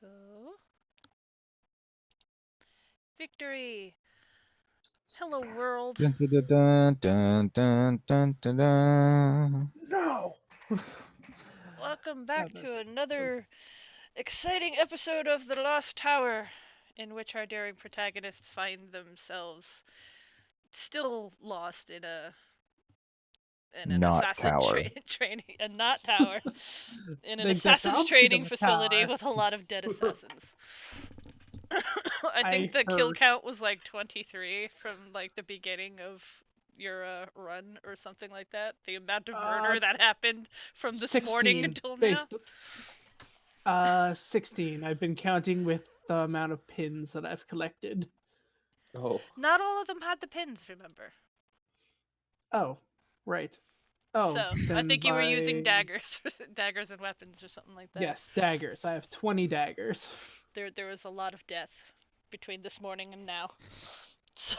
Go. Victory! Hello, world. Dun, dun, dun, dun, dun, dun, dun. No! Welcome back to another exciting episode of The Lost Tower, in which our daring protagonists find themselves still lost in an Not assassin tower. training, a not tower, in an The exact assassin's opposite training of a facility tower. with a lot of dead assassins. I think I the kill heard. count was like 23 from like the beginning of your run or something like that. The amount of murder that happened from this morning 16 until now. based 16. I've been counting with the amount of pins that I've collected. Oh, Not all of them had the pins, remember. Oh, right. Oh, So I then think you were using by- daggers, daggers and weapons or something like that. Yes, daggers. I have 20 daggers. There was a lot of death between this morning and now. So,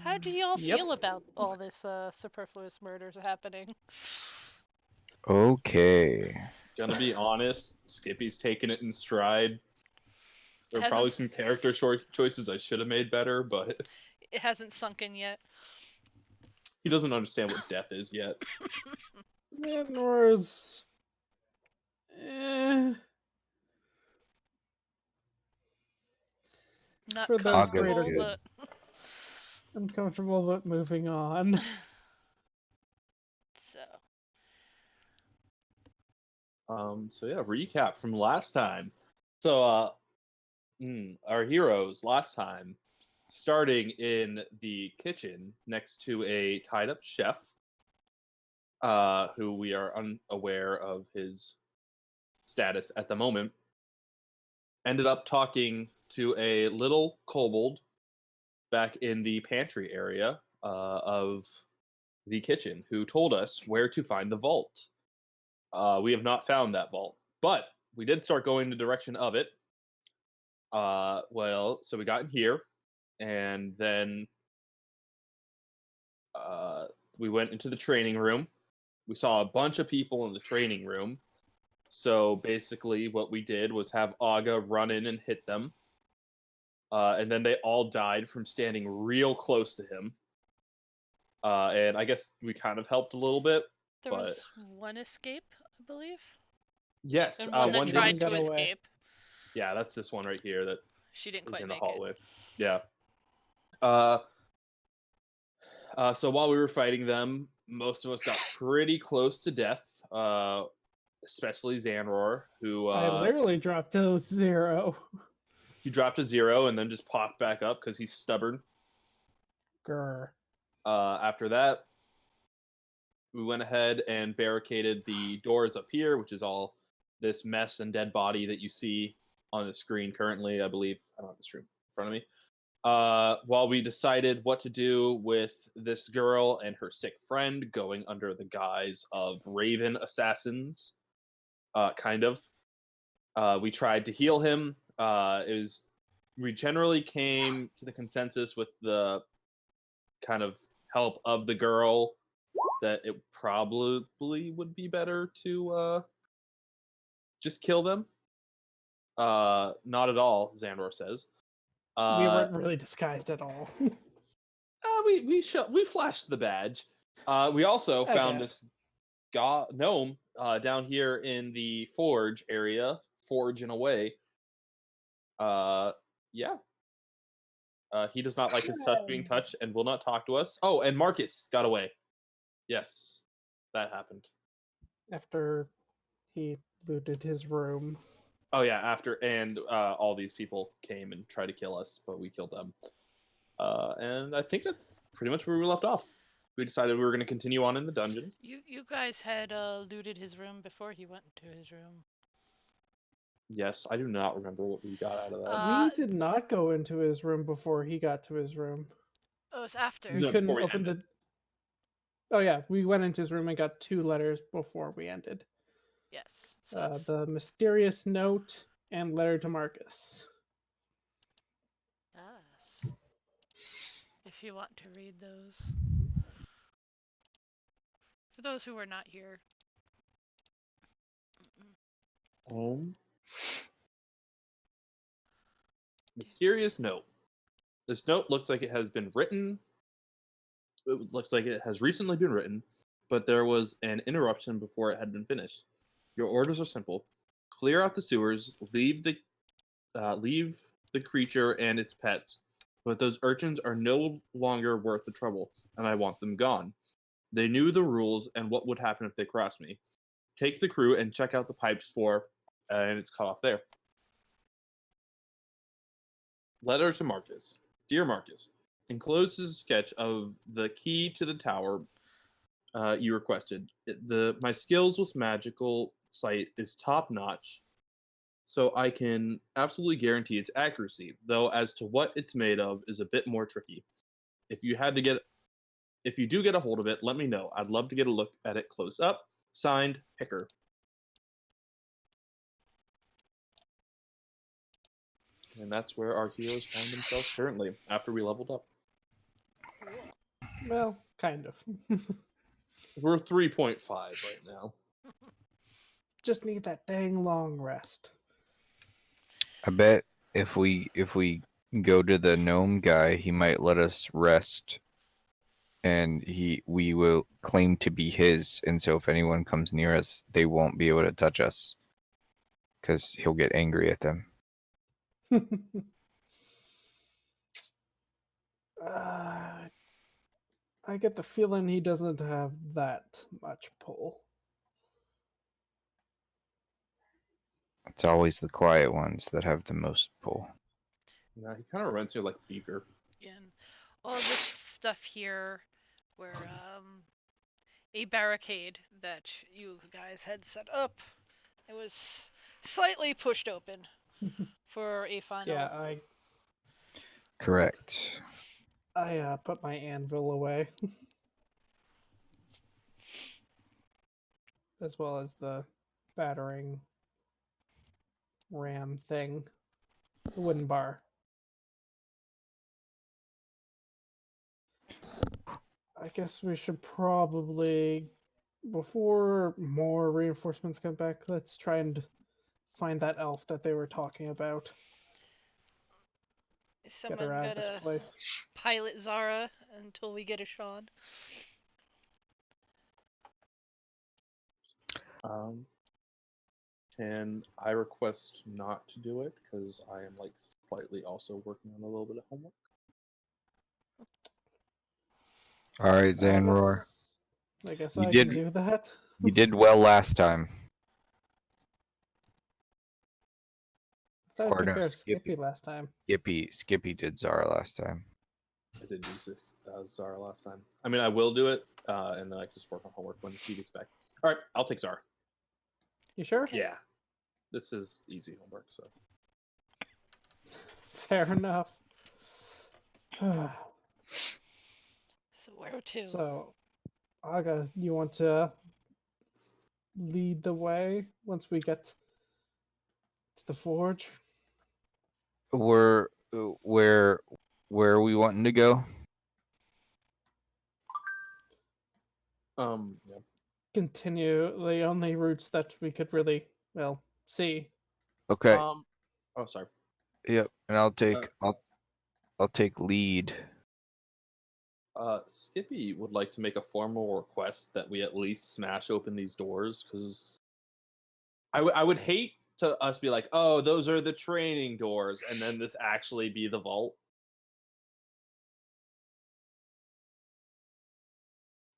how do y'all Yep. feel about all this superfluous murders happening? Okay. gonna be honest, Skippy's taking it in stride. There are Hasn't- probably some character choices I should have made better, but It hasn't sunk in yet. he doesn't understand what death is yet. Mnemoneris. Not For the comfortable, greater good. but I'm comfortable with moving on. so So yeah, recap from last time. So our heroes last time, starting in the kitchen next to a tied up chef, who we are unaware of his status at the moment, ended up talking to a little kobold back in the pantry area of the kitchen, who told us where to find the vault. We have not found that vault, but we did start going in the direction of it. So we got in here, and then we went into the training room. We saw a bunch of people in the training room. So basically, what we did was have Aga run in and hit them. And then they all died from standing real close to him. And I guess we kind of helped a little bit. there But- was one escape, I believe, Yes, and one one that tried did. got to away. escape. Yeah, that's this one right here that She didn't is quite in the make hallway. it. Yeah. So while we were fighting them, most of us got pretty close to death. Especially Xanroar, who I literally dropped to 0. he dropped to 0 and then just popped back up because he's stubborn. Grr. After that, we went ahead and barricaded the doors up here, which is all this mess and dead body that you see on the screen currently. I believe I don't have the screen in front of me. While we decided what to do with this girl and her sick friend going under the guise of Raven assassins, kind of. We tried to heal him. We generally came to the consensus with the kind of help of the girl that it probably would be better to just kill them. Not at all, Xanroar says. We weren't really disguised at all. We flashed the badge. We also I found guess. this gnome down here in the forge area, forge in a way. Yeah. He does not like his stuff being touched and will not talk to us. Oh, and Marcus got away. Yes, that happened. After he looted his room. Oh yeah, and all these people came and tried to kill us, but we killed them. And I think that's pretty much where we left off. We decided we were going to continue on in the dungeon. You guys had looted his room before he went into his room. Yes, I do not remember what we got out of that. Uh, We did not go into his room before he got to his room. it was after. We No, couldn't before we open ended. the. Oh yeah, we went into his room and got 2 letters before we ended. Yes. So that's... The mysterious note and letter to Marcus. Yes. If you want to read those. For those who are not here. Mysterious note. This note looks like it has been written. It looks like it has recently been written, but there was an interruption before it had been finished. Your orders are simple: clear out the sewers, leave the creature and its pets, but those urchins are no longer worth the trouble, and I want them gone. They knew the rules and what would happen if they crossed me. Take the crew and check out the pipes for, and it's cut off there. Letter to Marcus. Dear Marcus, enclosed is a sketch of the key to the tower you requested. My skills with magical sight is top notch, so I can absolutely guarantee its accuracy, though as to what it's made of is a bit more tricky. If you do get a hold of it, let me know. I'd love to get a look at it close up. Signed, Picker. And that's where our heroes find themselves currently, after we leveled up. Well, kind of. We're 3.5 right now. Just need that dang long rest. I bet if we go to the gnome guy, he might let us rest, and we will claim to be his. And so if anyone comes near us, they won't be able to touch us because he'll get angry at them. I get the feeling he doesn't have that much pull. It's always the quiet ones that have the most pull. Yeah, he kind of reminds me of like Beaker. And all this stuff here, where a barricade that you guys had set up, it was slightly pushed open for a final. Yeah, Correct. I put my anvil away. As well as the battering ram thing. The wooden bar. I guess we should probably, before more reinforcements come back, let's try and find that elf that they were talking about. Is Get someone her out of this gonna place. pilot Zara until we get a Sean? Can I request not to do it because I am like slightly also working on a little bit of homework? All right, Xanroar. I guess You I did- can do that. You did well last time. I Or took no, care of Skippy. Skippy last time. Skippy did Zara last time. I did do Zara last time. I mean, I will do it, and then I can just work on homework when he gets back. All right, I'll take Zara. You sure? Okay. Yeah, this is easy homework. So Fair enough. So where to? So, Aga, you want to lead the way once we get to the forge? Where are we wanting to go? yeah. Continue the only routes that we could really, well, see. Okay. Oh, sorry. Yep. And I'll take lead. Skippy would like to make a formal request that we at least smash open these doors because I would hate to us be like, oh, those are the training doors, and then this actually be the vault.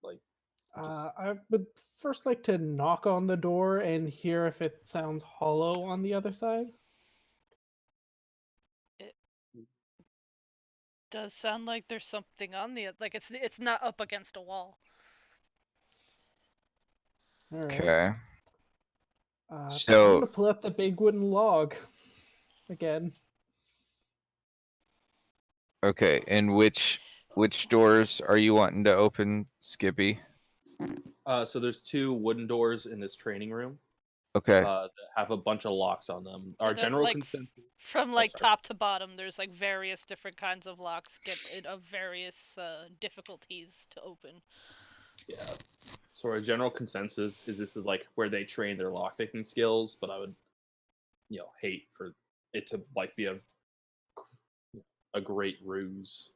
Like, I would first like to knock on the door and hear if it sounds hollow on the other side. It does sound like there's something on the like it's not up against a wall. All right. Okay. I'm So gonna pull out the big wooden log again. okay, and which doors are you wanting to open, Skippy? so there's two wooden doors in this training room Okay. that have a bunch of locks on them. Our That, general like, consensus. From Oh, like sorry. top to bottom, there's like various different kinds of locks of various difficulties to open. Yeah. So our general consensus is this is like where they train their lockpicking skills, but I would, hate for it to like be a a great ruse.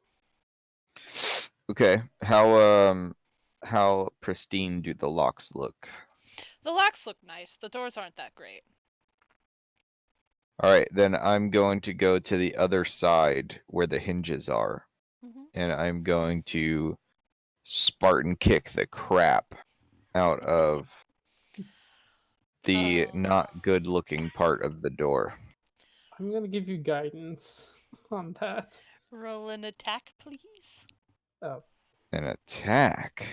Okay. How pristine do the locks look? The locks look nice. The doors aren't that great. All right, then I'm going to go to the other side where the hinges are, Mm-hmm. and I'm going to Spartan kick the crap out of the not good looking part of the door. I'm gonna give you guidance on that. Roll an attack, please. Oh, An attack.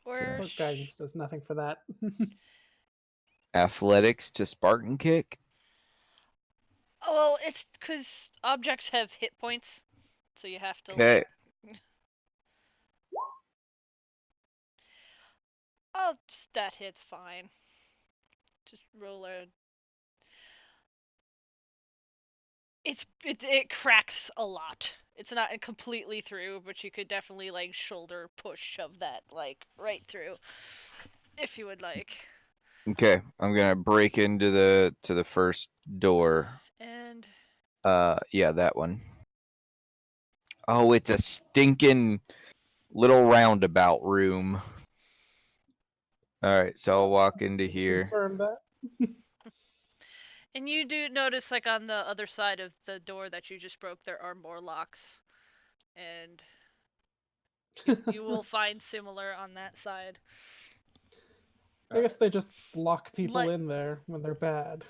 Or but guidance does nothing for that. Athletics to Spartan kick? oh, well, it's because objects have hit points, so you have to. Okay. Oh, that hit's fine. Just roll a. It cracks a lot. It's not completely through, but you could definitely like shoulder push shove that like right through, if you would like. Okay, I'm gonna break into the first door. And Yeah, that one. Oh, it's a stinking little roundabout room. All right, so I'll walk into here. Confirm that. and you do notice like on the other side of the door that you just broke, there are more locks, and you will find similar on that side. I guess they just lock people Like- in there when they're bad.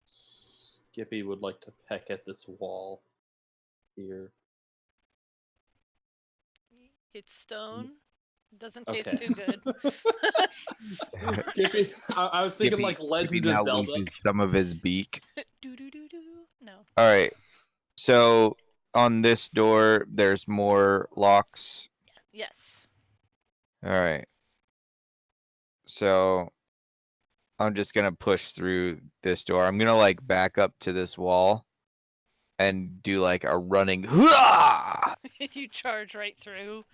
Skippy would like to peck at this wall here. It's stone. Doesn't taste Okay. too good. Skippy, I was thinking like Skippy Legend of now Zelda. loses some of his beak. do do do do. No. All right, so on this door, there's more locks. Yes. All right. So I'm just gonna push through this door. I'm gonna like back up to this wall and do like a running hoo-ah! you charge right through.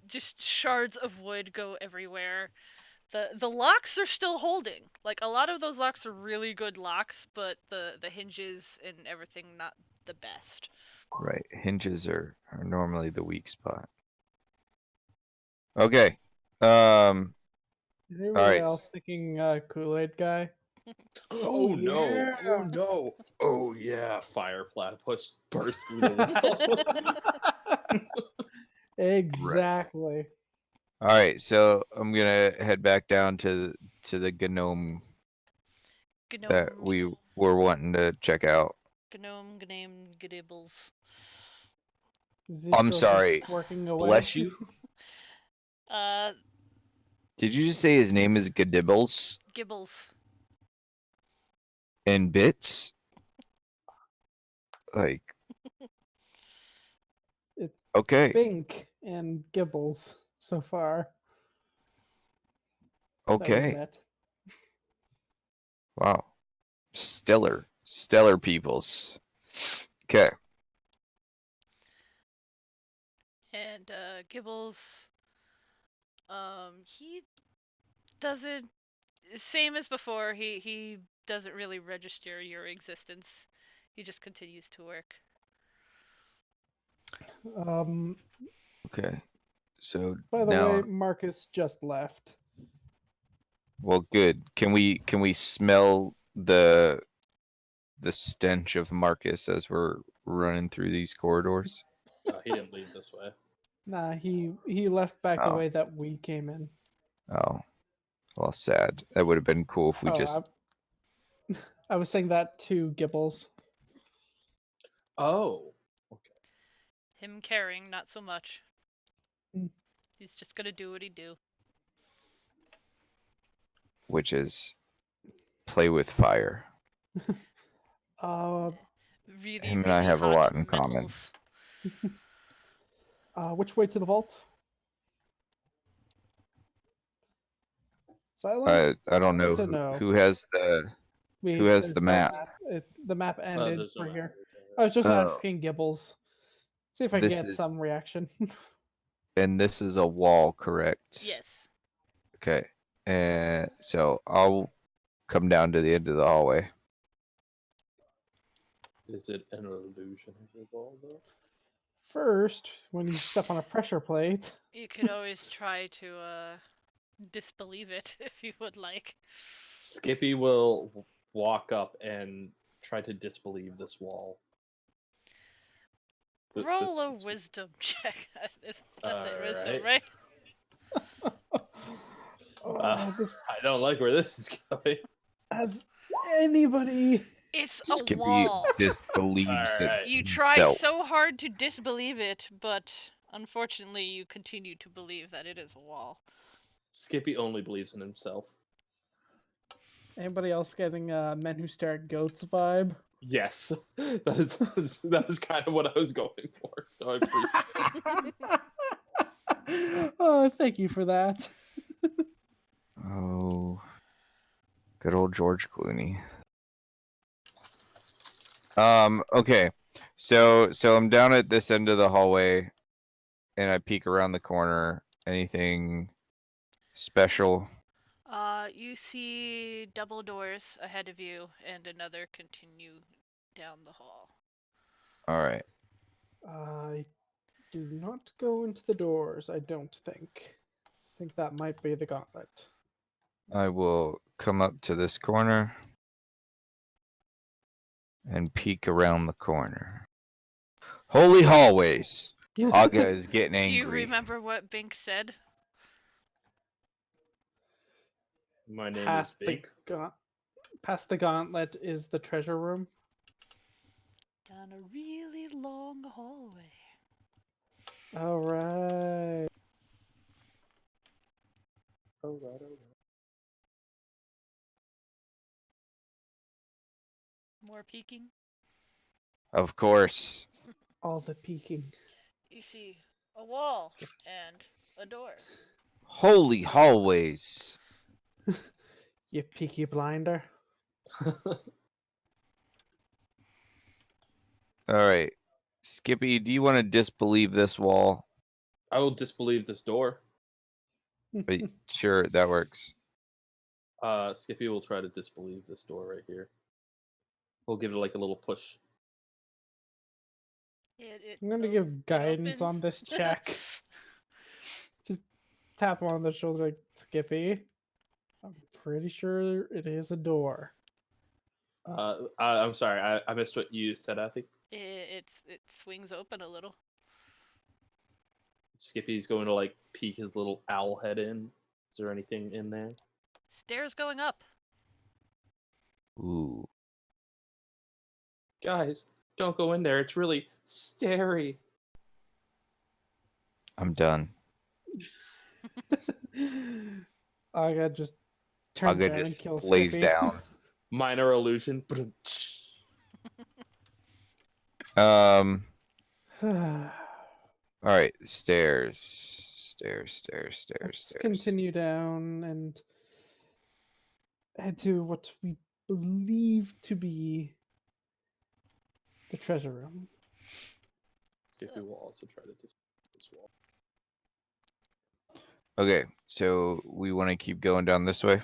Just shards of wood go everywhere. The locks are still holding. Like a lot of those locks are really good locks, but the hinges and everything not the best. Right. Hinges are normally the weak spot. Okay. Anybody Alright. else thinking Kool-Aid guy? Oh no! yeah. Oh no! Oh yeah! Fire platypus burst through the wall. Exactly. Alright, so I'm gonna head back down to the gnome that Gnome, we were wanting to check out. gnome, gdibbles. Is he I'm still sorry. working away? Bless you. Did you just say his name is Gadibbles Gibbles. in bits? Like, It's okay, Bink and Gibbles so far. that we've okay, met. wow, stellar peoples. Okay, And Gibbles, he doesn't, same as before, he doesn't really register your existence. He just continues to work. okay. So By the now, way, Marcus just left. well, good. Can we smell the stench of Marcus as we're running through these corridors? No, he didn't leave this way. Nah, he left back the Oh. way that we came in. Oh, well, sad. That would have been cool if we just. I was saying that to Gibbles. Oh. Him caring, not so much. Mm. He's just gonna do what he do. Which is play with fire. Really, Him and I really have a hot lot in common. metals. Which way to the vault? Silence? I don't know To know. who has the who has there's the no map. The map ended There's no for map here. right I was just Oh. asking Gibbles. See if I can This get is- some reaction. And this is a wall, correct? Yes. Okay. And so I'll come down to the end of the hallway. Is it an illusion of the wall, though? First, when you step on a pressure plate, You could always try to disbelieve it if you would like. Skippy will walk up and try to disbelieve this wall. Roll a wisdom check. That's it, wisdom, Alright. right? this I don't like where this is going. has anybody. It's a Skippy wall. disbelieves it Alright. You try himself. so hard to disbelieve it, but unfortunately you continue to believe that it is a wall. Skippy only believes in himself. Anybody else getting Men Who Stare at Goats vibe? Yes, that is kind of what I was going for. So I appreciate. Oh, thank you for that. Oh, good old George Clooney. Okay. So I'm down at this end of the hallway and I peek around the corner. Anything special? You see double doors ahead of you and another continue down the hall. All right. I do not go into the doors, I don't think. I think that might be the gauntlet. I will come up to this corner and peek around the corner. Holy hallways. Aga is getting Do you angry. remember what Bink said? My name is Past the, Bink. past the gauntlet is the treasure room. Down a really long hallway. All right. Alright. More peeking. Of course. All the peeking. You see a wall and a door. Holy hallways. You peaky blinder. All right. Skippy, do you want to disbelieve this wall? I will disbelieve this door. But sure, that works. Skippy will try to disbelieve this door right here. We'll give it like a little push. I'm gonna give guidance on this check. Just tap him on the shoulder, like, Skippy. I'm pretty sure it is a door. I'm sorry, I missed what you said, Athy. It swings open a little. Skippy's going to like peek his little owl head in. Is there anything in there? Stairs going up. Ooh. Guys, don't go in there. It's really scary. I'm done. Aga just turns Aga around and just kills lays Skippy. down. Minor illusion. All Let's right, stairs. continue down and head to what we believe to be the treasure room. Skippy will also try to disbelieve this wall. Okay, so we want to keep going down this way.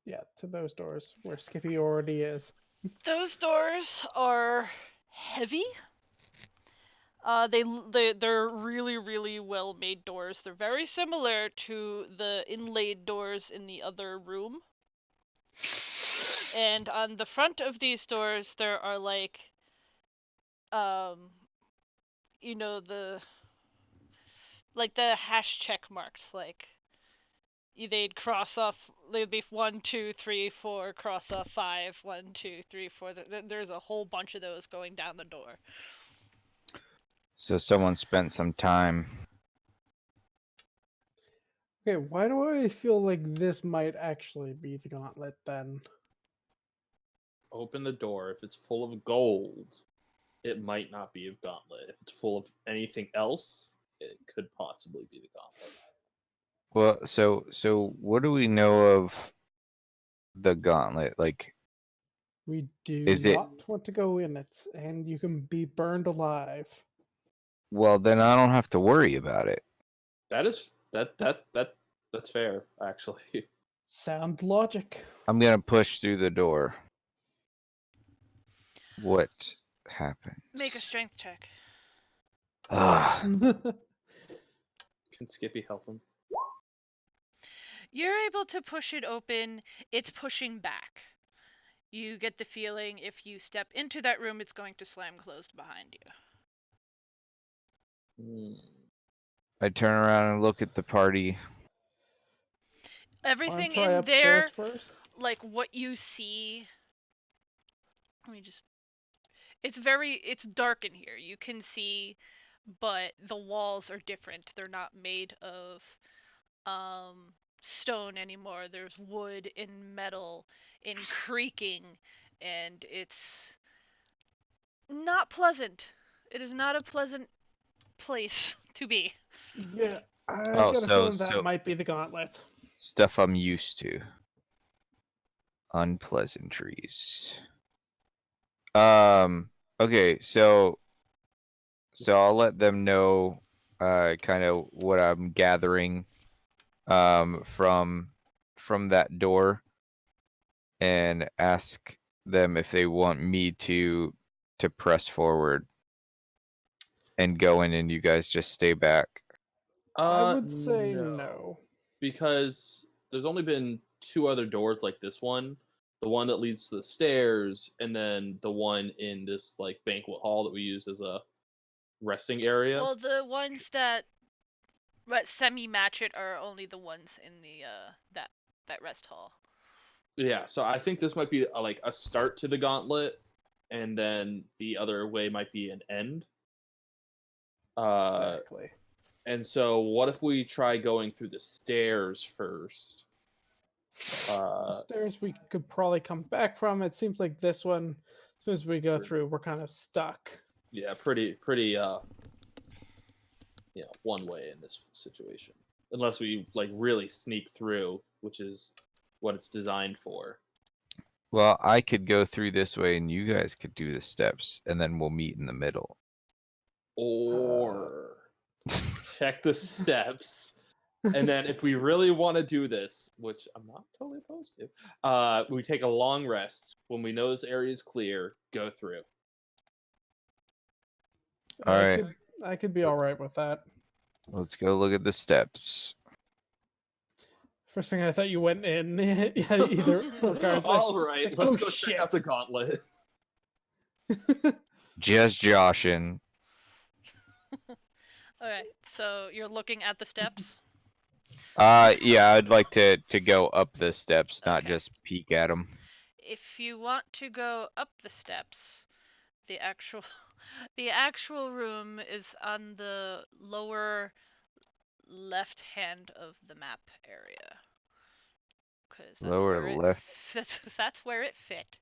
Yeah, to those doors where Skippy already is. Those doors are heavy. They're really well made doors. They're very similar to the inlaid doors in the other room. And on the front of these doors there are like you know, the hash check marks, like they'd cross off, they'd be 1 2 3 4, cross off 5, 1 2 3 4. There's a whole bunch of those going down the door. So someone spent some time. Okay, why do I feel like this might actually be the gauntlet then? Open the door. If it's full of gold, it might not be a gauntlet. If it's full of anything else, it could possibly be the gauntlet. Well, so what do we know of the gauntlet? Like, We do Is it- not want to go in it, and you can be burned alive. well, then I don't have to worry about it. That's fair, actually. Sound logic. I'm gonna push through the door. What happens. Make a strength check. Ugh. Can Skippy help him? You're able to push it open. It's pushing back. You get the feeling if you step into that room, it's going to slam closed behind you. I turn around and look at the party. Everything try in upstairs there, first. like what you see. Let me just. It's dark in here. You can see, but the walls are different. They're not made of stone anymore. There's wood and metal and creaking, and it's not pleasant. It is not a pleasant place to be. Yeah, I Oh, got a so feeling that might be the gauntlet. stuff I'm used to. Unpleasantries. Okay, so I'll let them know kind of what I'm gathering from that door, and ask them if they want me to press forward and go in, and you guys just stay back. I would say No. no. Because there's only been 2 other doors like this one. The one that leads to the stairs, and then the one in this like banquet hall that we used as a resting area. Well, the ones that semi-match it are only the ones in the that rest hall. Yeah, so I think this might be like a start to the gauntlet, and then the other way might be an end. Exactly. And so, what if we try going through the stairs first? The stairs we could probably come back from. It seems like this one, as soon as we go through, we're kind of stuck. Yeah, pretty, one way in this situation. Unless we like really sneak through, which is what it's designed for. Well, I could go through this way, and you guys could do the steps, and then we'll meet in the middle. Or check the steps. And then if we really want to do this, which I'm not totally opposed to, we take a long rest. When we know this area is clear, go through. All right. I could be all right with that. Let's go look at the steps. First thing I thought you went in. Yeah, either regardless. All right, Like, let's oh, go check out the gauntlet. Just joshing. Okay, so you're looking at the steps. Yeah, I'd like to go up the steps, not Okay. just peek at them. If you want to go up the steps, the actual the actual room is on the lower left hand of the map area. Cause that's Lower where left. that's where it fit.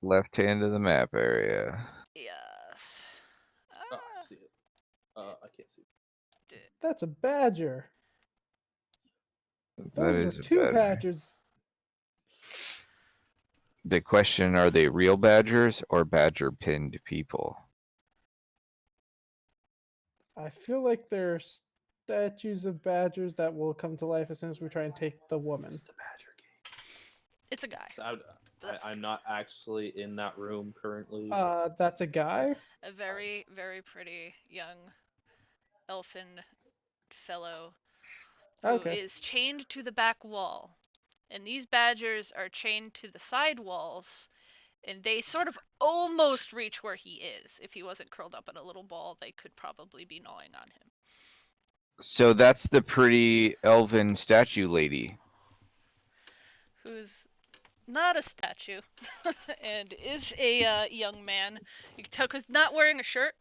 Left hand of the map area. Yes. Oh, I see it. I can't see it. That's a badger. That Those is are a 2 badger. badgers. The question, are they real badgers or badger pinned people? I feel like they're statues of badgers that will come to life as soon as we try and take the woman. It's the Badger King. It's a guy. I'm not actually in that room currently. That's a guy? A very, very pretty young elfin fellow who is chained to the back wall. And these badgers are chained to the side walls, and they sort of almost reach where he is. If he wasn't curled up in a little ball, they could probably be gnawing on him. So that's the pretty elven statue lady. Who's not a statue and is a young man. You can tell because not wearing a shirt.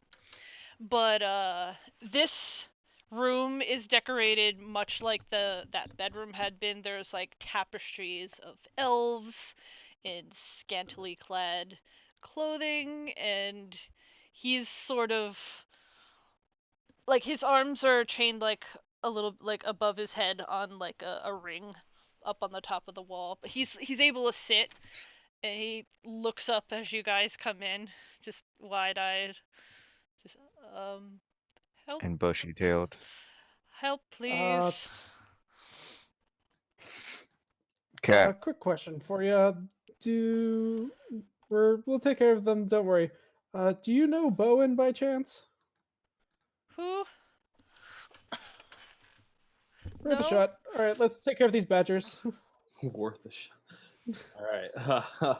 But this room is decorated much like that bedroom had been. There's like tapestries of elves in scantily clad clothing, and he's sort of like his arms are chained like a little like above his head on like a ring up on the top of the wall. But he's able to sit, and he looks up as you guys come in, just wide-eyed. Just help. And bushy-tailed. Help, please. Okay. Quick question for you. We'll take care of them. Don't worry. Do you know Bowen by chance? Who? Worth a No? shot. All right, let's take care of these badgers. Worth a shot. All right.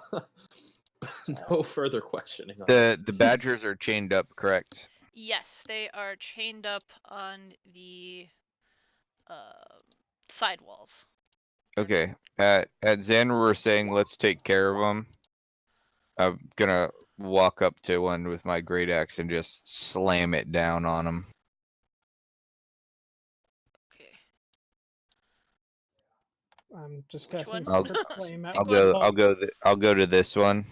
No further questioning. On The badgers are chained up, correct? Yes, they are chained up on the side walls. Okay. At Xanroar saying, "Let's take care of them." I'm gonna walk up to one with my great axe and just slam it down on him. Okay. I'm just Which casting one? Sacred Flame at Pick I'll one. go. I'll go to this one.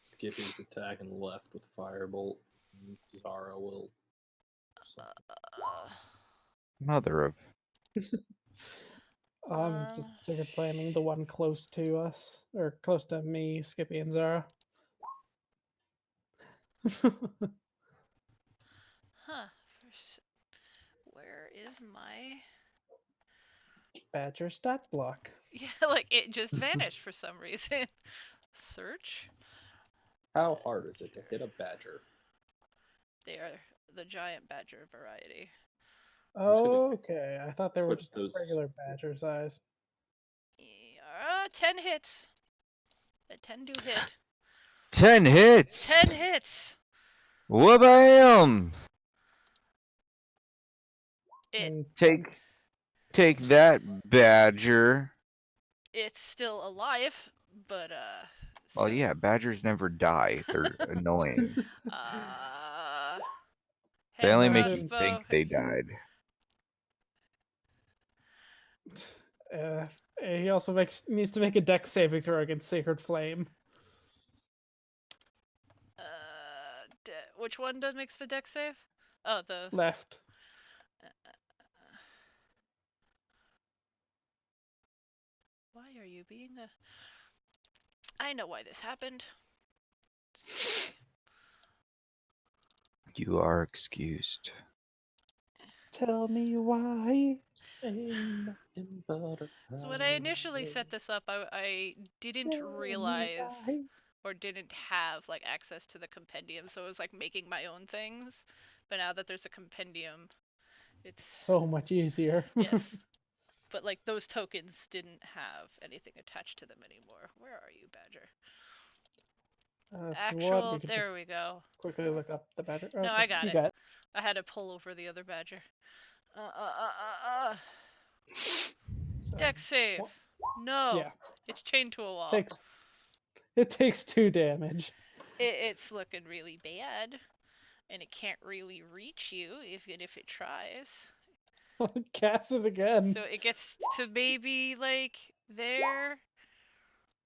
Skippy's attacking left with Firebolt. Zara will. Uh, Mother of. I'm just Sacred Flaming the one close to us, or close to me, Skippy, and Zara. huh. Where is my... Badger stat block. Yeah, like it just vanished for some reason. Search. How hard is it to hit a badger? They are the giant badger variety. Oh, okay. I thought they were put just those- regular badger size. 10 hits. A 10 do hit. 10 hits. 10 hits. Wha-bam! It And Take that, badger. it's still alive, but Well, so, yeah, badgers never die. They're annoying. They hand only make you crossbow. think they died. uh, he also needs to make a dex saving throw against Sacred Flame. Which one does makes the dex save? Oh, the Left. Why are you being a... I know why this happened. You are excused. Tell me why. So when I initially set this up, I didn't realize or didn't have like access to the compendium, so it was like making my own things. But now that there's a compendium, it's So much easier. yes. But like those tokens didn't have anything attached to them anymore. Where are you, Badger? If you want, Actual, we could there we go. just quickly look up the badger. Okay, No, I got you it. got it. I had to pull over the other Badger. So, Dex save. Well, No. yeah. It's chained to a wall. It takes 2 damage. It's looking really bad. And it can't really reach you even if it tries. Cast it again. So it gets to maybe like there.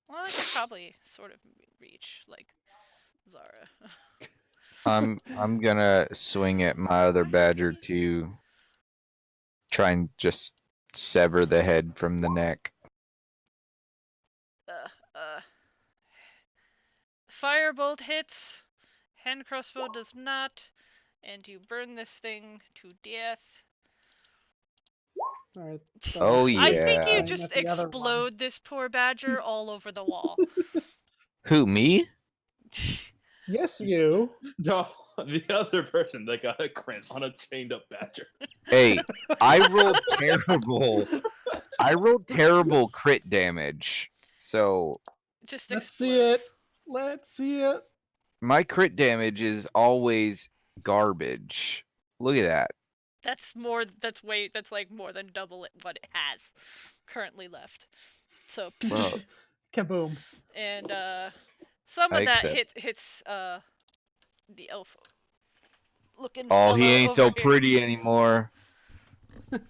Well, it could probably sort of reach like Zara. I'm gonna swing at my other badger to try and just sever the head from the neck. Firebolt hits. Hand crossbow does not. And you burn this thing to death. All right. Oh, I think you yeah. just At the other one. explode this poor badger all over the wall. Who, me? Yes, you. No, the other person that got a crit on a chained up badger. Hey, I rolled terrible. I rolled terrible crit damage. So Just Let's explodes. see it. Let's see it. my crit damage is always garbage. Look at that. That's like more than double what it has currently left. So Well, Kaboom. and some I of that accept. hits the elf looking Oh, fella he ain't over so here. pretty anymore. Like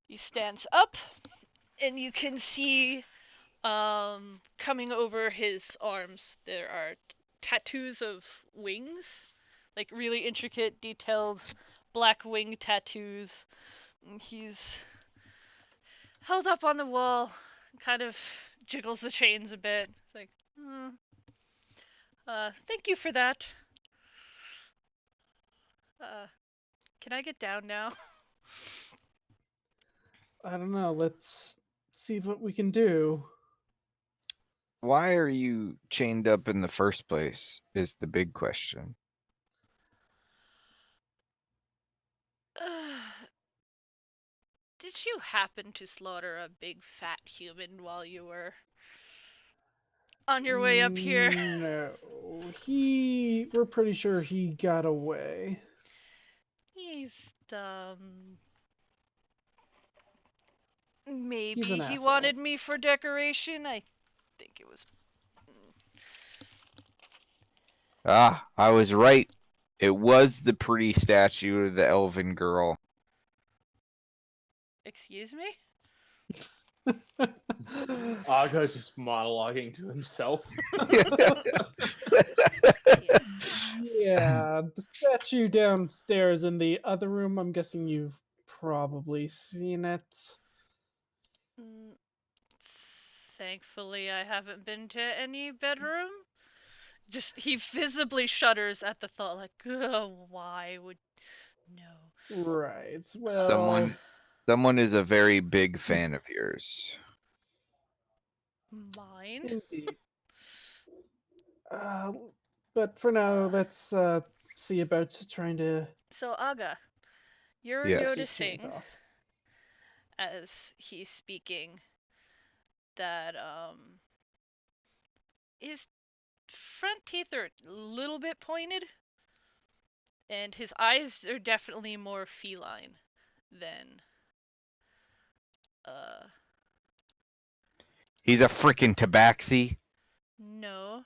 he stands up and you can see coming over his arms there are tattoos of wings, like really intricate detailed black wing tattoos. And he's held up on the wall, kind of jiggles the chains a bit. It's like, thank you for that. Can I get down now? I don't know. Let's see what we can do. Why are you chained up in the first place? Is the big question. Did you happen to slaughter a big fat human while you were on your way up here? No, we're pretty sure he got away. He's dumb. He's Maybe an he asshole. wanted me for decoration. I think it was. Ah, I was right. It was the pretty statue of the elven girl. Excuse me? Aga's just monologuing to himself. Yeah, the statue downstairs in the other room. I'm guessing you've probably seen it. Mm, Thankfully, I haven't been to any bedroom. Just he visibly shudders at the thought, like, why would no? Right. Well, Someone is a very big fan of yours. Mind? indeed. But for now, let's see about trying to So Aga, you're Yes. get his chains noticing off. as he's speaking that his front teeth are a little bit pointed, and his eyes are definitely more feline than uh He's a freaking tabaxi. no.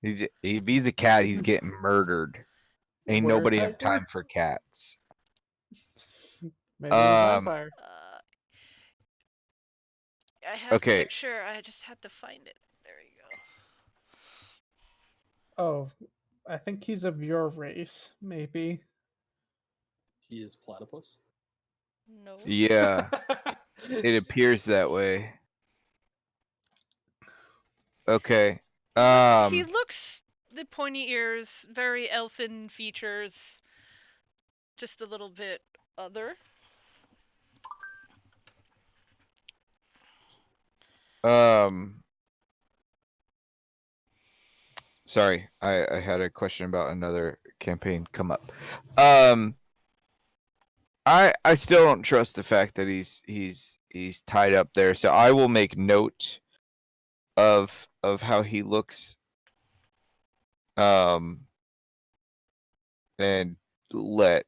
If he's a cat, he's getting murdered. Ain't Were nobody have tiger? time for cats. Maybe a Um, vampire. I have a Okay. picture. I just had to find it. There you Oh, I think he's of your race, maybe. He is platypus. go. No. yeah, it appears that way. Okay. He looks the pointy ears, very elfin features, just a little bit other. Sorry, I had a question about another campaign come up. I still don't trust the fact that he's tied up there, so I will make note of how he looks. And let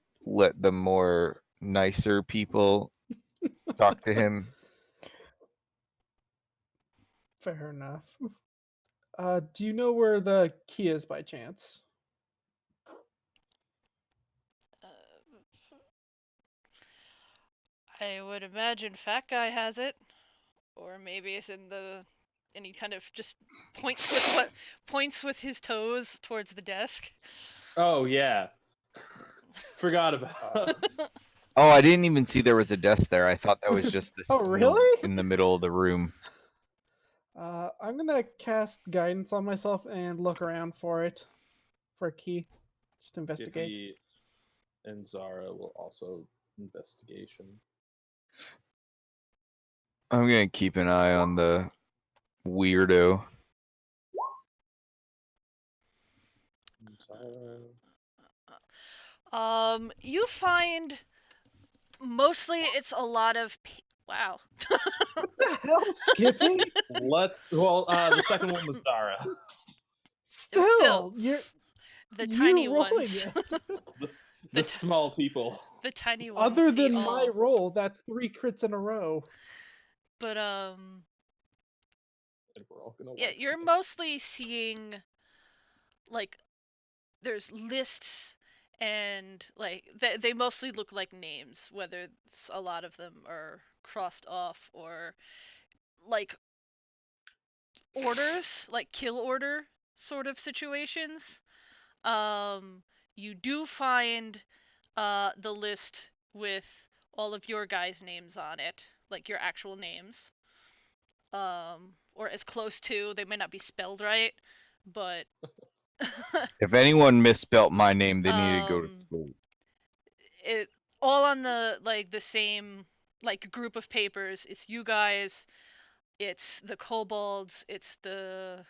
the more nicer people talk to him. Fair enough. Do you know where the key is by chance? I would imagine Fat Guy has it, or maybe it's in the. And he kind of just points with his toes towards the desk. Oh yeah, forgot about. Oh, I didn't even see there was a desk there. I thought that was just this Oh, really? in the middle of the room. I'm gonna cast guidance on myself and look around for it, for a key. Just investigate. Skippy and Zara will also investigation. I'm gonna keep an eye on the weirdo. You find mostly it's a lot of. Wow. What the hell, Skippy? The second one was Zara. Still, the tiny you're rolling ones. it. The small people. The tiny ones. Other see than my all. roll, that's 3 crits in a row. But And we're all gonna yeah, wipe you're today. mostly seeing like there's lists and like they mostly look like names, whether a lot of them are crossed off or like orders, like kill order sort of situations. You do find the list with all of your guys' names on it, like your actual names. Or as close to, they may not be spelled right, but If anyone misspelt my name, they need to go to school. it all on the like the same like group of papers. It's you guys, it's the kobolds, it's the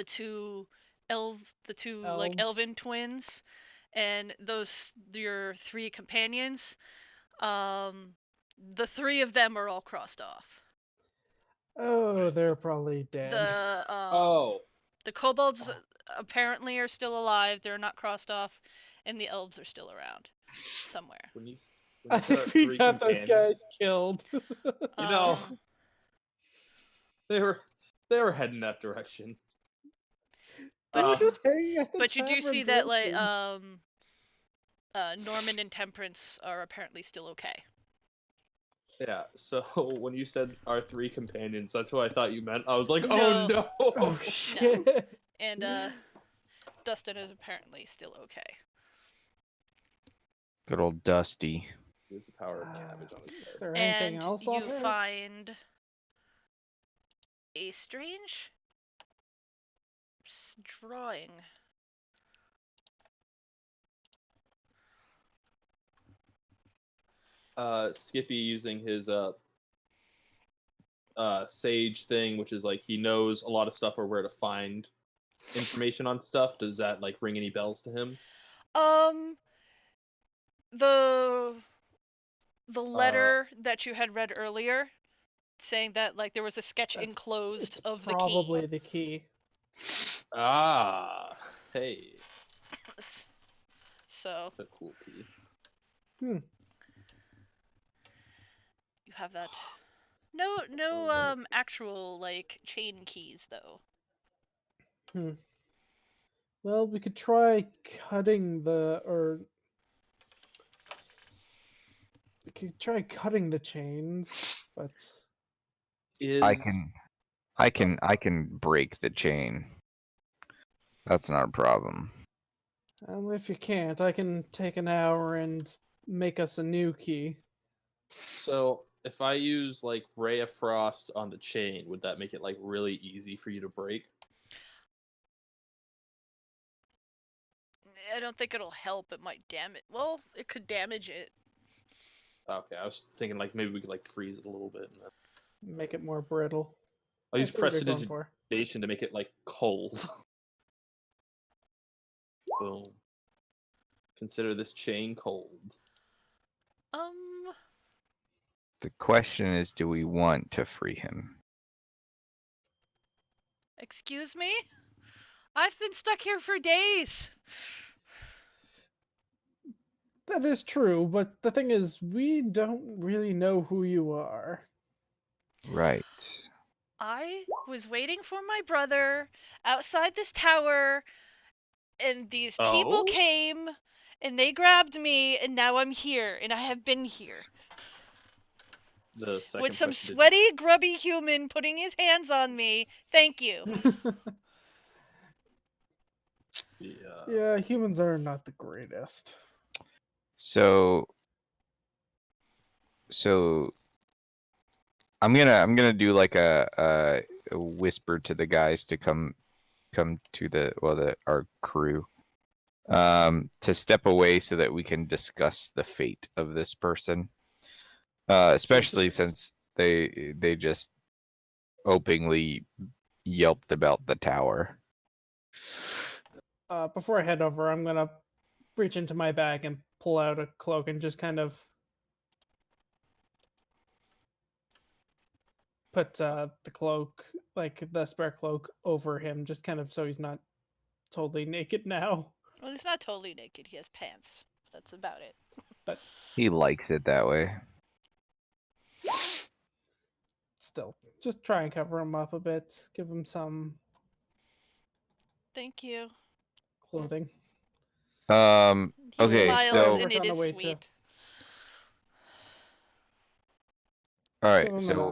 two like Elves. elven twins, and those your 3 companions. The 3 of them are all crossed off. Oh, they're probably dead. Oh, The kobolds apparently are still alive. They're not crossed off, and the elves are still around somewhere. when you I said our think we 3 got those companions, guys killed. you know, Um, they were heading that direction. They were but just hanging at the but you do tavern see that like drinking. Norman and Temperance are apparently still okay. Yeah, so when you said our 3 companions, that's who I thought you meant. I was like, No. oh no! Oh shit! And Dustin is apparently still okay. Good old Dusty. Use the power of cabbage on his Is side. there anything And else on you her? find a strange drawing. Skippy using his sage thing, which is like he knows a lot of stuff or where to find information on stuff. Does that like ring any bells to him? The letter that you had read earlier, saying that like there was a sketch That's- enclosed It's of the probably key. the key. Ah, hey, So that's a cool key. Hmm. you have that. No actual like chain keys though. Well, we could try cutting we could try cutting the chains, but Is I can break the chain. That's not a problem. if you can't, I can take an hour and make us a new key. so if I use like Ray of Frost on the chain, would that make it like really easy for you to break? I don't think it'll help. It might damage. Well, it could damage it. Okay, I was thinking like maybe we could like freeze it a little bit. And Make it more brittle. I'll use That's what you're going for. prestidigitation to make it like cold. Boom. Consider this chain cold. The question is, do we want to free him? Excuse me? I've been stuck here for days. That is true, but the thing is, we don't really know who you are. Right. I was waiting for my brother outside this tower, and these people Oh? came, and they grabbed me, and now I'm here, and I have been here. The second With some prestidig- sweaty, grubby human putting his hands on me. Thank you. Yeah, humans are not the greatest. So I'm gonna do like a whisper to the guys to come to our crew, to step away so that we can discuss the fate of this person, especially since they just openly yelped about the tower. Before I head over, I'm gonna reach into my bag and pull out a cloak and just kind of put the cloak, like the spare cloak, over him, just kind of so he's not totally naked now. Well, he's not totally naked. He has pants. That's about it. But He likes it that way. still, just try and cover him up a bit. Give him some Thank you. clothing. He Okay, smiles, so and it On the is way to- sweet. all right, Give him a so nod.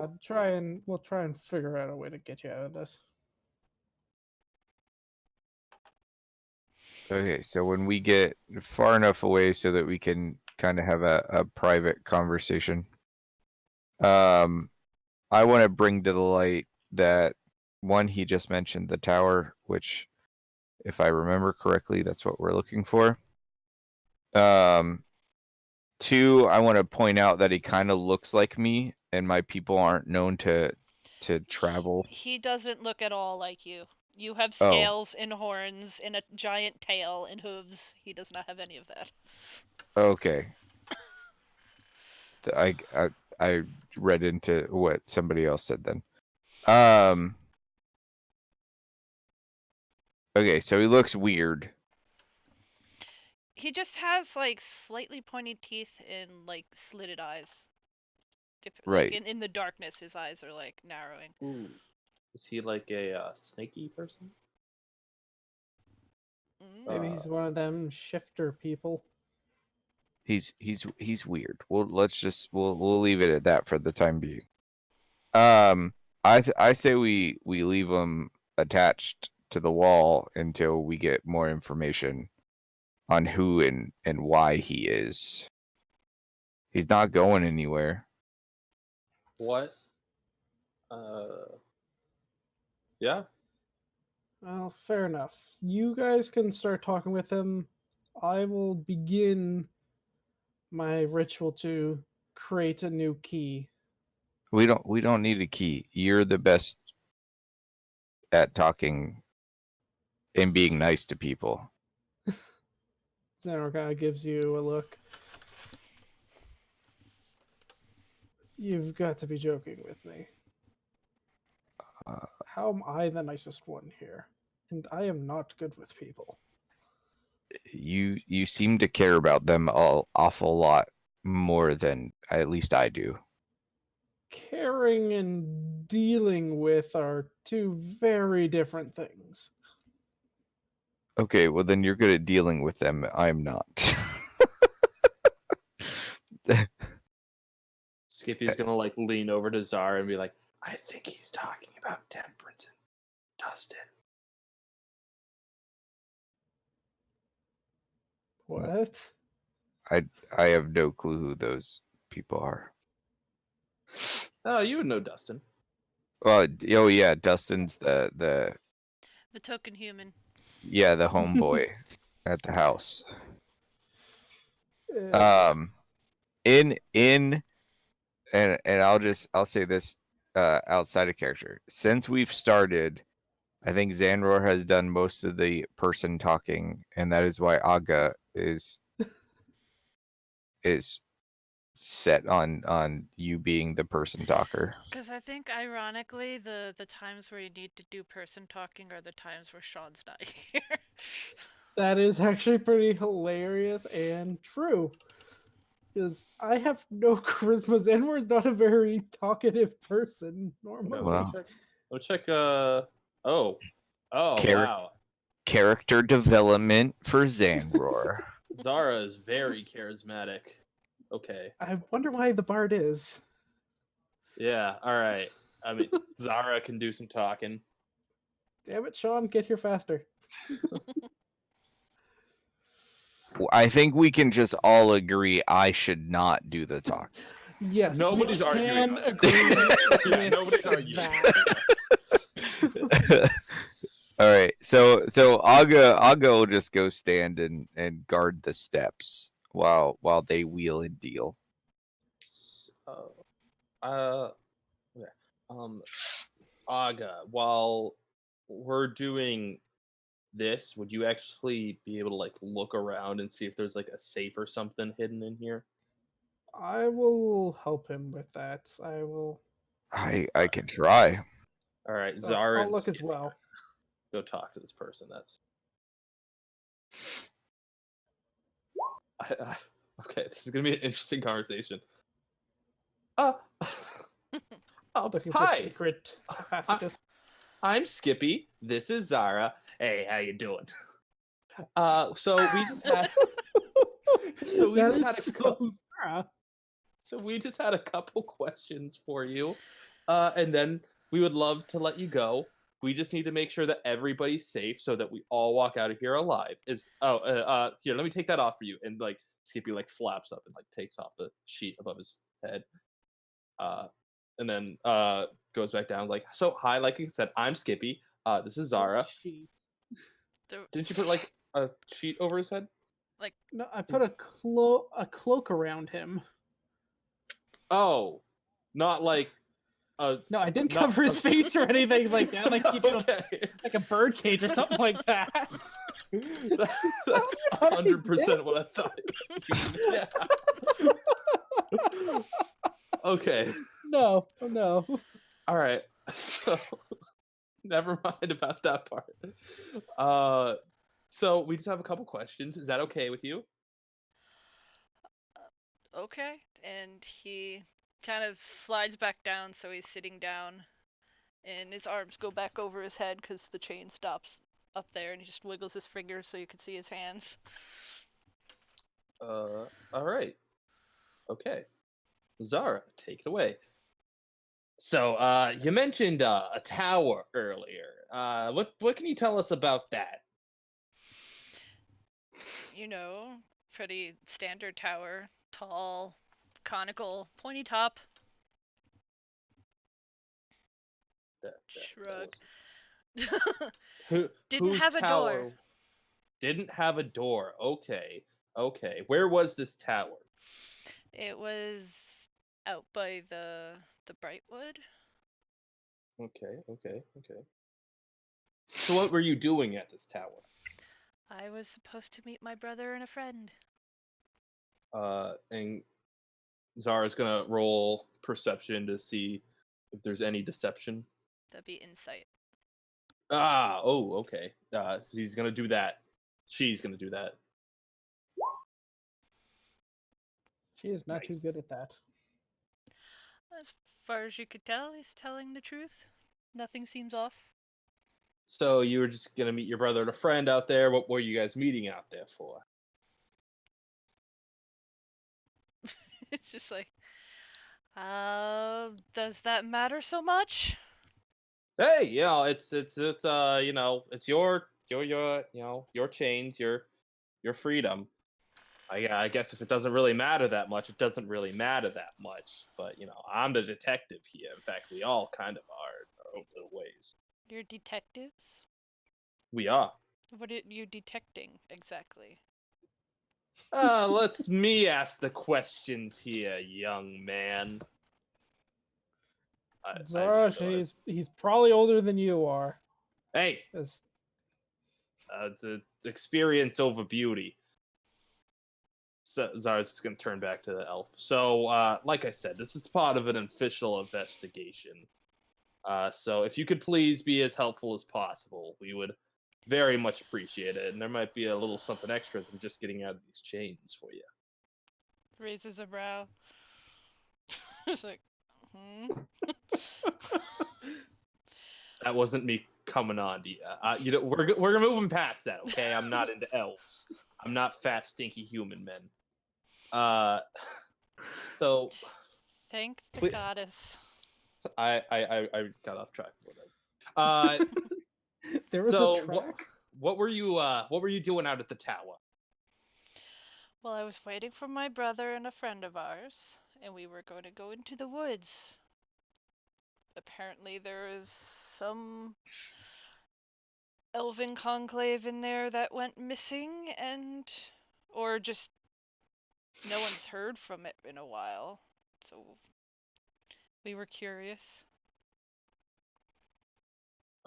We'll try and figure out a way to get you out of this. okay, so when we get far enough away so that we can kind of have a private conversation, I want to bring to the light that one, he just mentioned the tower, which, if I remember correctly, that's what we're looking for. 2, I want to point out that he kind of looks like me, and my people aren't known to travel. He doesn't look at all like you. You have Oh. scales and horns and a giant tail and hooves. He does not have any of that. Okay. I read into what somebody else said then. Okay, so he looks weird. He just has like slightly pointed teeth and like slitted eyes. Right. Like in the darkness, his eyes are like narrowing. Ooh. Is he like a snaky person? Maybe he's one of them shifter people. He's weird. We'll leave it at that for the time being. I say we leave him attached to the wall until we get more information on who and why he is. He's not going anywhere. What? Yeah. Well, fair enough. You guys can start talking with him. I will begin my ritual to create a new key. We don't need a key. You're the best at talking and being nice to people. Xanroar kind of gives you a look. You've got to be joking with me. How am I the nicest one here? And I am not good with people. You seem to care about them an awful lot more than at least I do. Caring and dealing with are two very different things. Okay, well then you're good at dealing with them. I'm not. Skippy's gonna like lean over to Zara and be like, I think he's talking about Temperance and Dustin. What? I have no clue who those people are. Oh, you would know Dustin. Well, oh yeah, Dustin's the token human. yeah, the homeboy at the house. In and I'll say this outside of character. Since we've started, I think Xanroar has done most of the person talking, and that is why Aga is set on you being the person talker. Because I think, ironically, the times where you need to do person talking are the times where Sean's not here. That is actually pretty hilarious and true. Because I have no charisma. Xanroar is not a very talkative person normally. Well, Let's check. Oh, wow. Character development for Xanroar. Zara is very charismatic. Okay. I wonder why the bard is. Yeah. All right. I mean, Zara can do some talking. Damn it, Sean, get here faster. I think we can just all agree I should not do the talk. Yes, Nobody's we arguing can on agree. Yeah, with nobody's arguing. that. All right, so Aga will just go stand and guard the steps while they wheel and deal. Aga, while we're doing this, would you actually be able to like look around and see if there's like a safe or something hidden in here? I will help him with that. I will. I can try. All right, So Zara. I'll and look as Skippy, well. Go talk to this person. That's okay. This is gonna be an interesting conversation. Oh, Looking for hi. secret passages. I'm Skippy. This is Zara. Hey, how you doing? So we just had. So we just had a couple questions for you, and then we would love to let you go. We just need to make sure that everybody's safe so that we all walk out of here alive. Here, let me take that off for you. And like Skippy like flaps up and like takes off the sheet above his head, and then goes back down. Like, so hi, like I said, I'm Skippy. This is Zara. Didn't you put like a sheet over his head? No, I put a cloak around him. Oh, not like a. No, I didn't Not- cover his face or anything like that. Like you do Okay. like a bird cage or something like that. That's 100% what I thought. Yeah. Okay. No. All right. So, never mind about that part. So we just have a couple questions. Is that okay with you? Okay. And he kind of slides back down, so he's sitting down, and his arms go back over his head because the chain stops up there, and he just wiggles his fingers so you can see his hands. All right. Okay. Zara, take it away. So, you mentioned a tower earlier. What can you tell us about that? You know, pretty standard tower, tall, conical, pointy top. That Shrug. Didn't whose have a tower door. didn't have a door? Okay. Where was this tower? It was out by the Brightwood. Okay. So, what were you doing at this tower? I was supposed to meet my brother and a friend. And Zara's gonna roll perception to see if there's any deception. That'd be insight. Okay. So he's gonna do that. She's gonna do that. She is not too Nice. good at that. As far as you could tell, he's telling the truth. Nothing seems off. So you were just gonna meet your brother and a friend out there. What were you guys meeting out there for? It's just like, does that matter so much? Hey, it's it's your your chains, your freedom. I guess if it doesn't really matter that much, it doesn't really matter that much. But I'm the detective here. In fact, we all kind of are in our own little ways. You're detectives? We are. What are you detecting exactly? Let's me ask the questions here, young man. Zara, he's probably older than you are. Hey, 'Cause the experience over beauty. So Zara's just gonna turn back to the elf. So, like I said, this is part of an official investigation. So if you could please be as helpful as possible, we would very much appreciate it. And there might be a little something extra than just getting out of these chains for you. Raises a brow. It's like, That wasn't me coming on to you. We're moving past that, okay? I'm not into elves. I'm not fat, stinky human men. So Thank the goddess. I got off track for that. there was So a track. what were you doing out at the tower? Well, I was waiting for my brother and a friend of ours, and we were going to go into the woods. Apparently there is some elven conclave in there that went missing, or just no one's heard from it in a while. So we were curious.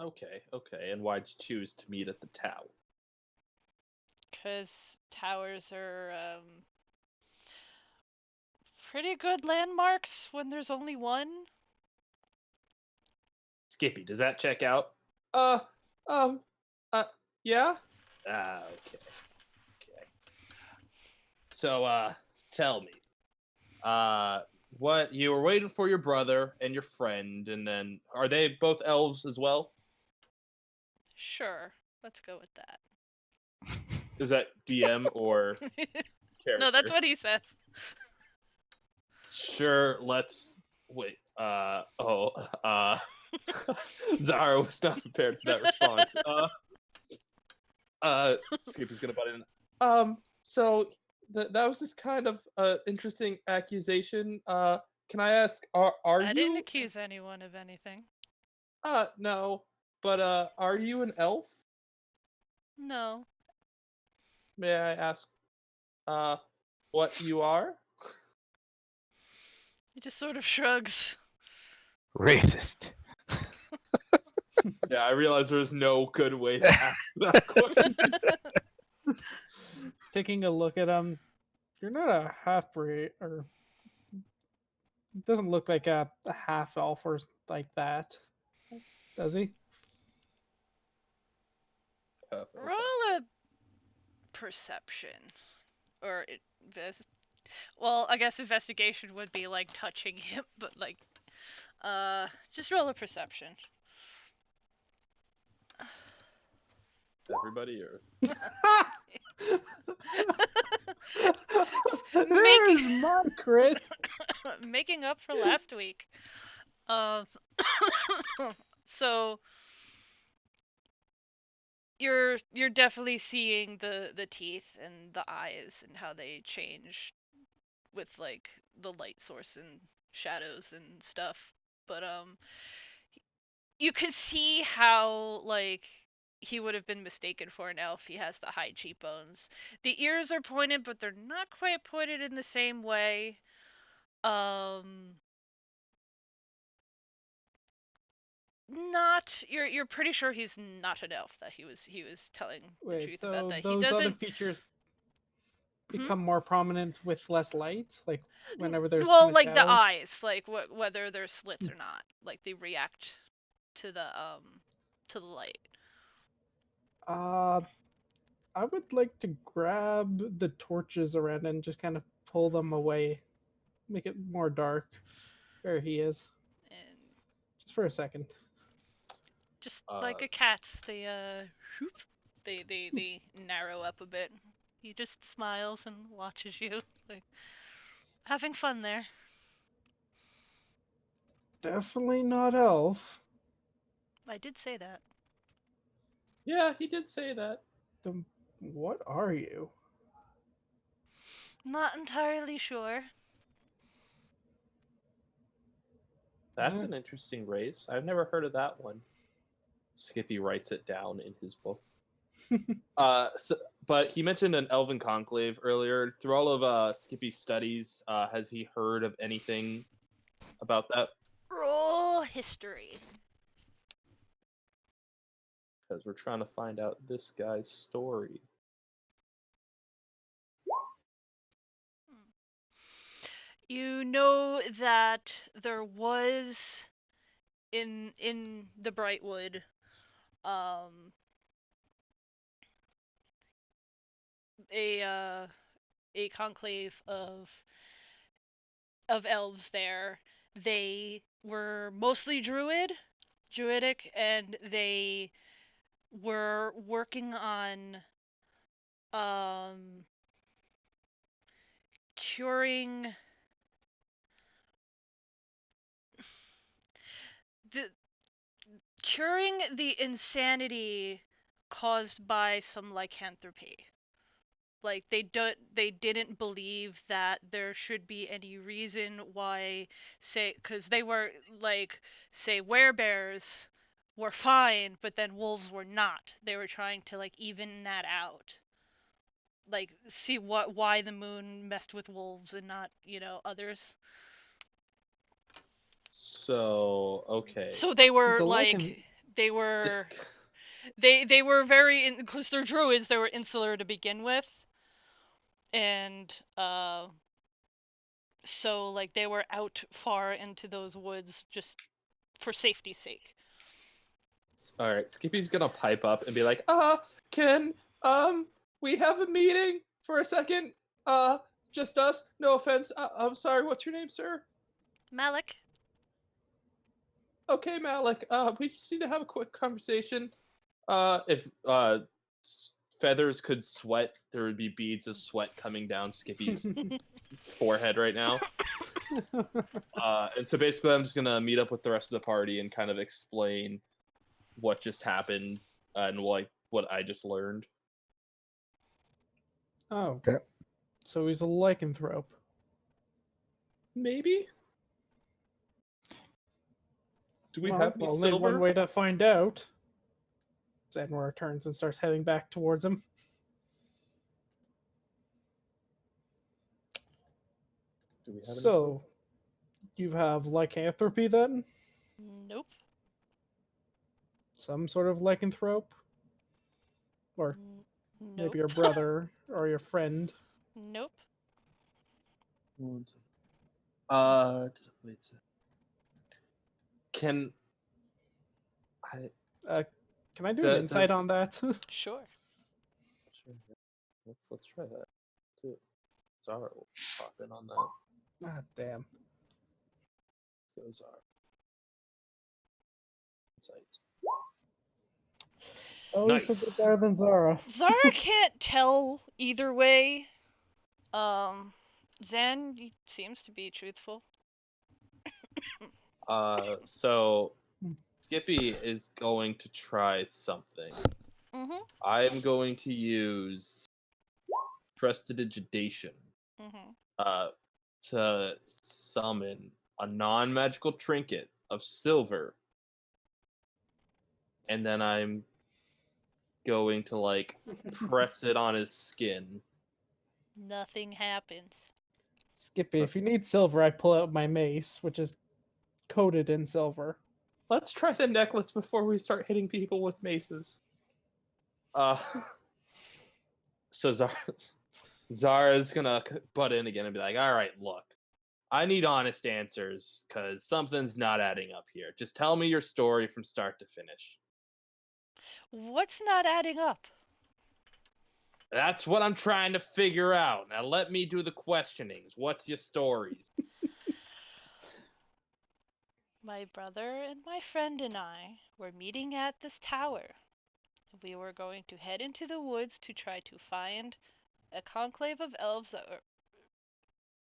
Okay. And why'd you choose to meet at the tower? 'Cause towers are pretty good landmarks when there's only one. Skippy, does that check out? Uh, um, yeah. Okay. So, tell me, what you were waiting for your brother and your friend, and then are they both elves as well? Sure, let's go with that. Is that DM or character? No, that's what he says. Sure, let's wait. Zara was not prepared for that response. Skippy's gonna butt in. So that was just kind of interesting accusation. Can I ask, are I you? didn't accuse anyone of anything. No, but are you an elf? No. May I ask what you are? He just sort of shrugs. Racist. Yeah, I realized there's no good way to ask that question. Taking a look at him, you're not a half breed, or it doesn't look like a half elf or like that, does he? Roll a perception. Or well, I guess investigation would be like touching him, but like just roll a perception. Everybody, or There's my crit. Making up for last week. So you're definitely seeing the teeth and the eyes and how they change with like the light source and shadows and stuff. But you could see how like he would have been mistaken for an elf. He has the high cheekbones. The ears are pointed, but they're not quite pointed in the same way. Not you're pretty sure he's not an elf. That he was telling the Wait, truth about so that. He those other doesn't. features become more prominent with less light, like whenever there's Well, kind of like the shadow? eyes, like whether they're slits or not, like they react to the light. I would like to grab the torches around and just kind of pull them away, make it more dark where he is, And just for a second. just like a cat's, they whoop, they narrow up a bit. He just smiles and watches you, like having fun there. Definitely not elf. I did say that. yeah, he did say that. Then what are you? Not entirely sure. That's Yeah. an interesting race. I've never heard of that one. Skippy writes it down in his book. But he mentioned an elven conclave earlier. Through all of Skippy's studies, has he heard of anything about that? Roll history. Because we're trying to find out this guy's story. You know that there was in the Brightwood a conclave of elves there. They were mostly druidic, and they were working on curing the insanity caused by some lycanthropy. Like they didn't believe that there should be any reason why, say, because they were like, say, werebears were fine, but then wolves were not. They were trying to like even that out, like see why the moon messed with wolves and not others. So, okay. So they were So like lycan- they were This... they were very because they're druids. They were insular to begin with, and so like they were out far into those woods just for safety's sake. All right, Skippy's gonna pipe up and be like, can we have a meeting for a second? Just us. No offense. I'm sorry. What's your name, sir? Malik. Okay, Malik. We just need to have a quick conversation. If feathers could sweat, there would be beads of sweat coming down Skippy's forehead right now. And so basically, I'm just gonna meet up with the rest of the party and kind of explain what just happened and what I just learned. Oh, Okay. so he's a lycanthrope. Maybe. Do we Well, have any only silver? one way to find out. Xanroar turns and starts heading back towards him. Do we have So, you have lycanthropy then? Nope. Some sort of lycanthrope? Or Nope. maybe your brother or your friend? Nope. Wait. Can I? Can I do an insight does- on that? Sure. Sure. Let's try that too. Zara will pop in on that. Ah, damn. Let's go Zara. Insights. Oh, Nice. still bit better than Zara. Zara can't tell either way. Zan seems to be truthful. So Hmm. Skippy is going to try something. Mm-hmm. I am going to use Prestidigitation Mm-hmm. to summon a non-magical trinket of silver, and then I'm going to like press it on his skin. Nothing happens. Skippy, if you need silver, I pull out my mace, which is coated in silver. Let's try the necklace before we start hitting people with maces. Uh, so Zara's gonna butt in again and be like, "All right, look, I need honest answers because something's not adding up here. Just tell me your story from start to finish." What's not adding up? That's what I'm trying to figure out. Now let me do the questionings. What's your stories? My brother and my friend and I were meeting at this tower. We were going to head into the woods to try to find a conclave of elves that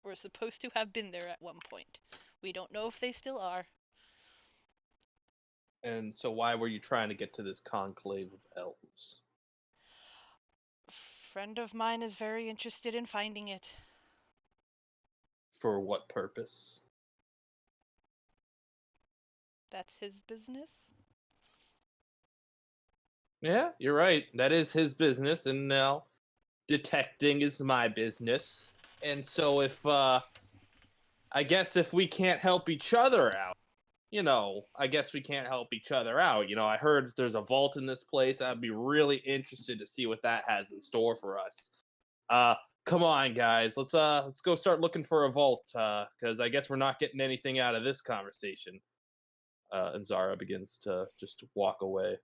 were supposed to have been there at one point. We don't know if they still are. And so why were you trying to get to this conclave of elves? Friend of mine is very interested in finding it. For what purpose? That's his business. Yeah, you're right. That is his business, and now detecting is my business. And so I guess if we can't help each other out, I guess we can't help each other out. I heard that there's a vault in this place. I'd be really interested to see what that has in store for us. Come on, guys. Let's go start looking for a vault, because I guess we're not getting anything out of this conversation. And Zara begins to just walk away.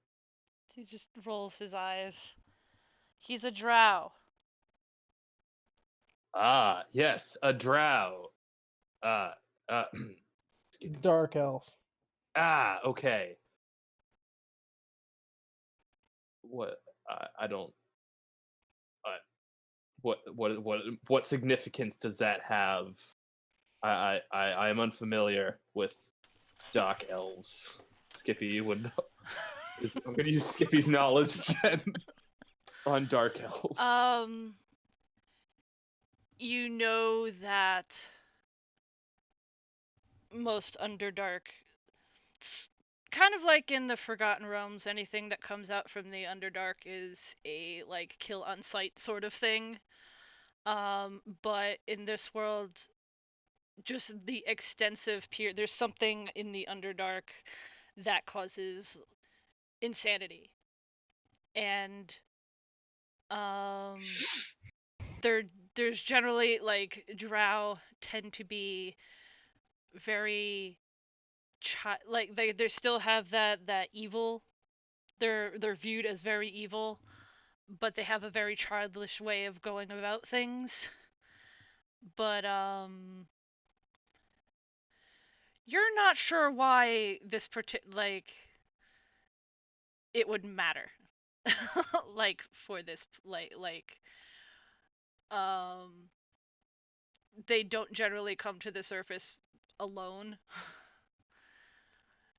He just rolls his eyes. He's a drow. Ah, yes, a drow. Uh, uh, Dark elf. Okay. What? I don't. What significance does that have? I am unfamiliar with dark elves. Skippy would. I'm gonna use Skippy's knowledge again on dark elves. You know that most Underdark, it's kind of like in the Forgotten Realms, anything that comes out from the Underdark is a like kill on sight sort of thing. But in this world, just the extensive there's something in the Underdark that causes insanity. And there there's generally like drow tend to be very like they still have that evil. They're viewed as very evil, but they have a very childish way of going about things. But you're not sure why this like it would matter. Like for this um they don't generally come to the surface alone.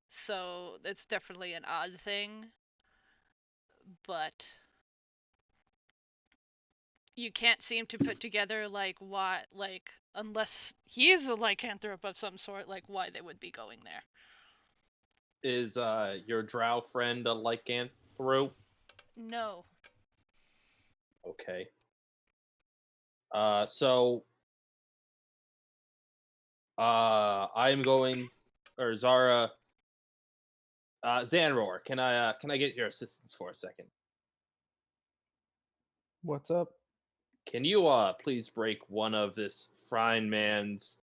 So it's definitely an odd thing, but you can't seem to put together like why, like unless he is a lycanthrope of some sort, like why they would be going there. Is your drow friend a lycanthrope? No. Okay. So I'm going, or Zara, Xanroar, can I get your assistance for a second? What's up? Can you please break one of this frying man's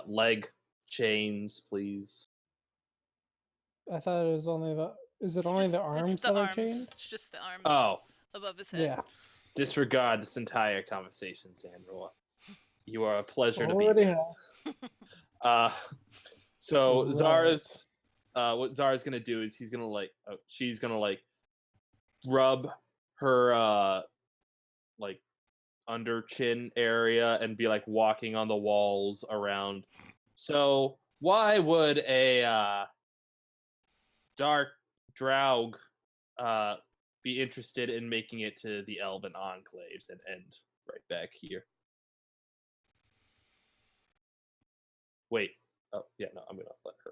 leg chains, please? I thought it was only the. Is it only the arms It's the that are arms. chained? It's just the arms Oh, above his head. Yeah. disregard this entire conversation, Xanroar. You are a pleasure to be Already with. So Right. Zara's what Zara's gonna do is she's gonna rub her like under chin area and be like walking on the walls around. So why would a dark Draug be interested in making it to the Elven enclaves and end right back here? Wait. Oh yeah, no, I'm gonna let him.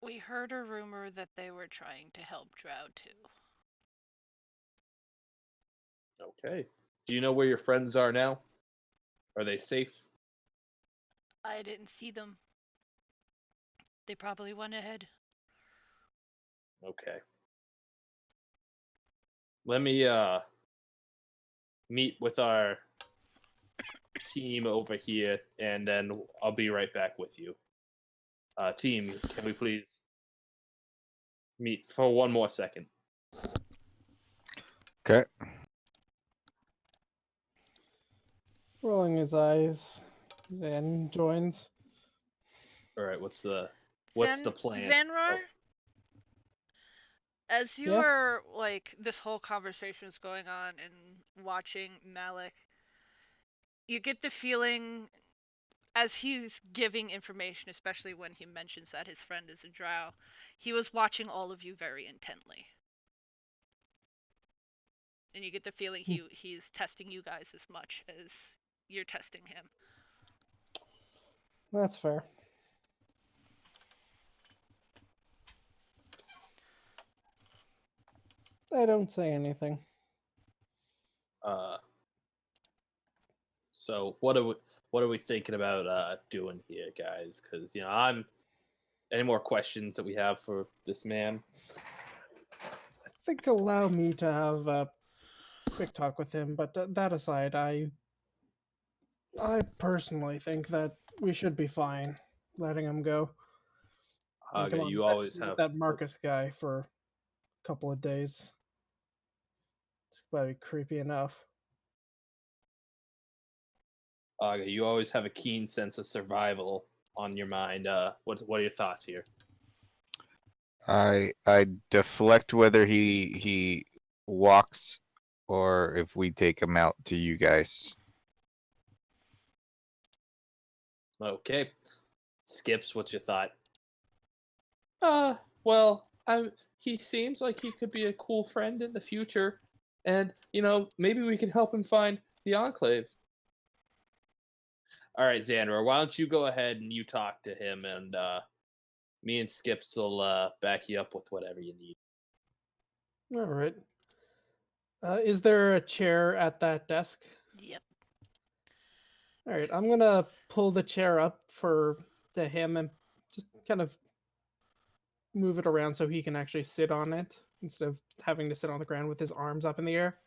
We heard a rumor that they were trying to help Drow too. Okay. Do you know where your friends are now? Are they safe? I didn't see them. They probably went ahead. Okay. Let me meet with our team over here, and then I'll be right back with you. Team, can we please meet for one more second? Okay. Rolling his eyes, then joins. All right. What's the plan? Xanroar? Oh, As you Yeah. are, this whole conversation is going on and watching Malik, you get the feeling, as he's giving information, especially when he mentions that his friend is a drow, he was watching all of you very intently. And you get the feeling he's testing you guys as much as you're testing him. That's fair. I don't say anything. So what are we thinking about doing here, guys? Because any more questions that we have for this man? I think allow me to have a quick talk with him, but that aside, I personally think that we should be fine letting him go. And come Okay, on, you we have always to deal with have. that Marcus guy for a couple of days. It's about to be creepy enough. You always have a keen sense of survival on your mind. What are your thoughts here? I deflect whether he walks or if we take him out to you guys. Okay, Skips, what's your thought? Well, he seems like he could be a cool friend in the future, and maybe we can help him find the Enclave. All right, Xanroar, why don't you go ahead and you talk to him, and me and Skips will back you up with whatever you need. All right. Is there a chair at that desk? Yep. All right, I'm gonna pull the chair up to him and just kind of move it around so he can actually sit on it instead of having to sit on the ground with his arms up in the air.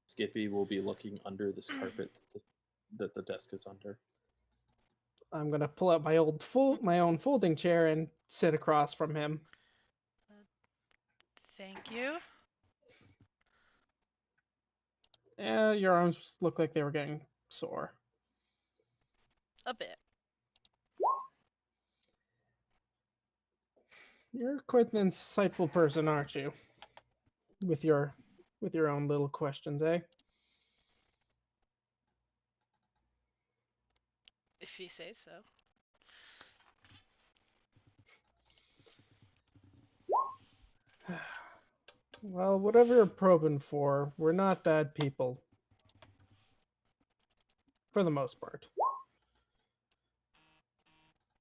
Skippy will be looking under this carpet that the desk is under. I'm gonna pull out my own folding chair and sit across from him. Thank you. Your arms look like they were getting sore. A bit. You're quite an insightful person, aren't you? With your own little questions, eh? If you say so. Well, whatever you're probing for, we're not bad people. For the most part.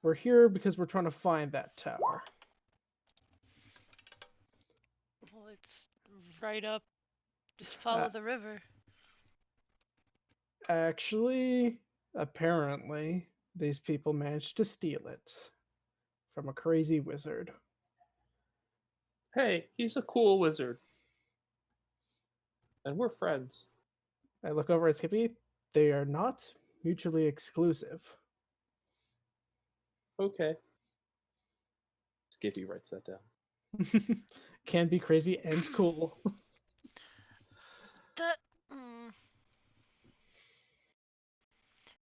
We're here because we're trying to find that tower. Well, it's right up. Just follow the river. Actually, apparently, these people managed to steal it from a crazy wizard. Hey, he's a cool wizard, and we're friends. I look over at Skippy. They are not mutually exclusive. Okay. Skippy writes that down. Can be crazy and cool. That.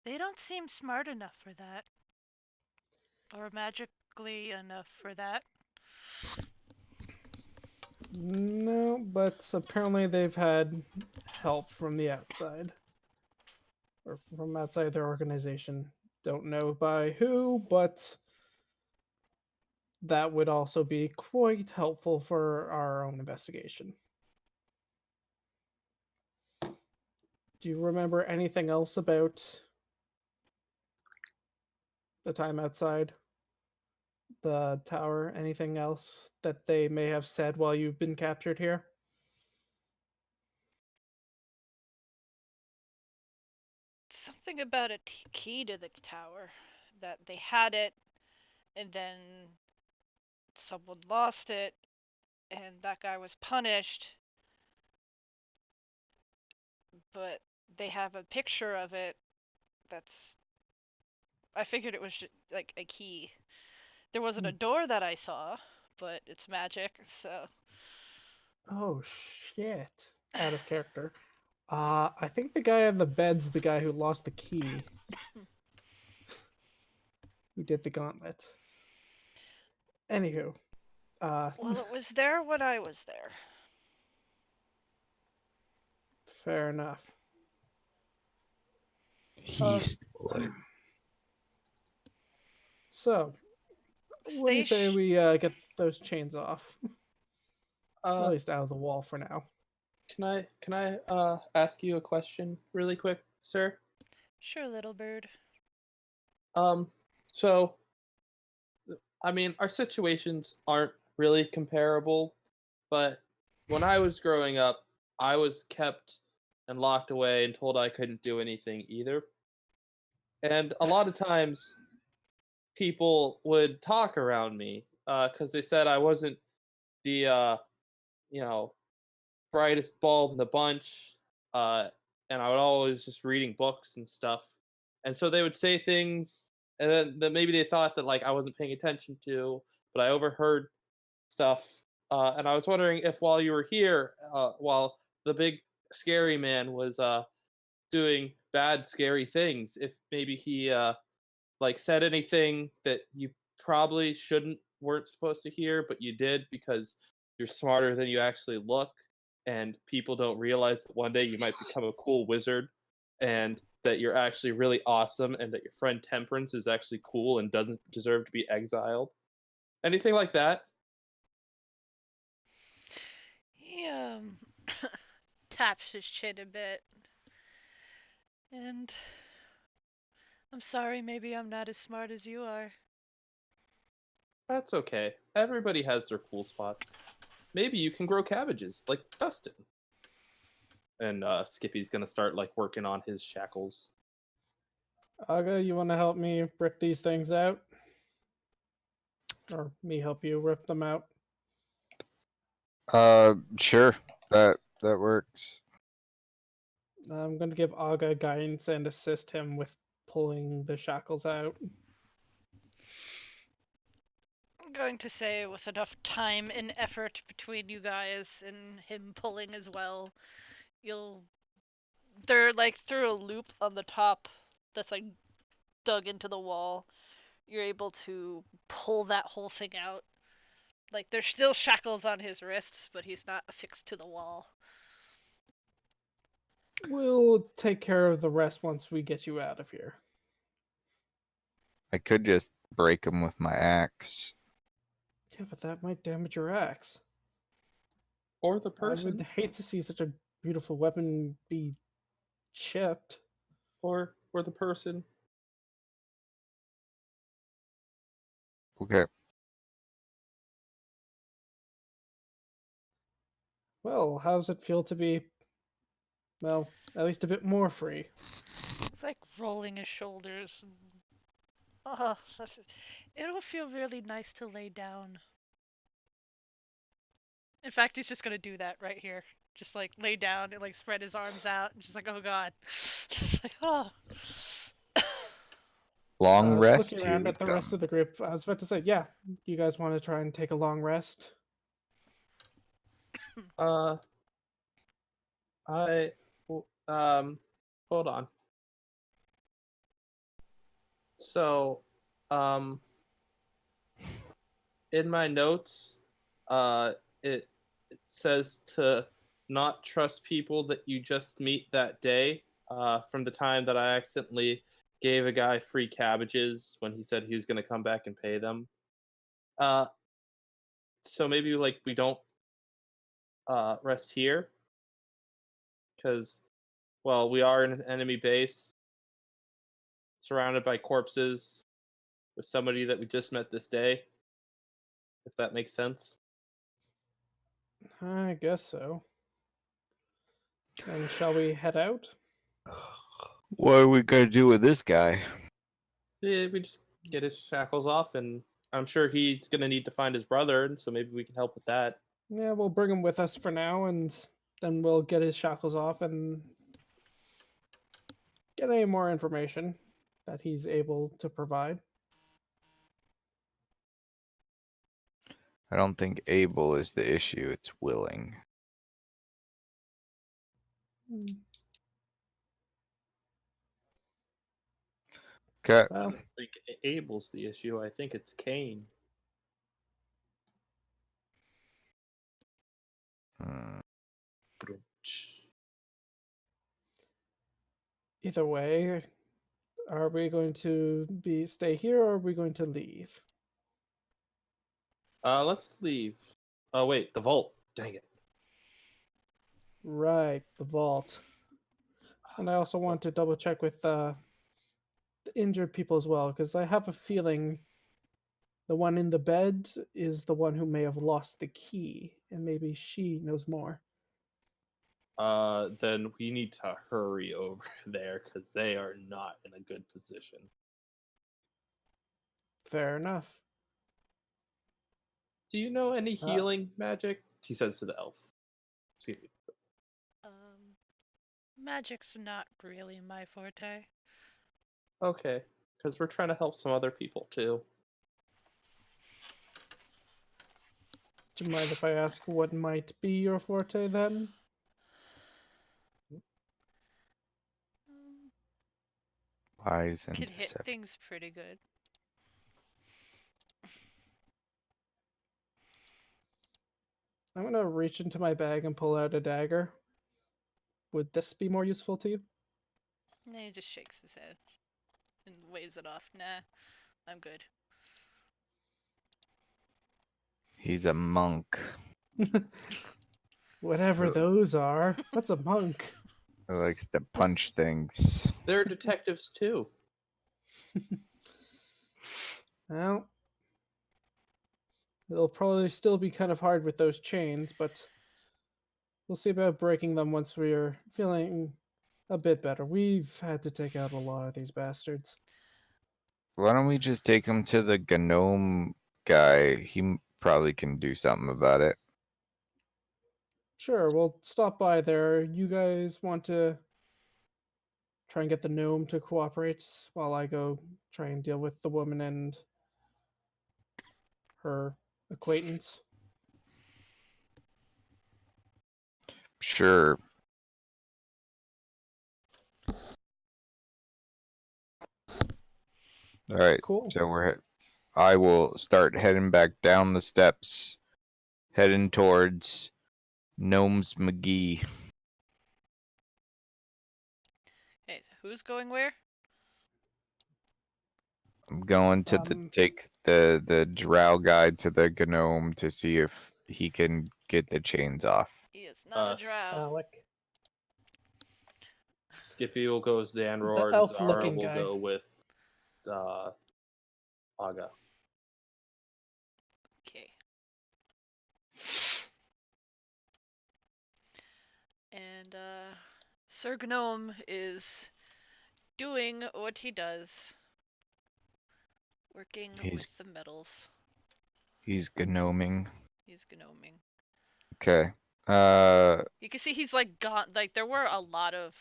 They don't seem smart enough for that. Or magically enough for that. No, but apparently they've had help from the outside. Or from outside their organization. Don't know by who, but that would also be quite helpful for our own investigation. Do you remember anything else about the time outside the tower? Anything else that they may have said while you've been captured here? Something about a key to the tower. That they had it, and then someone lost it, and that guy was punished. But they have a picture of it that's. I figured it was like a key. There wasn't a door that I saw, but it's magic, so. Oh shit. Out of character. I think the guy on the bed's the guy who lost the key. Who did the gauntlet. Anywho. Well, it was there when I was there. Fair enough. He stole it. So, what do you say we get those chains off? At least out of the wall for now. Can I ask you a question really quick, sir? Sure, little bird. So I mean, our situations aren't really comparable, but when I was growing up, I was kept and locked away and told I couldn't do anything either. And a lot of times people would talk around me because they said I wasn't the you know brightest bulb in the bunch, and I would always just reading books and stuff. And so they would say things, and then maybe they thought that like I wasn't paying attention to, but I overheard stuff. And I was wondering if while you were here, while the big scary man was doing bad scary things, if maybe he like said anything that you probably shouldn't weren't supposed to hear, but you did because you're smarter than you actually look, and people don't realize that one day you might become a cool wizard, and that you're actually really awesome, and that your friend Temperance is actually cool and doesn't deserve to be exiled. Anything like that? He taps his chin a bit. And I'm sorry, maybe I'm not as smart as you are. That's okay. Everybody has their cool spots. Maybe you can grow cabbages like Dustin. And Skippy's gonna start like working on his shackles. Aga, you want to help me rip these things out? Or me help you rip them out? Sure. That works. I'm going to give Aga guidance and assist him with pulling the shackles out. I'm going to say with enough time and effort between you guys and him pulling as well, they're like through a loop on the top that's like dug into the wall. You're able to pull that whole thing out. Like there's still shackles on his wrists, but he's not affixed to the wall. We'll take care of the rest once we get you out of here. I could just break him with my axe. Yeah, but that might damage your axe. Or the I would person. hate to see such a beautiful weapon be chipped. Or the person. Okay. Well, how does it feel to be Well, at least a bit more free. It's like rolling his shoulders. Oh, it'll feel really nice to lay down. In fact, he's just gonna do that right here. Just like lay down and like spread his arms out and just like, oh god. Just like, oh. Long rest. Looking Here around we at the come. rest of the group, I was about to say, yeah, you guys want to try and take a long rest? Hold on. So, in my notes, it says to not trust people that you just meet that day. From the time that I accidentally gave a guy free cabbages when he said he was going to come back and pay them. So maybe like we don't rest here because, well, we are in an enemy base, surrounded by corpses, with somebody that we just met this day. If that makes sense. I guess so. And shall we head out? What are we gonna do with this guy? Yeah, we just get his shackles off, and I'm sure he's gonna need to find his brother, and so maybe we can help with that. Yeah, we'll bring him with us for now, and then we'll get his shackles off and get any more information that he's able to provide. I don't think able is the issue. It's willing. Okay. Well, I don't think Abel's the issue. I think it's Cain. Hmm. either way, are we going to stay here or are we going to leave? Let's leave. Oh wait, the vault. Dang it. Right, the vault. And I also want to double check with the injured people as well, because I have a feeling the one in the bed is the one who may have lost the key, and maybe she knows more. Then we need to hurry over there because they are not in a good position. Fair enough. Do you know any healing magic? He says to the elf. Skippy. Magic's not really my forte. Okay, because we're trying to help some other people too. Do you mind if I ask what might be your forte then? Wise and Could hit deceptive. things pretty good. I'm going to reach into my bag and pull out a dagger. Would this be more useful to you? And he just shakes his head and waves it off. Nah, I'm good. He's a monk. Whatever those are. What's a monk? Who likes to punch things. They're detectives too. Well, it'll probably still be kind of hard with those chains, but we'll see about breaking them once we're feeling a bit better. We've had to take out a lot of these bastards. Why don't we just take him to the gnome guy? He probably can do something about it. Sure, we'll stop by there. You guys want to try and get the gnome to cooperate while I go try and deal with the woman and her acquaintance? Sure. All right. Cool. So I will start heading back down the steps, heading towards Gnomes McGee. Hey, so who's going where? I'm going to take the drow guide to the gnome to see if he can get the chains off. He is not a drow. Alec. Skippy will go as Xanroar, The and Zara elf-looking will guy. go with Aga. Okay. And Sir Gnome is doing what he does, working He's with the metals. he's gnoming. He's gnoming. Okay. You can see he's like gone. Like there were a lot of,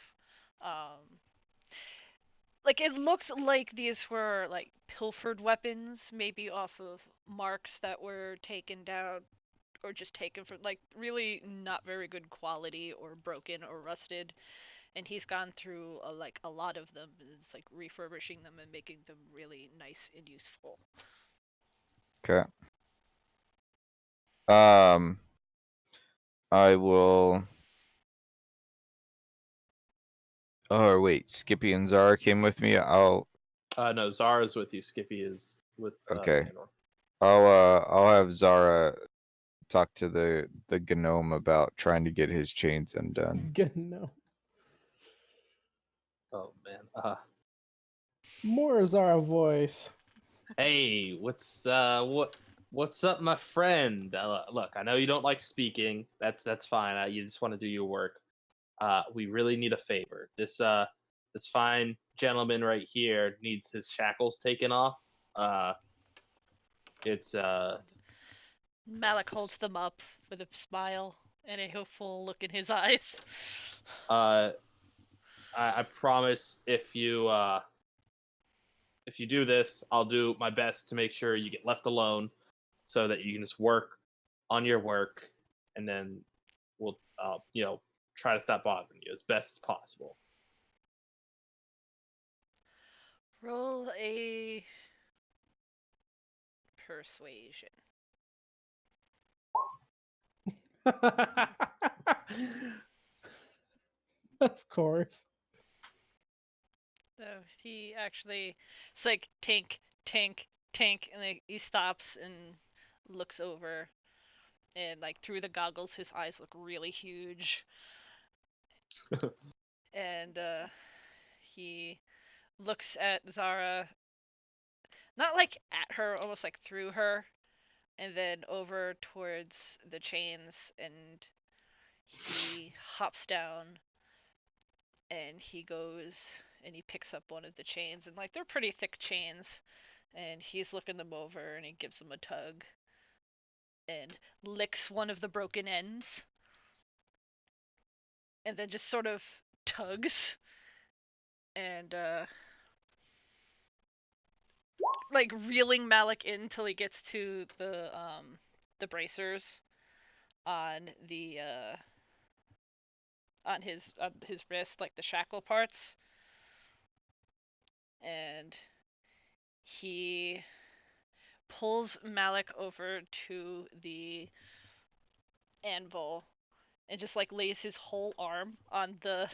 like it looked like these were like pilfered weapons, maybe off of marks that were taken down or just taken from like really not very good quality or broken or rusted. And he's gone through like a lot of them. It's like refurbishing them and making them really nice and useful. Okay. I will. Oh wait, Skippy and Zara came with me. No, Zara's with you. Skippy is with Okay. Xanroar. I'll have Zara talk to the gnome about trying to get his chains undone. Good no. Oh man. More Zara voice. Hey, what's up, my friend? Look, I know you don't like speaking. That's fine. You just want to do your work. We really need a favor. This fine gentleman right here needs his shackles taken off. It's Malik holds them up with a smile and a hopeful look in his eyes. I promise if you do this, I'll do my best to make sure you get left alone, so that you can just work on your work, and then we'll try to stop bothering you as best as possible. Roll a persuasion. Of course. So he actually, it's like tink, tink, tink, and then he stops and looks over, and like through the goggles, his eyes look really huge. And he looks at Zara, not like at her, almost like through her, and then over towards the chains, and he hops down and he goes and he picks up one of the chains, and like they're pretty thick chains, and he's looking them over and he gives them a tug and licks one of the broken ends and then just sort of tugs and like reeling Malik in till he gets to the bracers on the on his wrist, like the shackle parts, and he pulls Malik over to the anvil and just like lays his whole arm on the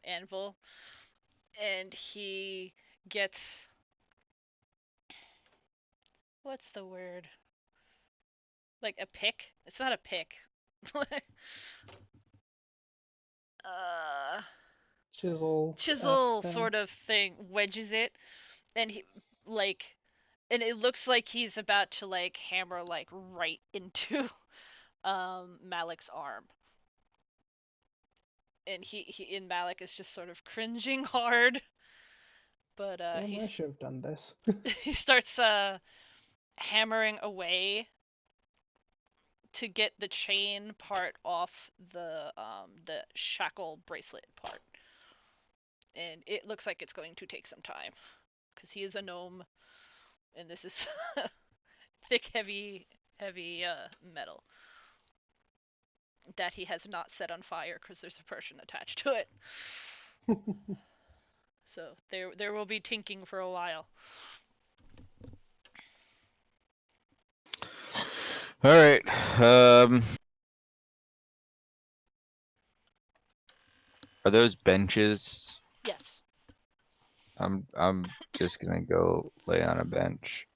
anvil, and he gets, what's the word, like a pick. It's not a pick. uh Chisel Chisel sort of thing, wedges it, and he like, and it looks like he's about to like hammer like right into Malik's arm. And he Malik is just sort of cringing hard, but Damn, I should have done this. he starts hammering away to get the chain part off the shackle bracelet part. And it looks like it's going to take some time because he is a gnome and this is thick, heavy metal that he has not set on fire because there's a person attached to it. So there will be tinking for a while. All right. Are those benches? Yes. I'm just gonna go lay on a bench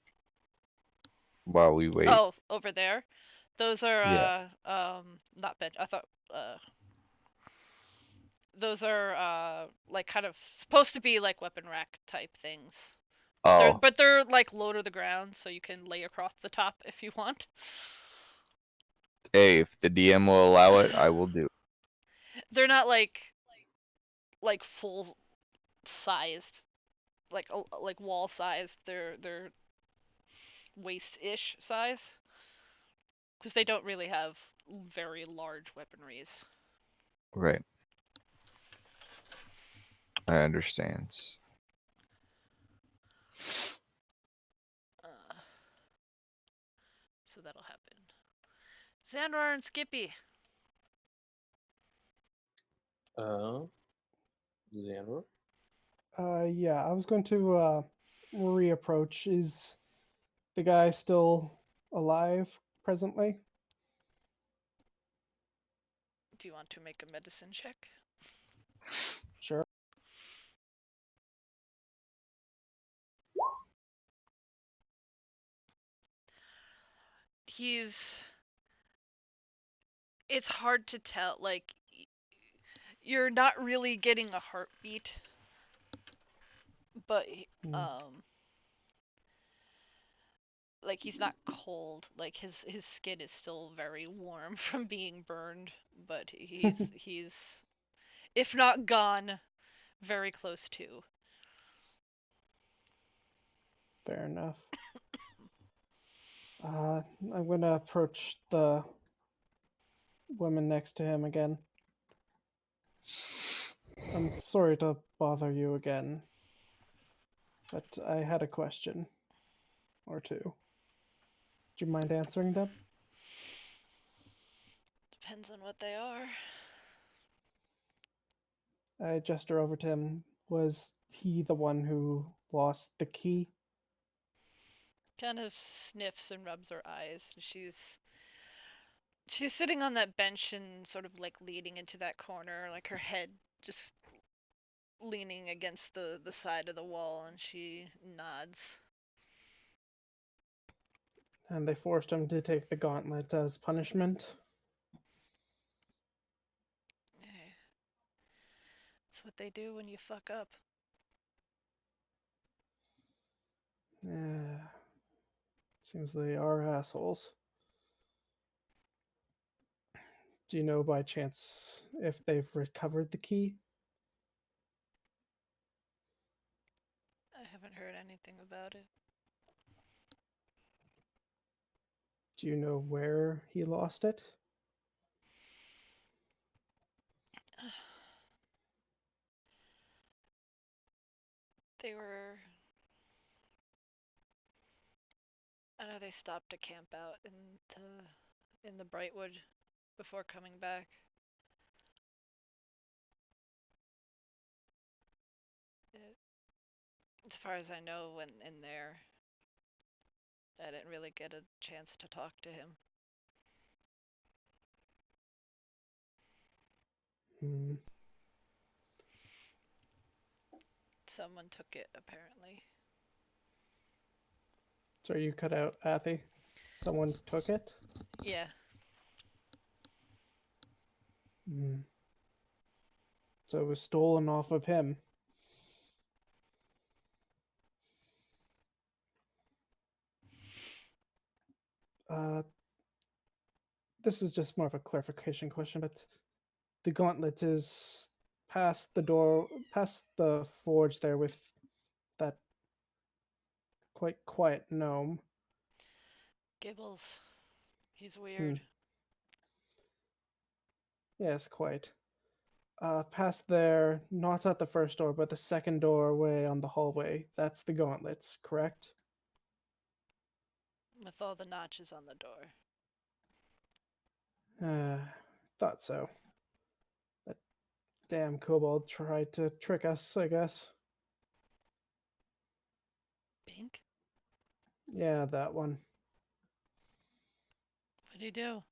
while we wait. Oh, over there. Those are Yeah. not bench. I thought those are like kind of supposed to be like weapon rack type things. Oh, But they're like low to the ground, so you can lay across the top if you want. hey, if the DM will allow it, I will do. They're not like like full sized, like wall sized. They're waist-ish size, because they don't really have very large weaponries. Right. I understand. Uh, so that'll happen. Xanroar and Skippy. Xanroar? Yeah, I was going to reapproach. Is the guy still alive presently? Do you want to make a medicine check? Sure. It's hard to tell, like, you're not really getting a heartbeat, but like, he's not cold. Like, his skin is still very warm from being burned, but he's if not gone, very close to. Fair enough. I'm gonna approach the woman next to him again. I'm sorry to bother you again, but I had a question or two. Do you mind answering them? Depends on what they are. I gesture over to him. Was he the one who lost the key? Kind of sniffs and rubs her eyes. She's sitting on that bench and sort of like leaning into that corner, like her head just leaning against the side of the wall, and she nods. And they forced him to take the gauntlet as punishment. That's what they do when you fuck up. Yeah. Seems they are assholes. Do you know by chance if they've recovered the key? I haven't heard anything about it. Do you know where he lost it? They were... I know they stopped to camp out in the Brightwood before coming back. As far as I know, when in there, I didn't really get a chance to talk to him. Hmm. Someone took it, apparently. So you cut out Athy. Someone took it? Yeah. Hmm. So it was stolen off of him. This is just more of a clarification question, but the gauntlet is past the door, past the forge there with that quite quiet gnome. Gibbles. He's weird. Yes, quite. Past there, not at the first door, but the second doorway on the hallway. That's the gauntlets, correct? With all the notches on the door. Thought so. That damn kobold tried to trick us, I guess. Bink? Yeah, that one. What'd he do?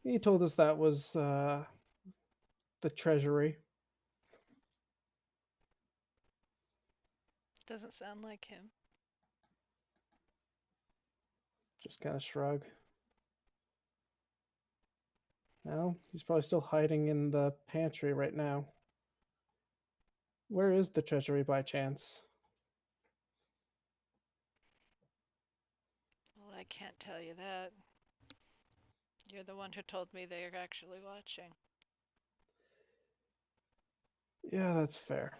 He told us that was the treasury. Doesn't sound like him. Just kind of shrug. No, he's probably still hiding in the pantry right now. Where is the treasury by chance? Well, I can't tell you that. You're the one who told me they're actually watching. Yeah, that's fair.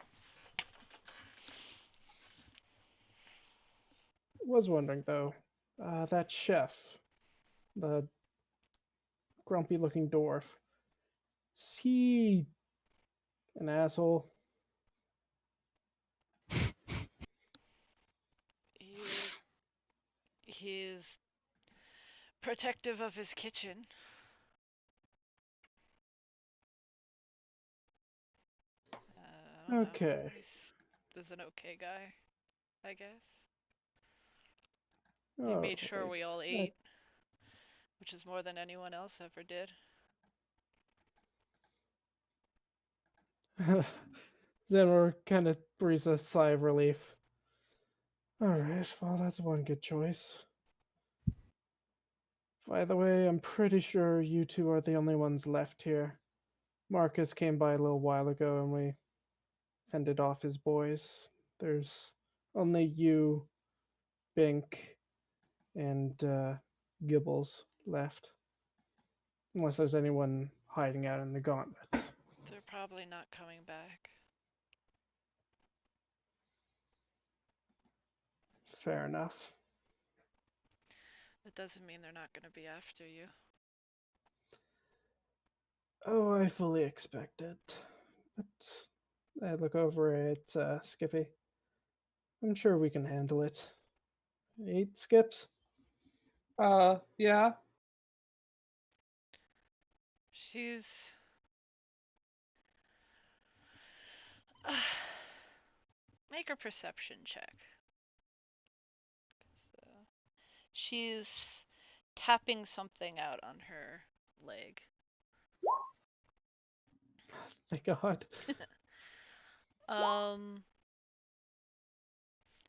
Was wondering though, that chef, the grumpy-looking dwarf, is he an asshole? He's protective of his kitchen. I don't know. Okay. He's an okay guy, I guess. He All made sure we all right. ate, which is more than anyone else ever did. Xanroar kind of breathes a sigh of relief. All right, well, that's one good choice. By the way, I'm pretty sure you two are the only ones left here. Marcus came by a little while ago and we fended off his boys. There's only you, Bink, and Gibbles left. Unless there's anyone hiding out in the gauntlet. They're probably not coming back. Fair enough. That doesn't mean they're not going to be after you. Oh, I fully expect it. But I look over at Skippy. I'm sure we can handle it. 8 skips? Yeah. She's... Make a perception check. She's tapping something out on her leg. Thank God.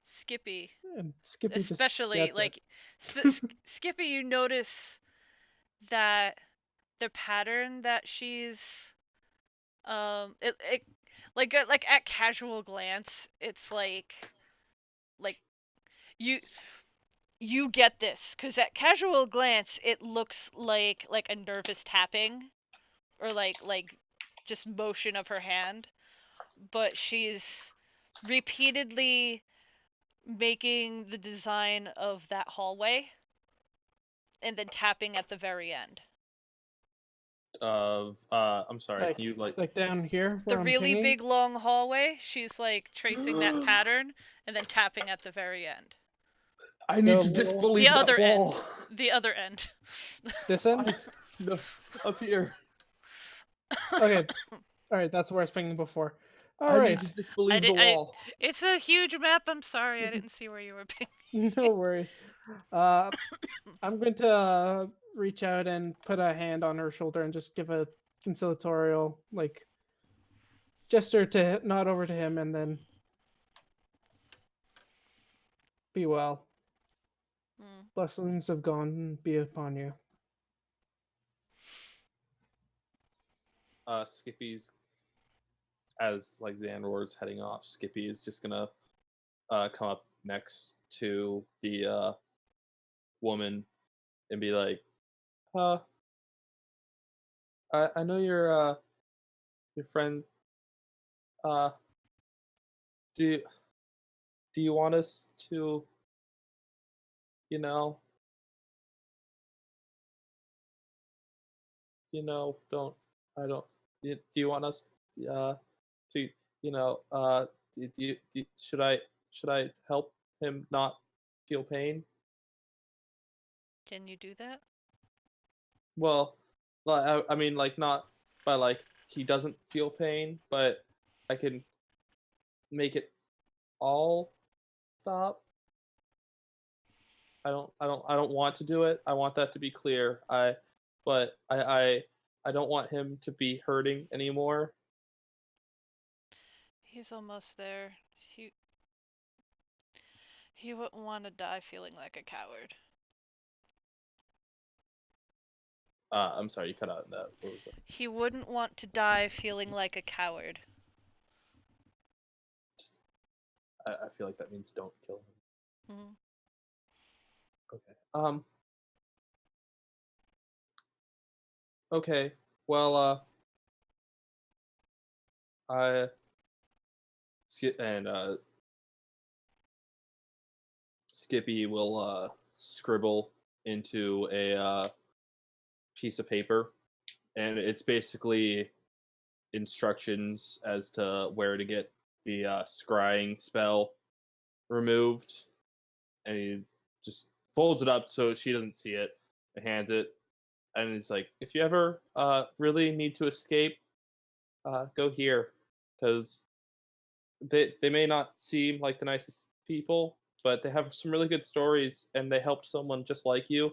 Skippy, And Skippy especially just like Skippy, you notice that the pattern that she's it like at casual glance, it's like you get this because at casual glance it looks like a nervous tapping or like just motion of her hand, but she's repeatedly making the design of that hallway and then tapping at the very end. I'm sorry, like, can you like down here The where I'm really pinging? big long hallway, she's like tracing that pattern and then tapping at the very end. I need The to little- disbelieve The that other wall. end. The other end. This end? No, up here. Okay. Alright, that's where I was pinging before. I need to Alright. disbelieve the wall. It's a huge map. I'm sorry, I didn't see where you were picking. No worries. I'm going to reach out and put a hand on her shoulder and just give a conciliatorial, like, gesture to nod over to him and then be well. Blessings of God be upon you. Skippy's, as like Xanroar's heading off, Skippy is just gonna come up next to the woman and be like, I know your friend. Uh, do you want us to, you know, don't I don't. Do you want us to, should I help him not feel pain? Can you do that? Well, I mean, like, not by like he doesn't feel pain, but I can make it all stop. I don't want to do it. I want that to be clear. But I don't want him to be hurting anymore. He's almost there. He wouldn't want to die feeling like a coward. I'm sorry, you cut out that. What was that? He wouldn't want to die feeling like a coward. Just, I feel like that means don't kill him. Mm-hmm. Okay. Okay. Well, Skippy will scribble into a piece of paper, and it's basically instructions as to where to get the scrying spell removed, and he just folds it up so she doesn't see it and hands it, and he's like, if you ever really need to escape, go here, because they may not seem like the nicest people, but they have some really good stories, and they helped someone just like you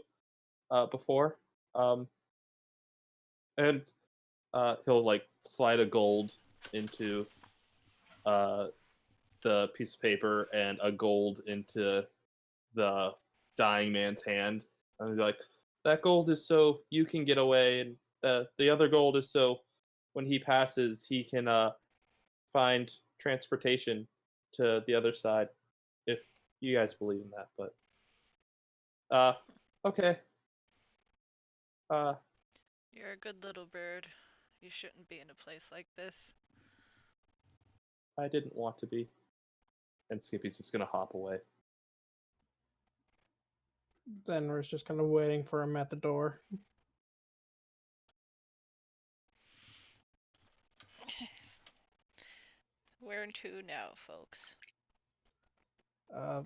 before. And he'll like slide a gold into the piece of paper and a gold into the dying man's hand, and he's like, that gold is so you can get away, and the other gold is so when he passes he can find transportation to the other side, if you guys believe in that. But okay. You're a good little bird. You shouldn't be in a place like this. I didn't want to be. And Skippy's just gonna hop away. Xanroar's just kind of waiting for him at the door. Where to now, folks?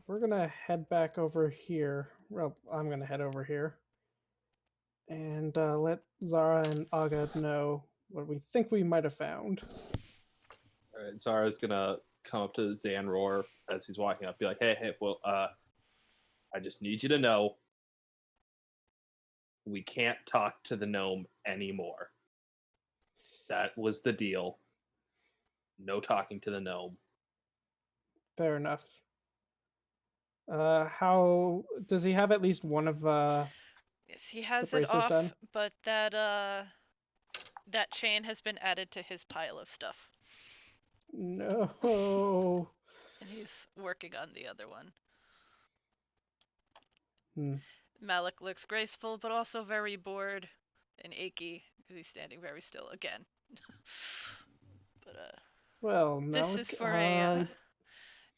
We're gonna head back over here. Well, I'm gonna head over here and let Zara and Aga know what we think we might have found. All right, Zara's gonna come up to Xanroar as he's walking up, be like, hey, well, I just need you to know we can't talk to the gnome anymore. That was the deal. No talking to the gnome. Fair enough. How does he have at least one of Yes, he has the it bracers off, done? but that chain has been added to his pile of stuff, No. and he's working on the other one. Hmm. Malik looks graceful, but also very bored and achy because he's standing very still again. But Well, this Malik, is for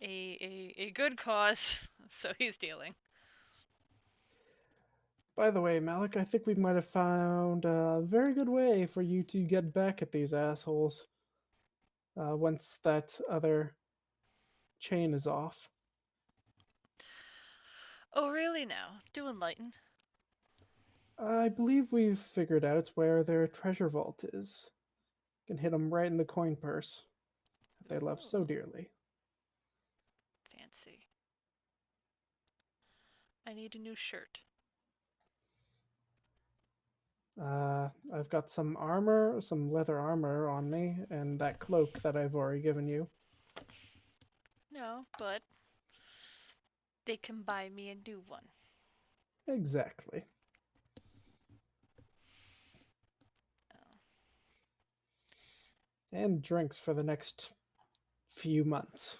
a good cause, so he's dealing. by the way, Malik, I think we might have found a very good way for you to get back at these assholes. Once that other chain is off. Oh, really now? Do enlighten. I believe we've figured out where their treasure vault is. Can hit them right in the coin purse that they love so Ooh, dearly. fancy. I need a new shirt. I've got some armor, some leather armor on me, and that cloak that I've already given you. No, but they can buy me a new one. Exactly. Oh. And drinks for the next few months.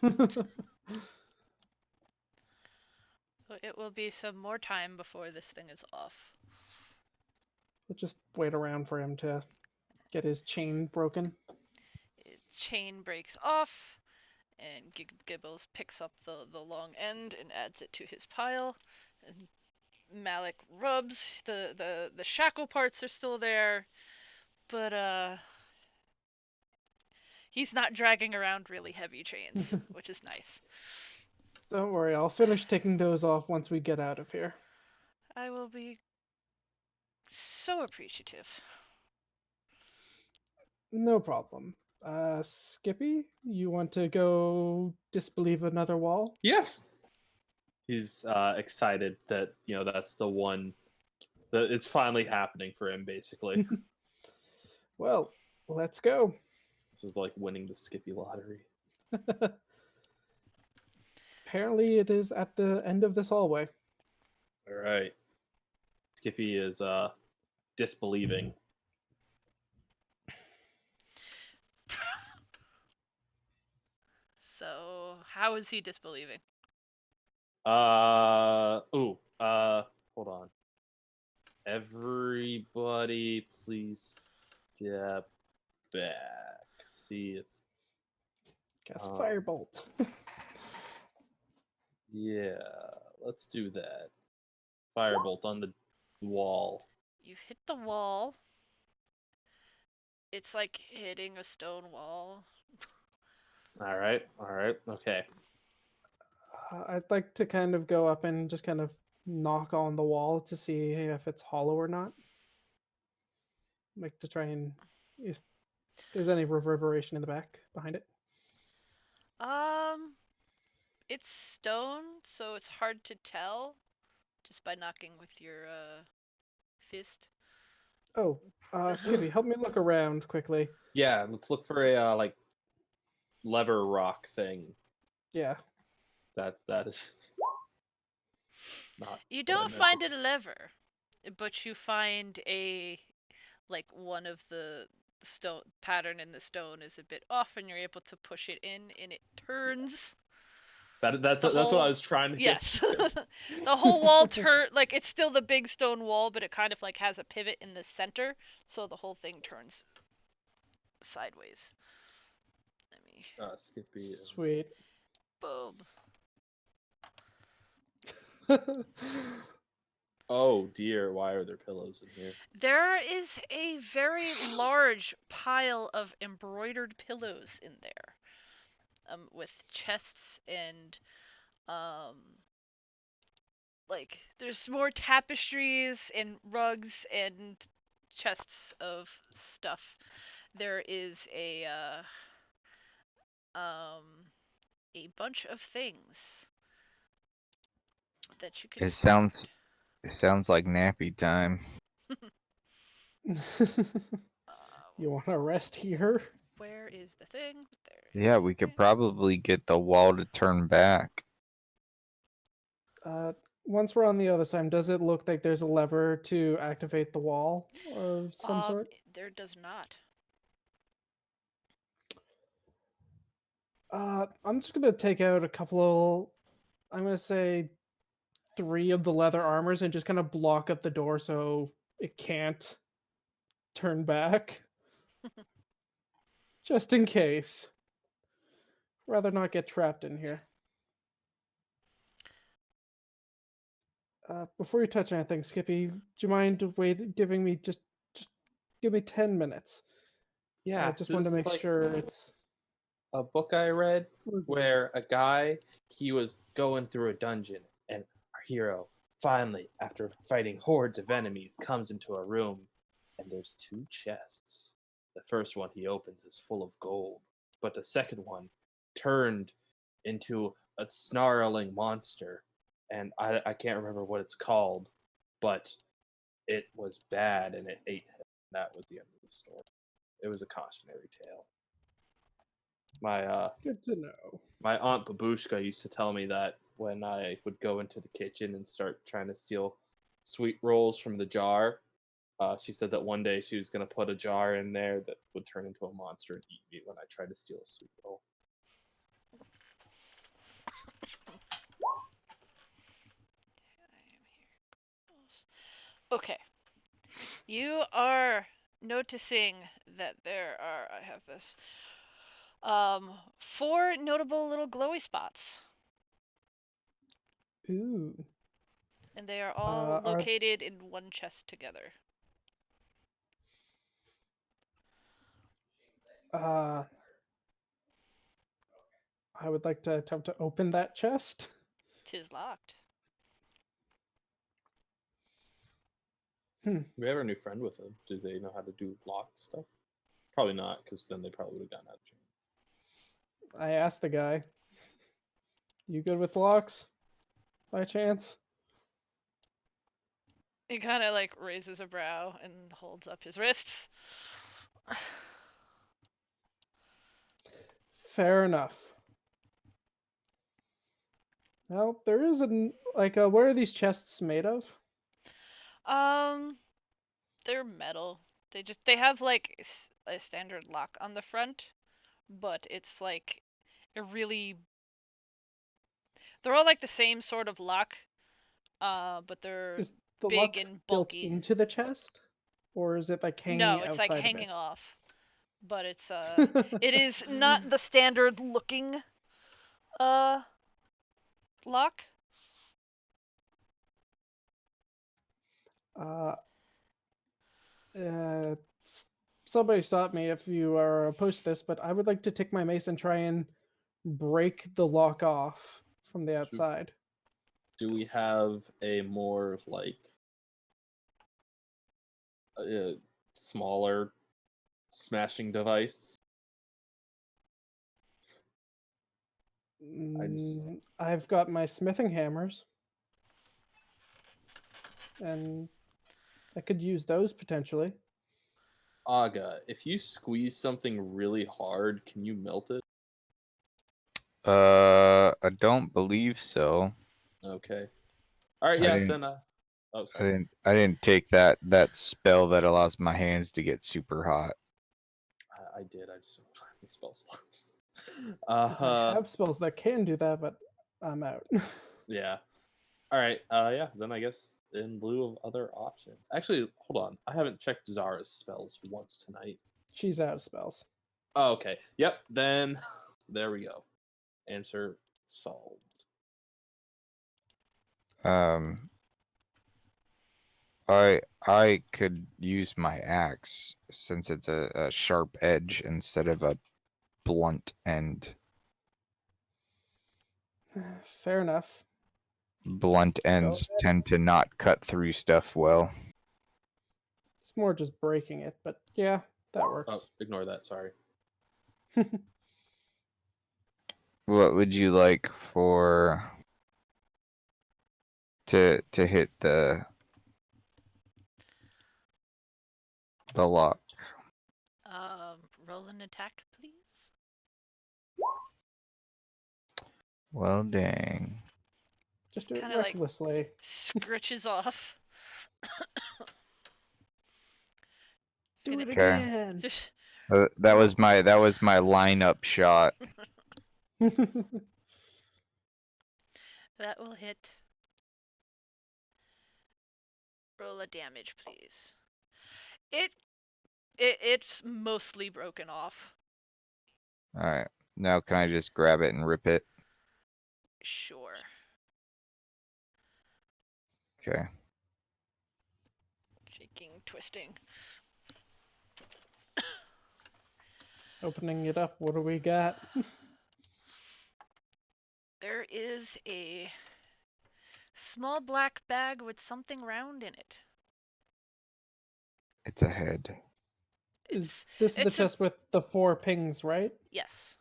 So it will be some more time before this thing is off. We'll just wait around for him to get his chain broken. His chain breaks off, and Gibbles picks up the long end and adds it to his pile. And Malik rubs. The shackle parts are still there, but he's not dragging around really heavy chains, which is nice. Don't worry, I'll finish taking those off once we get out of here. I will be so appreciative. No problem. Skippy, you want to go disbelieve another wall? Yes. He's excited that that's the one that it's finally happening for him. Basically, Well, let's go. this is like winning the Skippy lottery. Apparently, it is at the end of this hallway. All right. Skippy is disbelieving. So, how is he disbelieving? Hold on. Everybody, please step back. See if Cast Firebolt. Yeah, let's do that. Firebolt on the wall. You hit the wall. It's like hitting a stone wall. All right, okay. I'd like to kind of go up and just kind of knock on the wall to see if it's hollow or not. Like to try and if there's any reverberation in the back behind it. It's stone, so it's hard to tell just by knocking with your fist. Oh, Skippy, help me look around quickly. Yeah, let's look for a like lever rock thing. Yeah. That is not. You what I don't meant. find a lever, but you find a like one of the stone pattern in the stone is a bit off, and you're able to push it in, and it turns. That's The what whole- I was trying to get. Yes, the whole wall like it's still the big stone wall, but it kind of like has a pivot in the center, so the whole thing turns sideways. Let me. Skippy. Sweet. Boom. Oh dear, why are there pillows in here? There is a very large pile of embroidered pillows in there, with chests and like there's more tapestries and rugs and chests of stuff. There is a bunch of things that you can It sounds like nappy time. You want to rest here? Where is the thing? There. Yeah, is we the could thing. probably get the wall to turn back. Once we're on the other side, does it look like there's a lever to activate the wall of some sort? There does not. I'm just gonna take out a couple. I'm gonna say 3 of the leather armors and just kind of block up the door so it can't turn back. Just in case. Rather not get trapped in here. Before you touch anything, Skippy, do you mind giving me just give me 10 minutes? Yeah, I just wanted to this is make like sure it's a book I read where a guy he was going through a dungeon and our hero finally, after fighting hordes of enemies, comes into a room and there's 2 chests. The first one he opens is full of gold, but the second one turned into a snarling monster, and I can't remember what it's called, but it was bad and it ate him. That was the end of the story. It was a cautionary tale. My good to know. my aunt Babushka used to tell me that when I would go into the kitchen and start trying to steal sweet rolls from the jar. She said that one day she was going to put a jar in there that would turn into a monster and eat me when I tried to steal a sweet roll. Okay. You are noticing that there are, I have this, 4 notable little glowy spots. Ooh. And they are all Are located in one chest together. I would like to attempt to open that chest. 'Tis locked. We have our new friend with him. Do they know how to do lock stuff? Probably not, because then they probably would have gotten out of jail. I asked the guy, "You good with locks? By chance?" He kind of like raises a brow and holds up his wrists. Fair enough. Well, there is what are these chests made of? They're metal. They have like a standard lock on the front, but it's like a really. They're all like the same sort of lock, but they're Is the big lock and built bulky. into the chest, or is it like hanging No, it's like outside hanging of it? off. but it's it is not the standard looking lock. Uh, somebody stop me if you are opposed to this, but I would like to take my mace and try and break the lock off from the outside. Do we have a more like smaller smashing device? I've got my smithing hammers, and I could use those potentially. Aga, if you squeeze something really hard, can you melt it? I don't believe so. Okay. All right. I Yeah. didn't- Then. Oh, I didn't take that spell that allows my hands to get super hot. I did. I just don't have any spell slots. I have spells that can do that, but I'm out. Yeah. All right. Yeah. Then I guess in lieu of other options. Actually, hold on. I haven't checked Zara's spells once tonight. She's out of spells. Oh, okay. Yep. Then there we go. Answer solved. I could use my axe since it's a sharp edge instead of a blunt end. Fair enough. Blunt ends ahead. tend to not cut through stuff well. It's more just breaking it, but yeah, that Oh, works. ignore that. Sorry. What would you like for to hit the lock? Roll an attack, please. Well, dang. Just do it Kinda like recklessly. scritches off. Do it Okay. again. That was my lineup shot. That will hit. Roll a damage, please. It's mostly broken off. All right. Now can I just grab it and rip it? Sure. Okay. Shaking, twisting. Opening it up, what do we got? There is a small black bag with something round in it. It's a head. This is the it's a- chest with the 4 pings, right? Yes.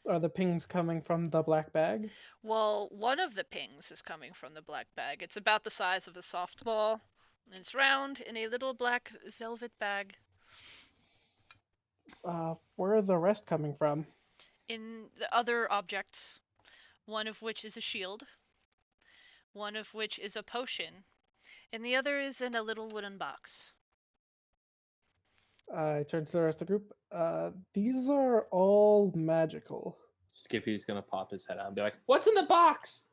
Are the pings coming from the black bag? Well, one of the pings is coming from the black bag. It's about the size of a softball, and it's round in a little black velvet bag. Where are the rest coming from? In the other objects, one of which is a shield, one of which is a potion, and the other is in a little wooden box. I turn to the rest of the group. These are all magical. Skippy's gonna pop his head out and be like, "What's in the box?"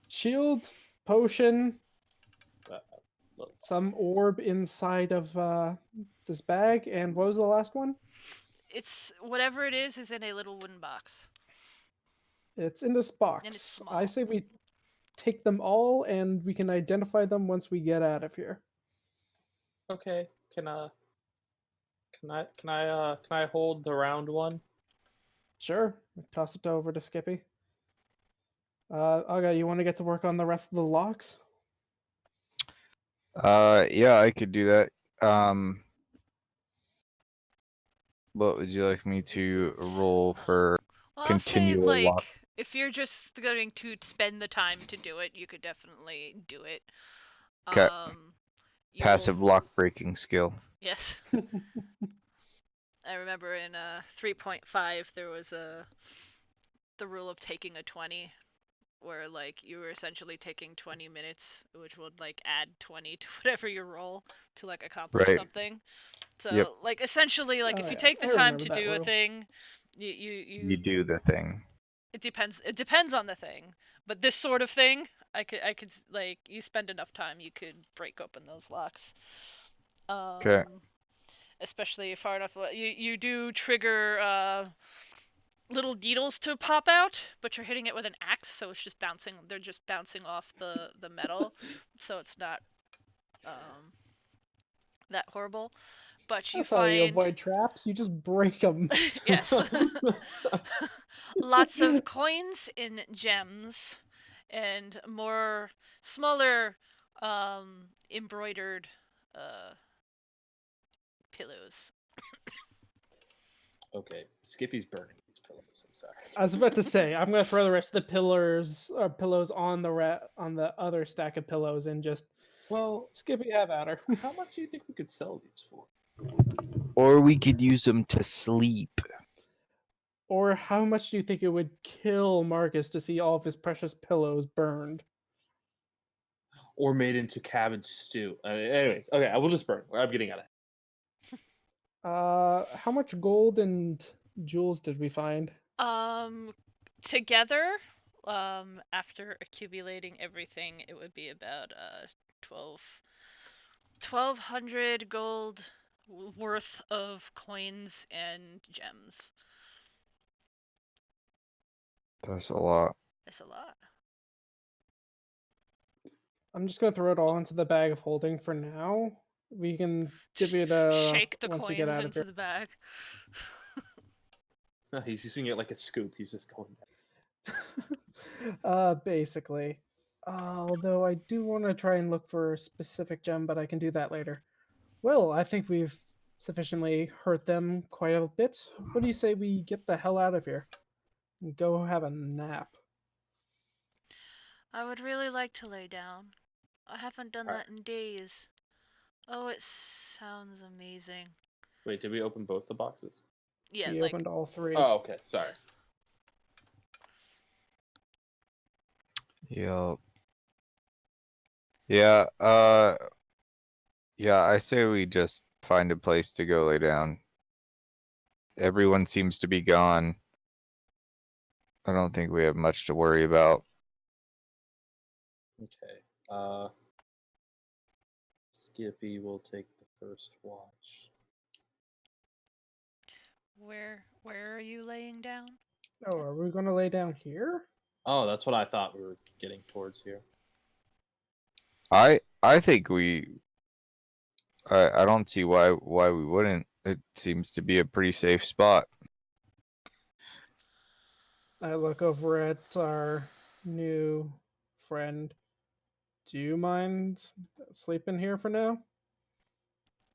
Shield, potion, Look. some orb inside of this bag, and what was the last one? It's whatever it is in a little wooden box. It's in this box. And it's small. I say we take them all, and we can identify them once we get out of here. Okay. Can I hold the round one? Sure. Toss it over to Skippy. Okay, you want to get to work on the rest of the locks? Yeah, I could do that. What would you like me to roll for Well, continual I'll say, lock? if you're just going to spend the time to do it, you could definitely do it. 'Kay. You'll- Passive lock breaking skill. Yes. I remember in 3.5 there was the rule of taking a 20, where like you were essentially taking 20 minutes, which would like add 20 to whatever you roll to like accomplish Right. something. So Yep. like essentially like Oh, if you yeah, take the I time remember to that do a rule. thing, You you do the thing. it depends on the thing. But this sort of thing, I could like you spend enough time you could break open those locks. Okay. Especially far enough. You do trigger little needles to pop out, but you're hitting it with an axe, so it's just bouncing. They're just bouncing off the metal, so it's not that horrible. But you That's how you find avoid traps. You just break them. yes, lots of coins and gems, and more smaller embroidered pillows. Okay, Skippy's burning these pillows. I'm sorry. I was about to say, I'm gonna throw the rest of the pillows on on the other stack of pillows and just Well, Skippy have at her. how much do you think we could sell these for? Or we could use them to sleep. Or how much do you think it would kill Marcus to see all of his precious pillows burned? Or made into cabbage stew. Anyways, okay, I will just burn. I'm getting out of it. How much gold and jewels did we find? Together, after accumulating everything, it would be about 12 1,200 gold worth of coins and gems. That's a lot. That's a lot. I'm just gonna throw it all into the bag of holding for now. We can divvy it up Shake the once we get coins out of into here. the bag. He's using it like a scoop. He's just going Basically. Although I do want to try and look for a specific gem, but I can do that later. Well, I think we've sufficiently hurt them quite a bit. What do you say we get the hell out of here and go have a nap? I would really like to lay down. I haven't done Alright. that in days. Oh, it sounds amazing. Wait, did we open both the boxes? Yeah, We like opened all three. Oh, okay. Sorry. Yep. Yeah, yeah, I say we just find a place to go lay down. Everyone seems to be gone. I don't think we have much to worry about. Okay. Skippy will take the first watch. where are you laying down? Oh, are we gonna lay down here? Oh, that's what I thought we were getting towards here. I think I don't see why we wouldn't. It seems to be a pretty safe spot. I look over at our new friend. Do you mind sleeping here for now?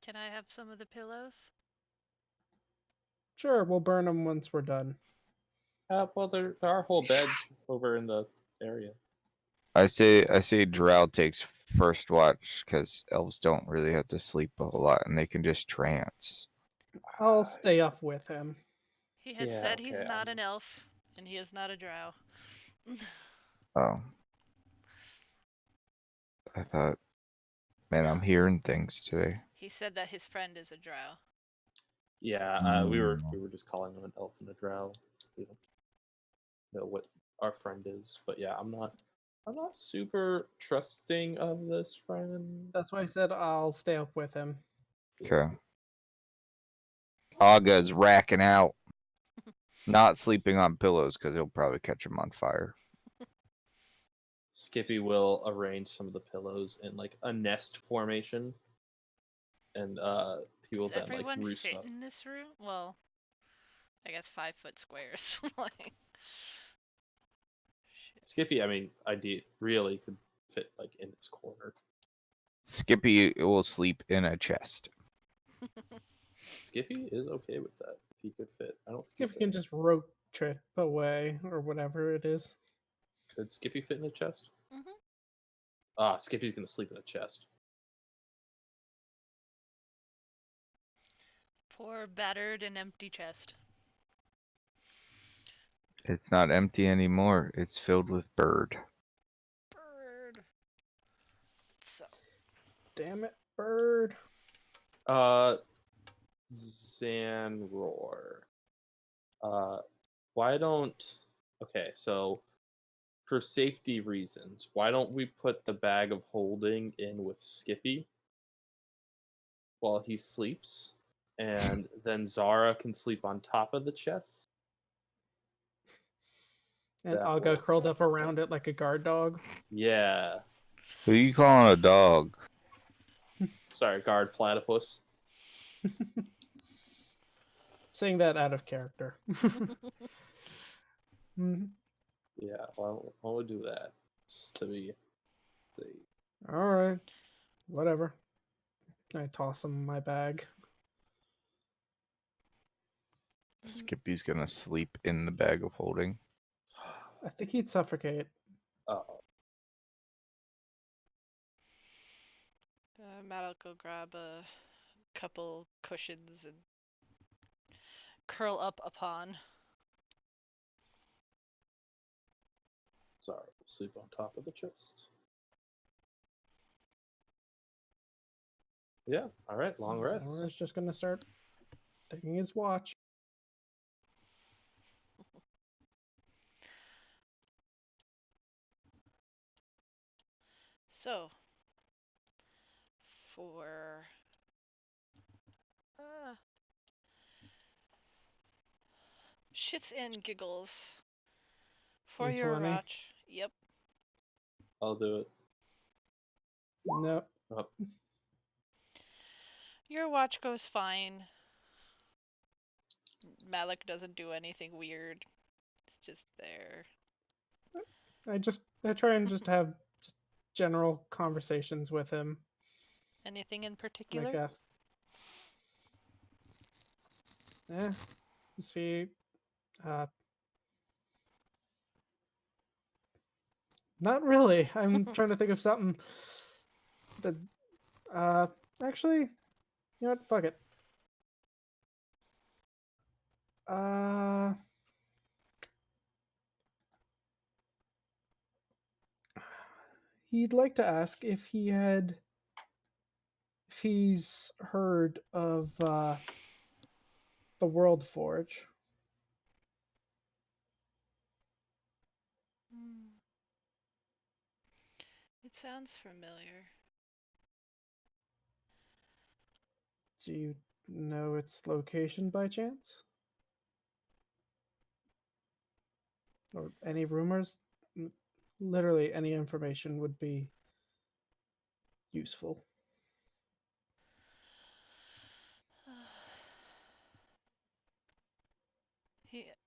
Can I have some of the pillows? Sure, we'll burn them once we're done. Well, there are whole beds over in the area. I say Drow takes first watch because elves don't really have to sleep a whole lot and they can just trance. I'll stay up with him. He has Yeah, said he's okay, not an elf, and he is not a drow. Oh, I thought, man, I'm hearing things today. He said that his friend is a drow. Yeah, we were just calling him an elf and a drow. We don't know what our friend is, but yeah, I'm not super trusting of this friend. That's why I said I'll stay up with him. Okay. Aga's racking out, not sleeping on pillows because he'll probably catch him on fire. Skippy will arrange some of the pillows in like a nest formation, and he will Does then like everyone roost fit up. in this room? Well, I guess 5-foot squares. Like, shit. Skippy, I mean, really could fit like in this corner. Skippy will sleep in a chest. Skippy is okay with that. If he could fit, I don't If think we can just road trip away or whatever it is. could Skippy fit in a chest? Mhm. Ah, Skippy's gonna sleep in a chest. Poor battered and empty chest. It's not empty anymore. It's filled with bird. Bird. So, Damn it, bird. Xanroar. Why don't? Okay, so for safety reasons, why don't we put the bag of holding in with Skippy? while he sleeps, and then Zara can sleep on top of the chest. And That I'll go works. curled up around it like a guard dog. Yeah. Who you calling a dog? Sorry, guard platypus. Saying that out of character. Mhm. Yeah, why don't we do that? Just to be safe. All right. Whatever. I toss him my bag. Skippy's gonna sleep in the bag of holding. I think he'd suffocate. Oh, Matt'll go grab a couple cushions and curl up upon. Zara will sleep on top of the chest. Yeah, all right, long rest. Xanroar's just gonna start taking his watch. So, for shits and giggles, for your D20. watch. Yep. I'll do it. No. Oh, Your watch goes fine. Malik doesn't do anything weird. It's just there. I try and just have just general conversations with him, Anything in I particular? guess. Yeah. You see, not really. I'm trying to think of something that actually, you know what? Fuck it. He'd like to ask if he's heard of the World Forge. It sounds familiar. Do you know its location by chance? Or any rumors? Literally any information would be useful.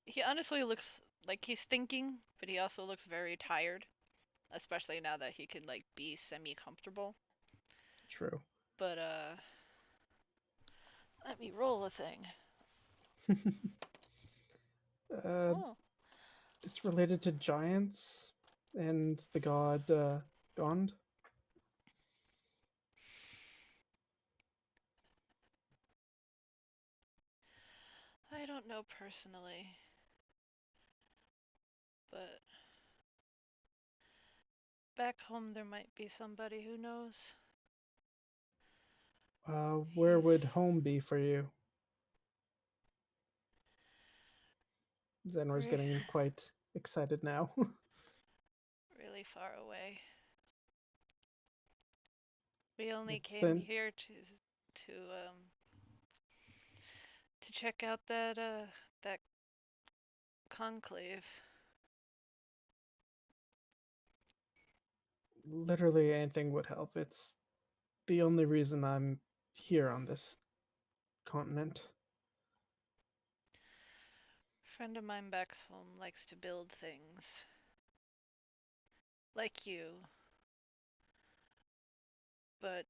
He honestly looks like he's thinking, but he also looks very tired, especially now that he can like be semi-comfortable. True. But let me roll a thing. Oh. It's related to giants and the god Gond. I don't know personally, but back home there might be somebody who knows. Where would He's home be for you? Xanroar's re- getting quite excited now. really far away. We only It's came then here to um to check out that conclave. literally anything would help. It's the only reason I'm here on this continent. Friend of mine back home likes to build things. Like you. But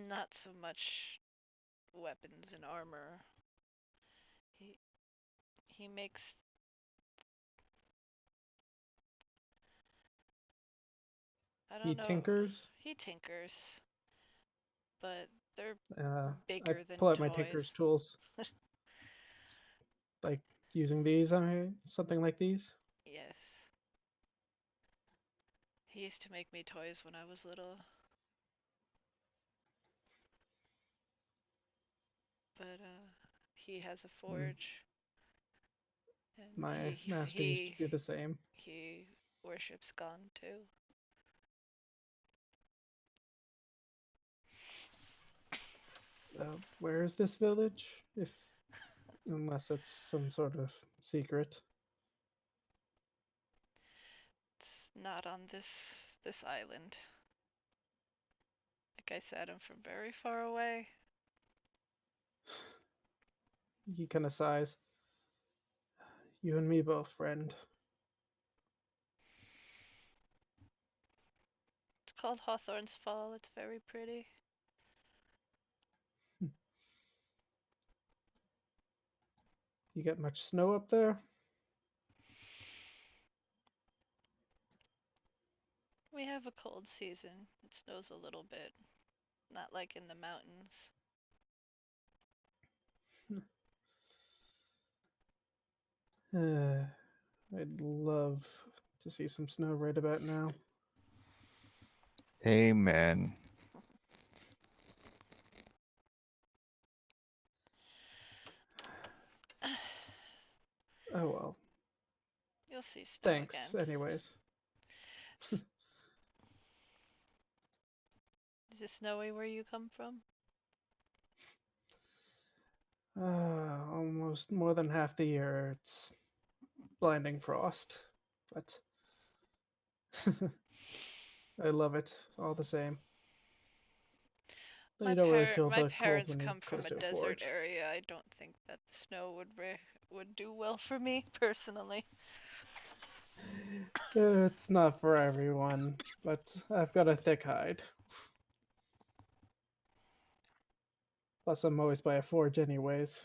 not so much weapons and armor. He he makes I He don't know. tinkers. He tinkers, but they're I bigger than pull out my tinker's toys. tools. Like using these, something like these. Yes. He used to make me toys when I was little. But he has a forge, and My he master used to he do the same. he worships Gon too. Where is this village? Unless it's some sort of secret. It's not on this island. Like I said, I'm from very far away. He kind of sighs. You and me both, friend. It's called Hawthorne's Fall. It's very pretty. You get much snow up there? We have a cold season. It snows a little bit. Not like in the mountains. I'd love to see some snow right about now. Amen. Oh well. You'll see snow Thanks, again. anyways. Is it snowy where you come from? Almost more than half the year it's blinding frost, but I love it all the same. Though you don't really feel My the cold parents when you're come from close a to a desert forge. area. I don't think that the snow would do well for me personally. It's not for everyone, but I've got a thick hide. Plus, I'm always by a forge anyways.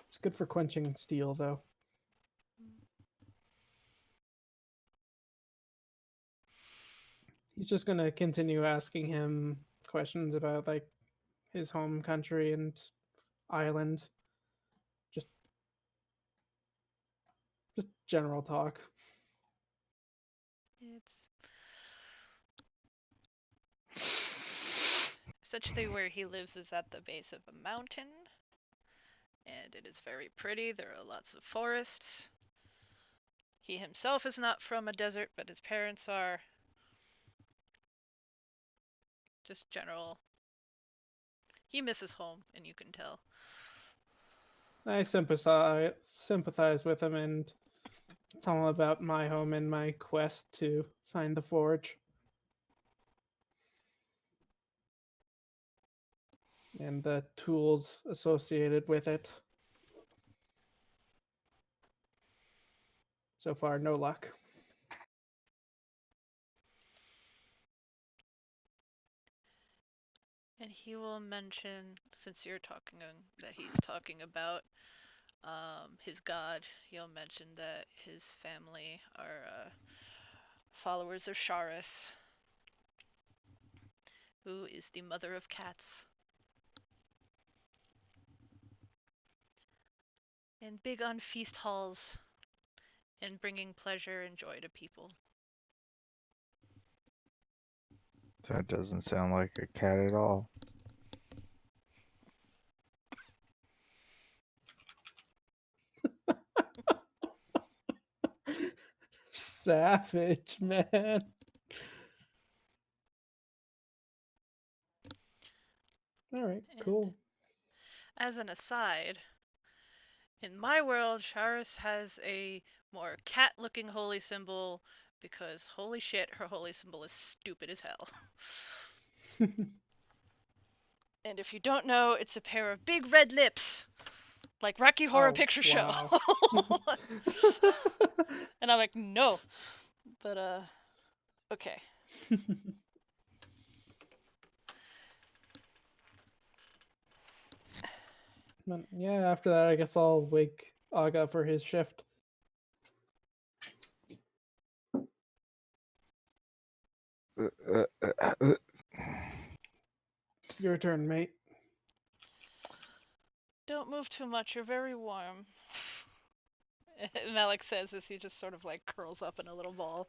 It's good for quenching steel, though. He's just gonna continue asking him questions about like his home country and island. Just general talk. It's essentially where he lives is at the base of a mountain, and it is very pretty. There are lots of forests. He himself is not from a desert, but his parents are. Just general. He misses home, and you can tell. I sympathize with him and tell him about my home and my quest to find the forge. And the tools associated with it. So far, no luck. And he will mention, since you're talking that he's talking about his god, he'll mention that his family are followers of Sharis, who is the mother of cats. And big on feast halls and bringing pleasure and joy to people. That doesn't sound like a cat at all. Savage, man. All right, And cool. as an aside, in my world, Sharis has a more cat-looking holy symbol because holy shit, her holy symbol is stupid as hell. And if you don't know, it's a pair of big red lips, like Rocky Horror Oh, Picture wow. Show. And I'm like, no. But okay. But yeah, after that, I guess I'll wake Aga for his shift. Your turn, mate. Don't move too much, you're very warm. Malik says as he just sort of like curls up in a little ball.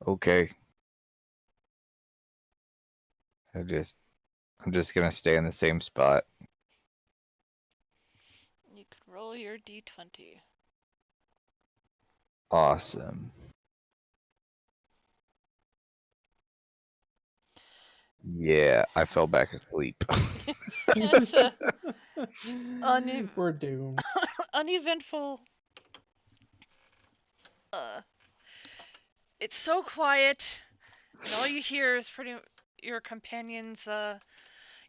Okay. I'm just gonna stay in the same spot. You could roll your d20. Awesome. Yeah, I fell back asleep. It's a We're doomed. uneventful. It's so quiet, and all you hear is your companions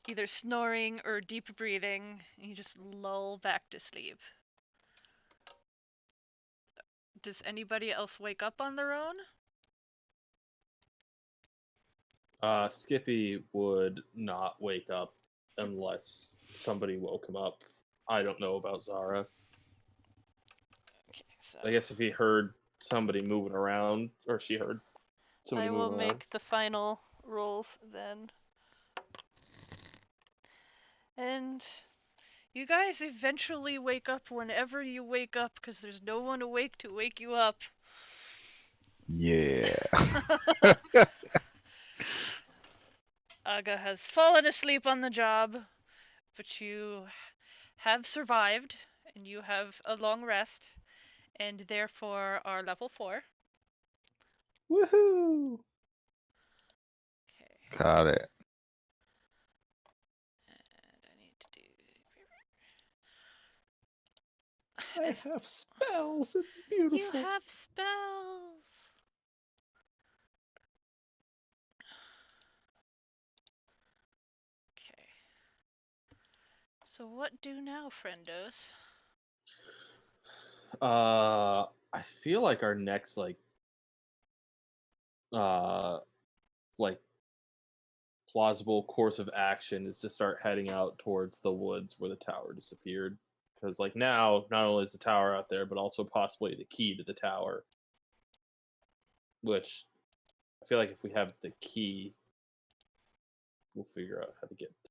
either snoring or deep breathing. And you just lull back to sleep. Does anybody else wake up on their own? Skippy would not wake up unless somebody woke him up. I don't know about Zara. Okay, so I guess if he heard somebody moving around, or she heard somebody I will moving around. make the final rolls then. And you guys eventually wake up whenever you wake up because there's no one awake to wake you up. Yeah. Aga has fallen asleep on the job, but you have survived and you have a long rest and therefore are level 4. Woohoo! Okay. Got it. And I need to do. I have spells. It's You beautiful. have spells. Okay. So what do now, friendos? I feel like our next uh like plausible course of action is to start heading out towards the woods where the tower disappeared. Because like now, not only is the tower out there, but also possibly the key to the tower. Which I feel like if we have the key, we'll figure out how to get to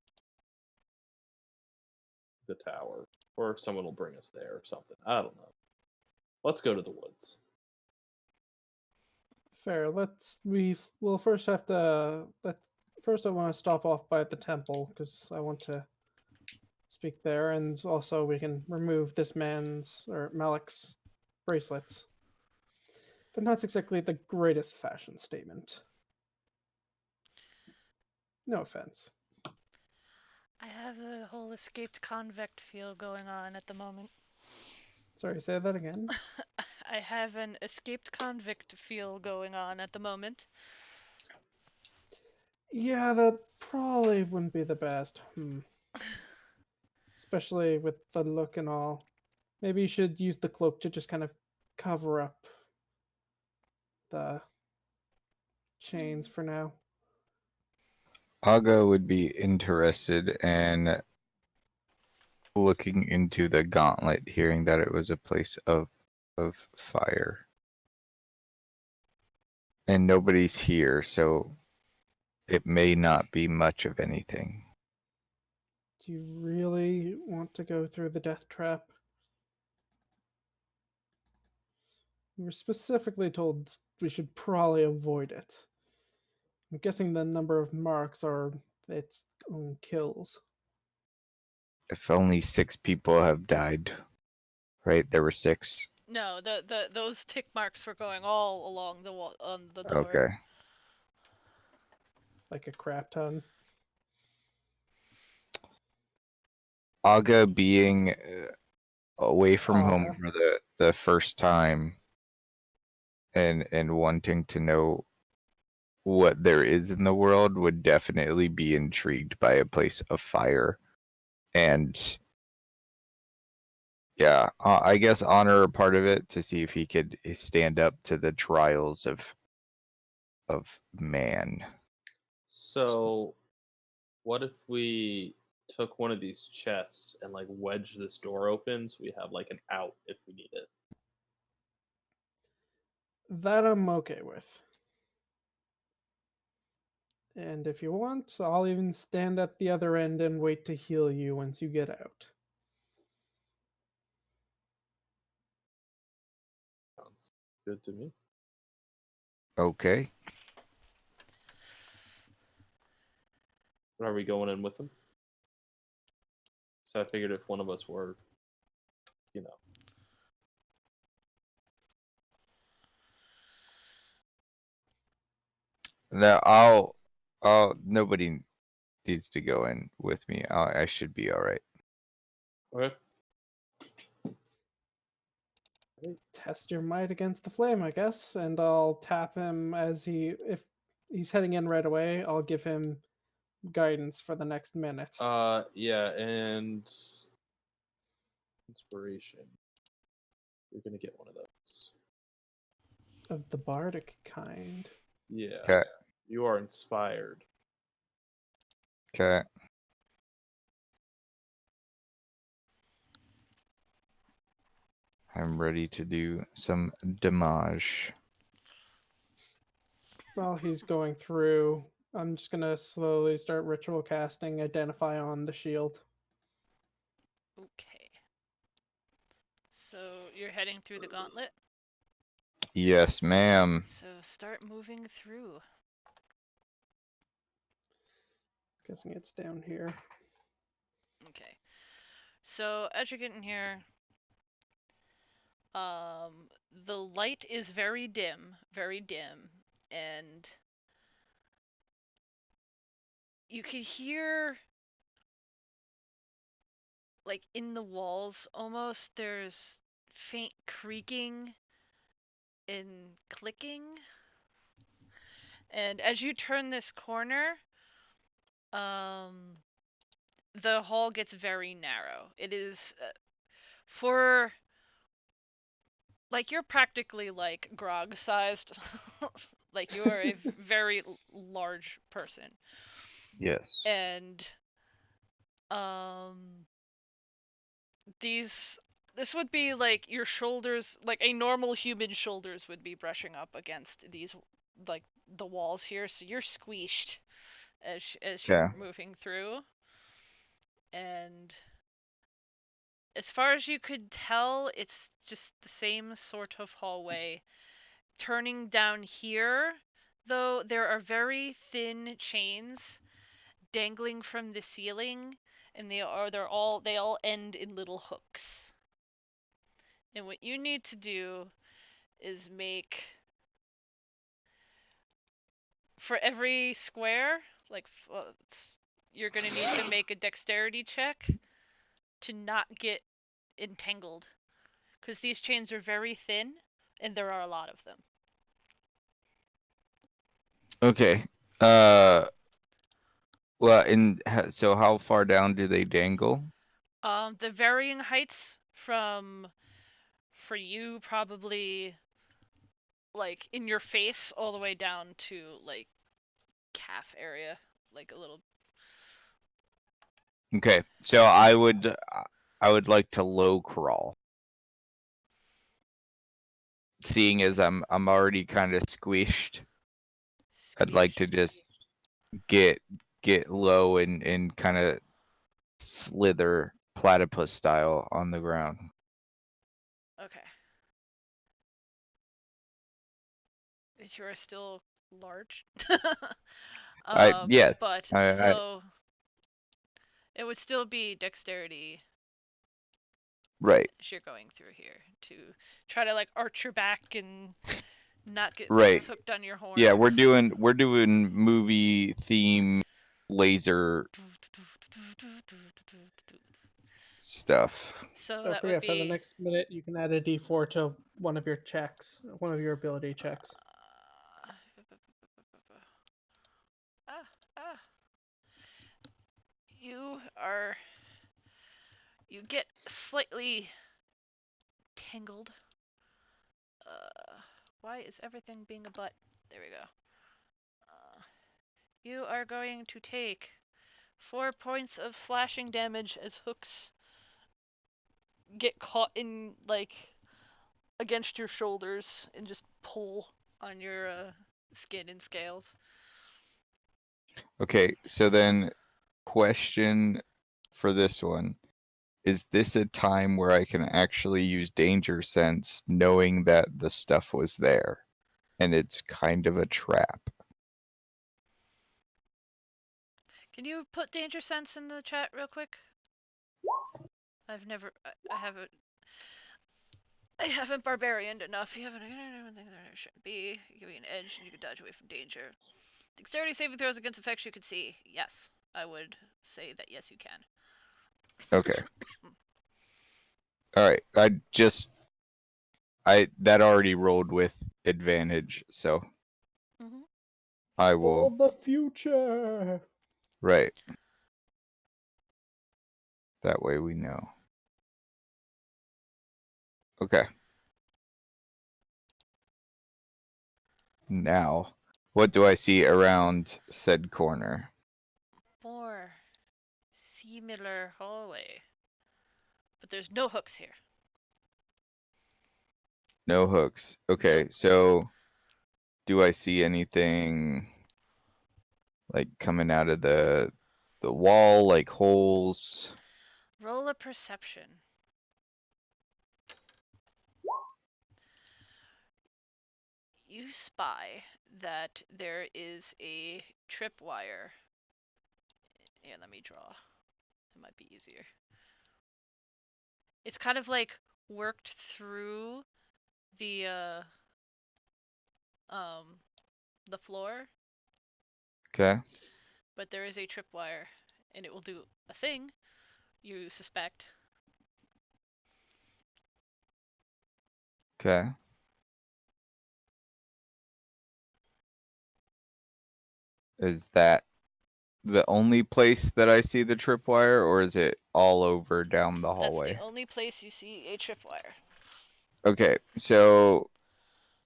the tower, or someone will bring us there or something. I don't know. Let's go to the woods. Fair. We'll first have to first I want to stop off by the temple because I want to speak there, and also we can remove this man's or Malik's bracelets. They're not exactly the greatest fashion statement. No offense. I have the whole escaped convict feel going on at the moment. Sorry, say that again. I have an escaped convict feel going on at the moment. Yeah, that probably wouldn't be the best. Especially with the look and all. Maybe you should use the cloak to just kind of cover up the chains for now. Aga would be interested in looking into the gauntlet, hearing that it was a place of fire. And nobody's here, so it may not be much of anything. Do you really want to go through the death trap? We were specifically told we should probably avoid it. I'm guessing the number of marks are its own kills. If only 6 people have died, right? There were 6. No, those tick marks were going all along the wall on the door. Okay. Like a crap ton. Aga being away from home Aga. for the first time and wanting to know what there is in the world would definitely be intrigued by a place of fire. And yeah, I guess honor a part of it to see if he could stand up to the trials of man. So, what if we took one of these chests and like wedge this door open so we have like an out if we need it? That I'm okay with. And if you want, I'll even stand at the other end and wait to heal you once you get out. Sounds good to me. Okay. Are we going in with them? So I figured if one of us were, you know. No, nobody needs to go in with me. I should be all right. Okay. Test your might against the flame, I guess, and I'll tap him if he's heading in right away. I'll give him guidance for the next minute. Yeah, and inspiration. You're gonna get one of those. Of the bardic kind. Yeah. Okay. You are inspired. Okay. I'm ready to do some damage. While he's going through, I'm just gonna slowly start ritual casting Identify on the shield. Okay. So you're heading through the gauntlet? Yes, ma'am. So start moving through. Guessing it's down here. Okay. So as you're getting here, the light is very dim, and you can hear, like, in the walls almost, there's faint creaking and clicking. And as you turn this corner, the hall gets very narrow. It is for, like, you're practically like Grog sized. Like, you are a very large person. Yes. And this would be like your shoulders, like a normal human shoulders would be brushing up against these, like, the walls here, so you're squeezed as you're moving through. And as far as you could tell, it's just the same sort of hallway. Turning down here, though, there are very thin chains dangling from the ceiling, and they all end in little hooks. And what you need to do is make, for every square, like, you're gonna need to make a dexterity check to not get entangled, because these chains are very thin, and there are a lot of them. Okay. Well, so how far down do they dangle? The varying heights from, for you, probably like in your face all the way down to like calf area, like a little. Okay. So I would like to low crawl. Seeing as I'm already kind of squished, I'd like to just get low and kind of slither platypus style on the ground. Okay. You are still large. Yes. But so it would still be dexterity. Right. As you're going through here to try to like arch your back and not get Right. things hooked on your horns. Yeah, we're doing movie theme laser stuff. So Don't that would forget, for the be next minute, you can add a d4 to one of your checks, one of your ability checks. You get slightly tangled. Why is everything being a butt? There we go. You are going to take 4 points of slashing damage as hooks get caught in, like, against your shoulders and just pull on your skin and scales. Okay, so then question for this one. Is this a time where I can actually use danger sense knowing that the stuff was there and it's kind of a trap? Can you put danger sense in the chat real quick? I haven't barbarianed enough. You haven't things that shouldn't be. You give you an edge and you can dodge away from danger. Dexterity saving throws against effects you can see. Yes, I would say that yes, you can. Okay. All right. That already rolled with advantage, so Mm-hmm. I For will. the future. Right. That way we know. Okay. Now, what do I see around said corner? More similar hallway, but there's no hooks here. No hooks. Okay, so do I see anything like coming out of the wall, like holes? Roll a perception. You spy that there is a tripwire. Here, let me draw. It might be easier. It's kind of like worked through the the floor, Okay. but there is a tripwire, and it will do a thing. You suspect. Okay. Is that the only place that I see the tripwire, or is it all over down the That's hallway? the only place you see a tripwire. Okay, so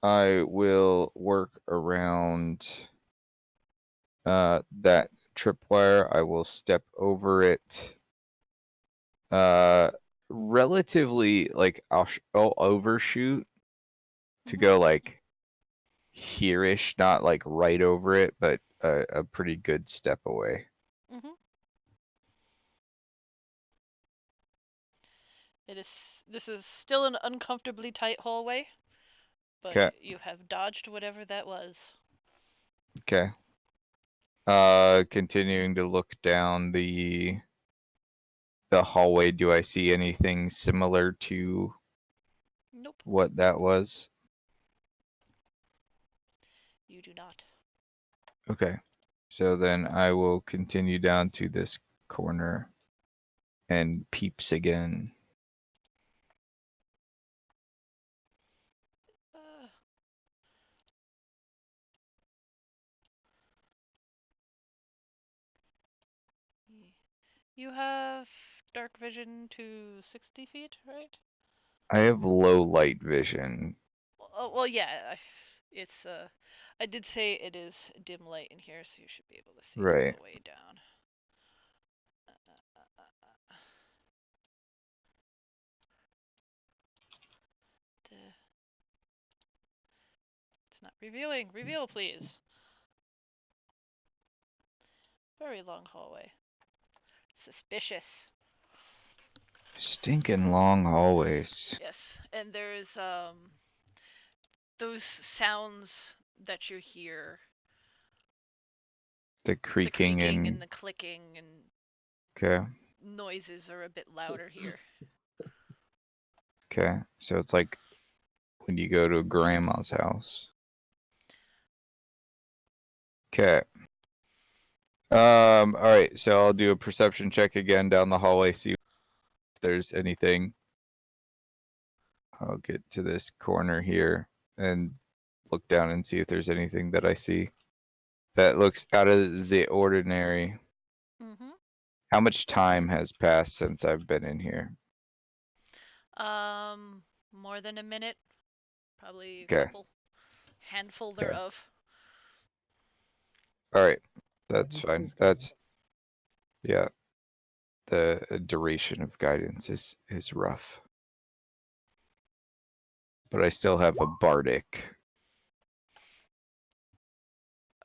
I will work around that tripwire. I will step over it. Relatively, like I'll overshoot to go like here-ish, not like right over it, but a pretty good step away. Mm-hmm. This is still an uncomfortably tight hallway, but Okay. you have dodged whatever that was. Okay. Continuing to look down the hallway, do I see anything similar to Nope, what that was? you do not. Okay. So then I will continue down to this corner and peeps again. Uh, you have dark vision to 60 feet, right? I have low light vision. Well, yeah. It's I did say it is dim light in here, so you should be able to see all Right. the way down. It's not revealing. Reveal, please. Very long hallway. Suspicious. Stinking long hallways. Yes, and there's those sounds that you hear. The The creaking creaking and and the clicking and okay. noises are a bit louder here. Okay. So it's like when you go to grandma's house. Okay. All right. So I'll do a perception check again down the hallway, see if there's anything. I'll get to this corner here and look down and see if there's anything that I see that looks out of the ordinary. Mm-hmm. How much time has passed since I've been in here? More than a minute. Probably a Okay. couple. Handful Okay. thereof. All right. That's Guidance fine. is good. That's yeah. The duration of guidance is rough. But I still have a bardic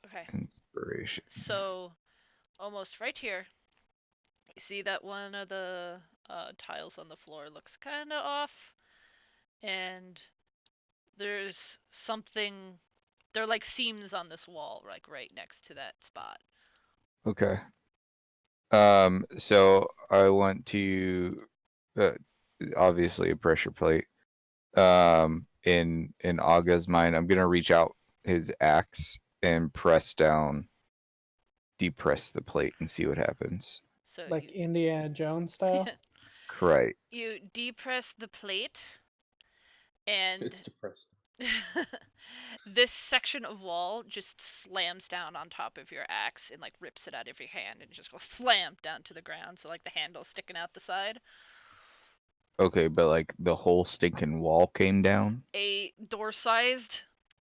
Okay. inspiration. So, almost right here, you see that one of the tiles on the floor looks kind of off, and there's something. There are like seams on this wall, like right next to that spot. Okay. So I want to obviously a pressure plate. In Aga's mind, I'm gonna reach out his axe and press down depress the plate and see what happens. So Like Indiana Jones style. Right. you depress the plate, and It's depressing. this section of wall just slams down on top of your axe and like rips it out of your hand and just goes slam down to the ground. So like the handle's sticking out the side. Okay, but like the whole stinking wall came down. A door-sized,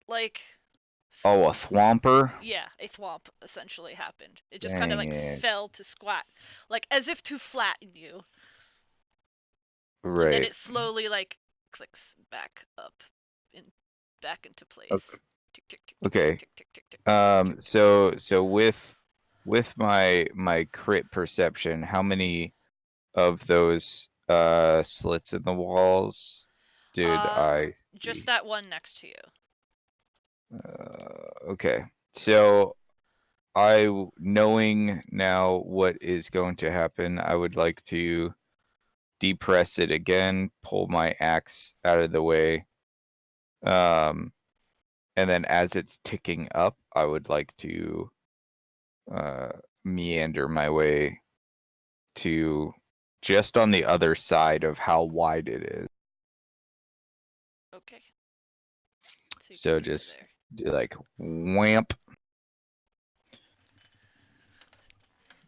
like. Oh, a thwomper. Yeah, a thwomp essentially happened. It just kind of Dang like it. fell to squat, like as if to flatten you. And then Right. it slowly like clicks back up, back into place. Okay. Tick, tick, tick, Okay. tick, tick, tick, tick, tick. So with my crit perception, how many of those slits in the walls did I see? Just that one next to you. Okay. So knowing now what is going to happen, I would like to depress it again, pull my axe out of the way. And then as it's ticking up, I would like to meander my way to just on the other side of how wide it is. Okay. you So can get to just there. do like whamp.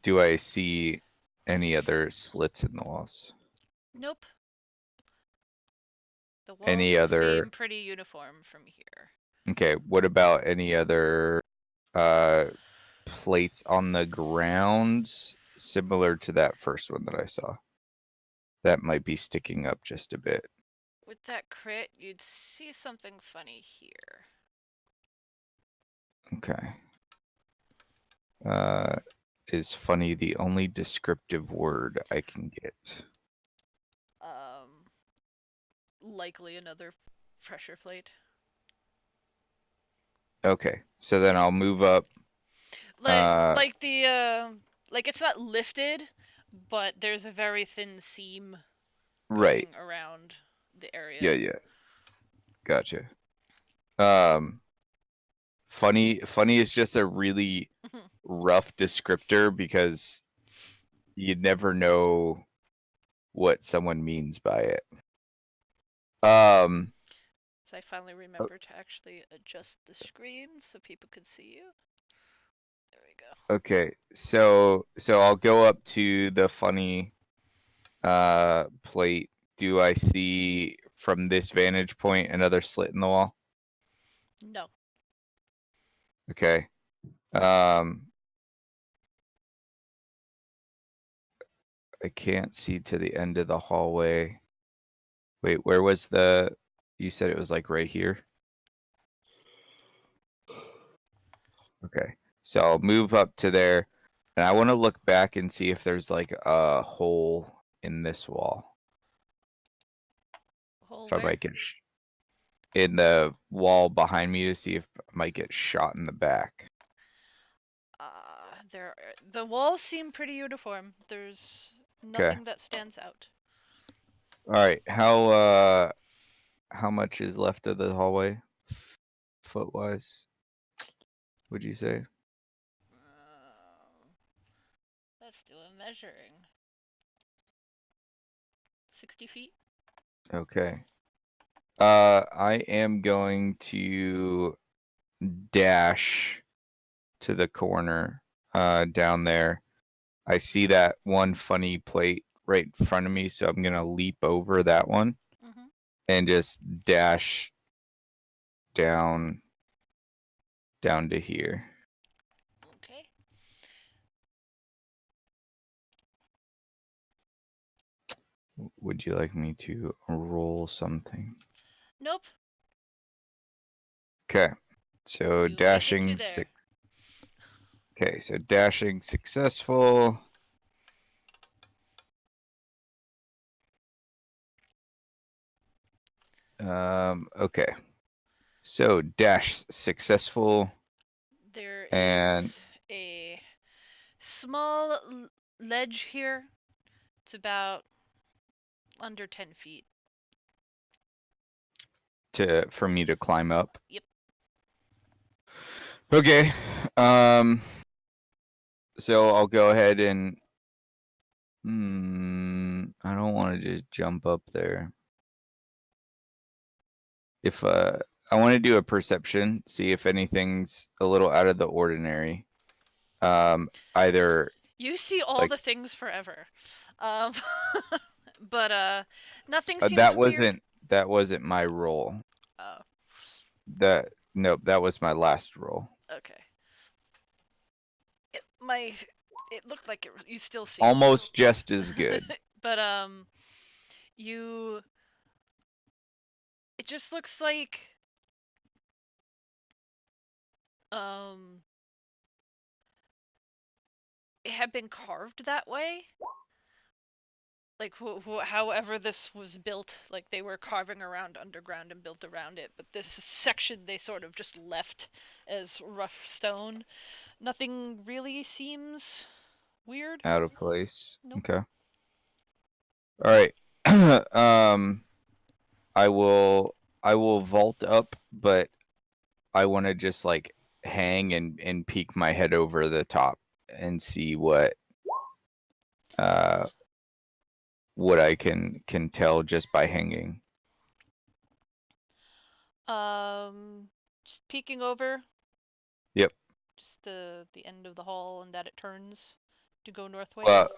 Do I see any other slits in the walls? Nope. The walls Any other? seem pretty uniform from here. Okay. What about any other plates on the ground similar to that first one that I saw? That might be sticking up just a bit. With that crit, you'd see something funny here. Okay. Is funny the only descriptive word I can get? Likely another pressure plate. Okay, so then I'll move up. Like it's not lifted, but there's a very thin seam Right. going around the area. Yeah. Gotcha. Funny is just a really rough descriptor because you never know what someone means by it. So I finally remembered to actually adjust the screen so people could see you. There we go. Okay, so I'll go up to the funny plate. Do I see from this vantage point another slit in the wall? No. Okay. I can't see to the end of the hallway. Wait, where was you said it was like right here? Okay. So I'll move up to there and I want to look back and see if there's like a hole in this wall. Hole If I where? might get in the wall behind me to see if I might get shot in the back. The walls seem pretty uniform. There's nothing that stands out. All right. How much is left of the hallway, foot wise? Would you say? Let's do a measuring. 60 feet. Okay. I am going to dash to the corner down there. I see that one funny plate right in front of me, so I'm gonna leap over that one and just dash down to here. Okay. Would you like me to roll something? Nope. Okay. So You make it dashing to there. 6. Okay, so dashing successful. Okay. So dash successful. There And is a small ledge here. It's about under 10 feet. for me to climb up. Yep. Okay. So I'll go ahead and. I don't want to just jump up there. If I want to do a perception, see if anything's a little out of the ordinary. Either You see all like the things forever. Um, but nothing seems that weird. wasn't my roll. Oh, Nope, that was my last roll. okay. It looked like you still see Almost just as good. but you. It just looks like it had been carved that way. Like however this was built, like they were carving around underground and built around it, but this section they sort of just left as rough stone. Nothing really seems weird. Out of place. Nope. Okay. All right. I will vault up, but I want to just like hang and peek my head over the top and see what I can tell just by hanging. Just peeking over. Yep. Just the end of the hall and that it turns to go northways.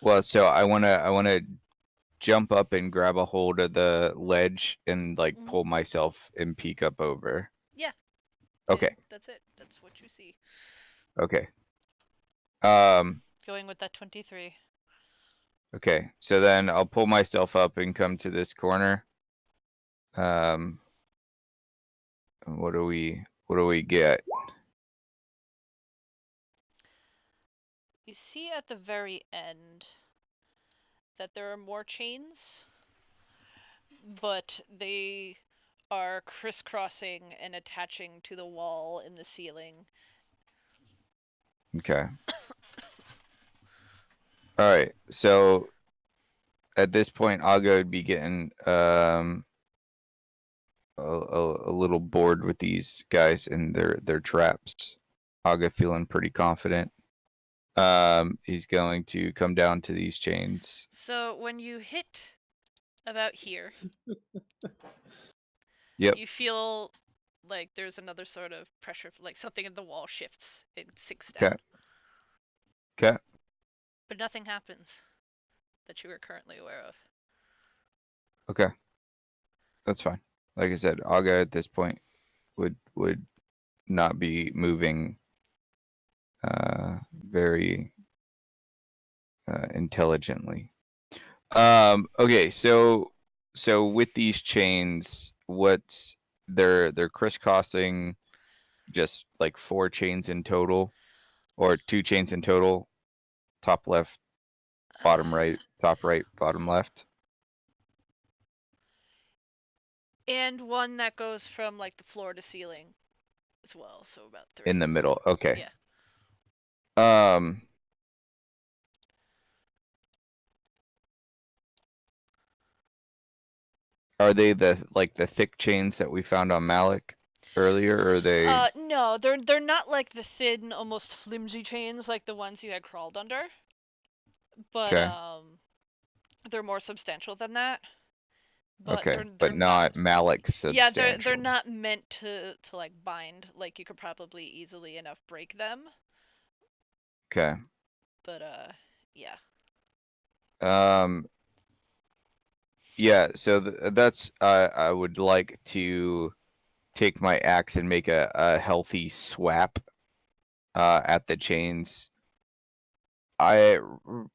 Well, so I wanna jump up and grab a hold of the ledge and like pull myself and peek up over. Yeah. Okay. And that's it. That's what you see. Okay. Going with that 23. Okay. So then I'll pull myself up and come to this corner. What do we get? You see at the very end that there are more chains, but they are crisscrossing and attaching to the wall in the ceiling. Okay. All right. So at this point, Aga would be getting a little bored with these guys and their traps. Aga feeling pretty confident. He's going to come down to these chains. So when you hit about here, Yep. you feel like there's another sort of pressure, like something in the wall shifts, it sinks down. Okay. Okay. But nothing happens that you are currently aware of. Okay. That's fine. Like I said, Aga at this point would not be moving very intelligently. Okay, so with these chains, what they're crisscrossing just like 4 chains in total, or 2 chains in total, top left, bottom right, top right, bottom left. And one that goes from like the floor to ceiling as well, so about 3. In the middle. Okay. Yeah. Are they the thick chains that we found on Malik earlier, or are they? No, they're not like the thin, almost flimsy chains like the ones you had crawled under. But Okay. they're more substantial than that. But Okay, they're but not Malik's substantial. Yeah, they're not meant to like bind. Like you could probably easily enough break them. Okay. But yeah. Yeah, so that's I would like to take my axe and make a healthy swap at the chains. I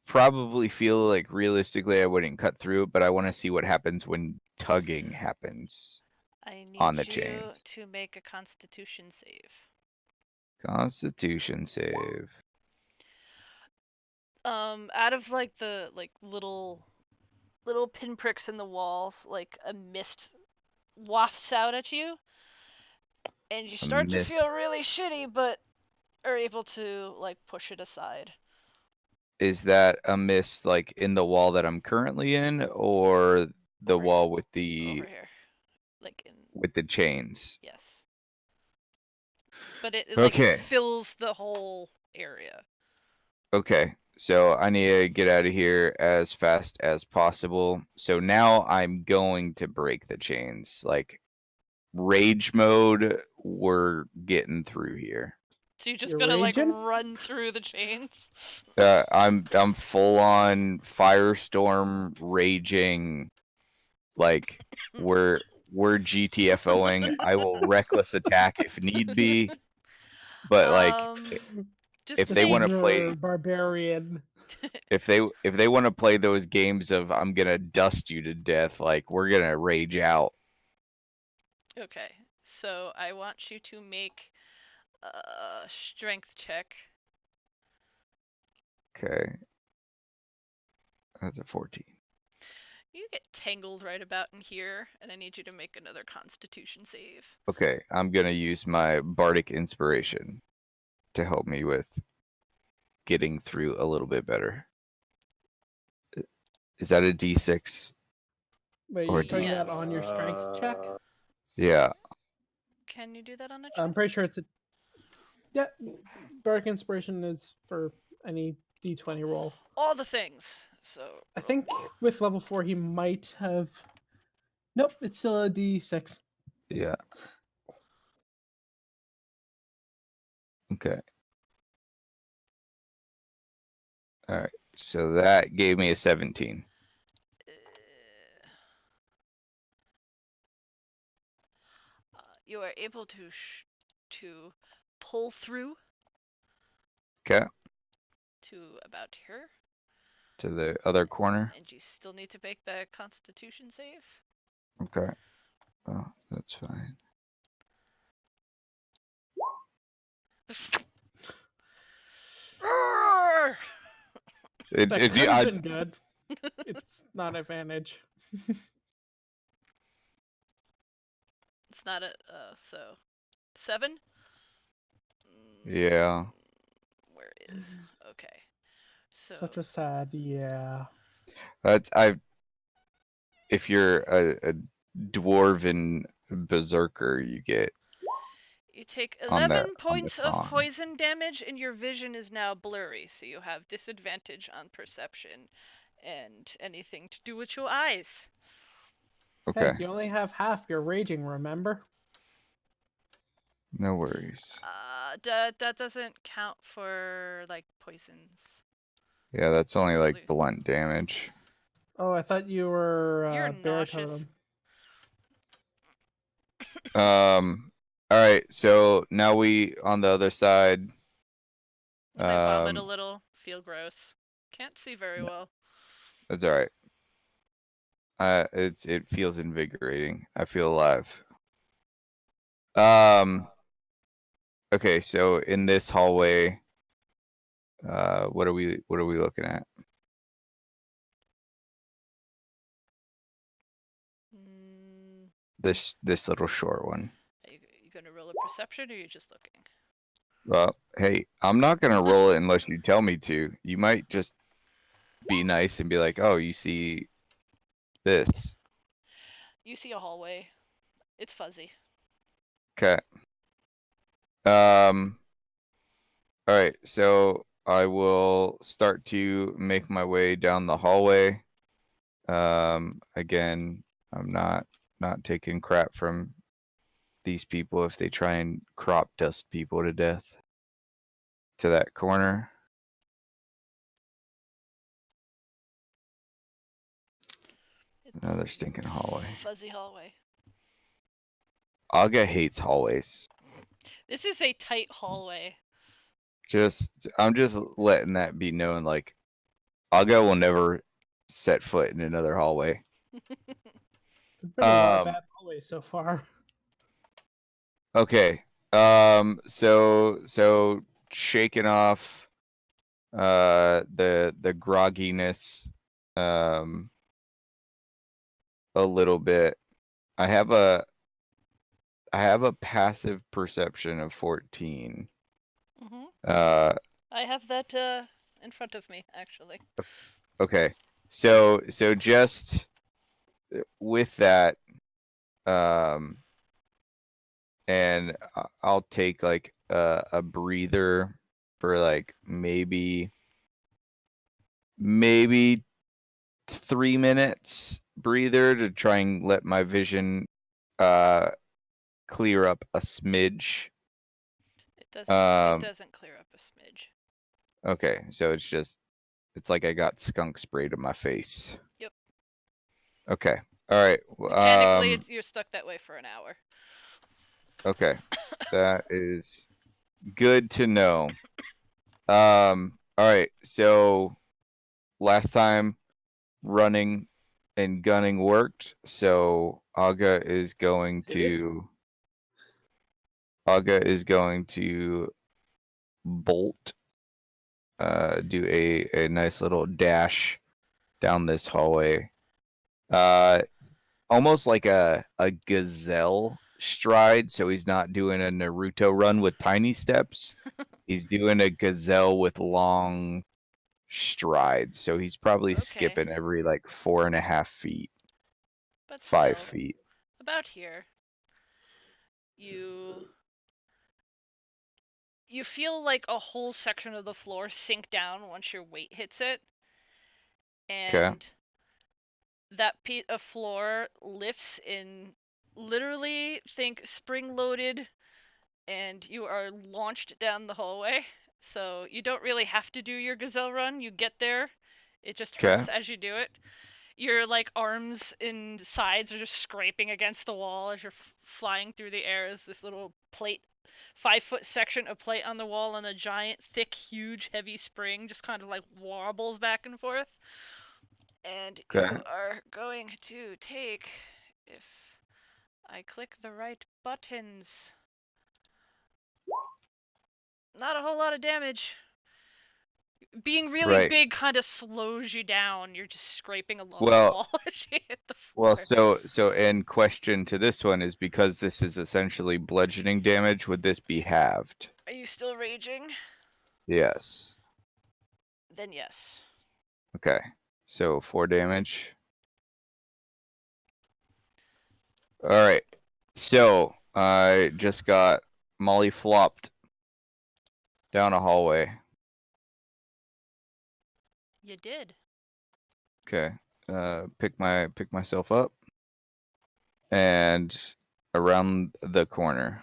probably feel like realistically I wouldn't cut through it, but I want to see what happens when tugging happens. I need on the you chains. to make a Constitution save. Constitution save. Out of like the little pinpricks in the walls, like a mist wafts out at you, and you start to feel really shitty, but are able to like push it aside. Is that a mist like in the wall that I'm currently in, or the Over wall with the over here, like in with the chains? yes, but it Okay. like fills the whole area. Okay, so I need to get out of here as fast as possible. So now I'm going to break the chains. Like rage mode, we're getting through here. So you're just You're gonna like raging? run through the chains? I'm full on firestorm raging. Like we're GTFOing. I will reckless attack if need be. But like Just if The they make want to play barbarian. if they want to play those games of I'm gonna dust you to death, like we're gonna rage out. Okay, so I want you to make a strength check. Okay, that's a 14. You get tangled right about in here, and I need you to make another Constitution save. Okay, I'm gonna use my bardic inspiration to help me with getting through a little bit better. Is that a D6 Wait, or you're a doing D? that on your strength check? Yeah. Can you do that on a check? I'm pretty sure it's a. Yeah, Bardic Inspiration is for any D20 roll. All the things. So I think with level 4 he might have. Nope, it's still a D6. Yeah. Okay. All right. So that gave me a 17. You are able to pull through Okay. to about here, To the other corner. and you still need to make the Constitution save. Okay. Oh, that's fine. Roar! That could have been good. It's not advantage. It's not a so 7. Yeah. Where is okay? So Such a sad, yeah. That's if you're a dwarven berserker, you get you take on 11 the points of con. poison damage, and your vision is now blurry, so you have disadvantage on perception and anything to do with your eyes. Okay. Hey, you only have half your raging, remember? No worries. That doesn't count for like poisons. Yeah, that's only like Absolutely. blunt damage. Oh, I thought you were You're bear nauseous. totem. All right, so now we on the other side. You might vomit a little, feel gross. Can't see very well. That's all right. It feels invigorating. I feel alive. Okay, so in this hallway, what are we looking at? This little short one. Are you gonna roll a perception, or are you just looking? Well, hey, I'm not gonna roll it unless you tell me to. You might just be nice and be like, "Oh, you see this." You see a hallway. It's fuzzy. Okay. All right, so I will start to make my way down the hallway. Again, I'm not taking crap from these people if they try and crop dust people to death. To that corner. It's Another stinking hallway. fuzzy hallway. Aga hates hallways. This is a tight hallway. I'm just letting that be known. Like, Aga will never set foot in another hallway. There's been a lot of bad hallways so far. Okay. So shaking off the grogginess a little bit. I have a passive perception of 14. Mm-hmm. Uh I have that in front of me, actually. okay. So just with that and I'll take like a breather for like maybe maybe 3 minutes breather to try and let my vision clear up a smidge. It doesn't clear up a smidge. Okay, so it's like I got skunk sprayed in my face. Yep. Okay. All right. Mechanically, you're stuck that way for an hour. Okay. That is good to know. All right. So last time running and gunning worked, so Aga is going to bolt, do a nice little dash down this hallway. Almost like a gazelle stride, so he's not doing a Naruto run with tiny steps. He's doing a gazelle with long strides, so he's probably skipping every like 4.5 feet, but 5 still, feet. About here, you feel like a whole section of the floor sink down once your weight hits it, and that feet of floor lifts in literally think spring-loaded, and you are launched down the hallway. So you don't really have to do your gazelle run. You get there. It just hurts as you do it. Your like arms and sides are just scraping against the wall as you're flying through the air as this little plate, 5-foot section of plate on the wall, and a giant, thick, huge, heavy spring just kind of like wobbles back and forth. And you are going to take, if I click the right buttons, not a whole lot of damage. Being really big kind of slows you down. You're just scraping along the wall as you hit the floor. Well, so in question to this one is, because this is essentially bludgeoning damage, would this be halved? Are you still raging? Yes. Then yes. Okay. So 4 damage. All right. So I just got molly flopped down a hallway. You did. Okay. Pick myself up, and around the corner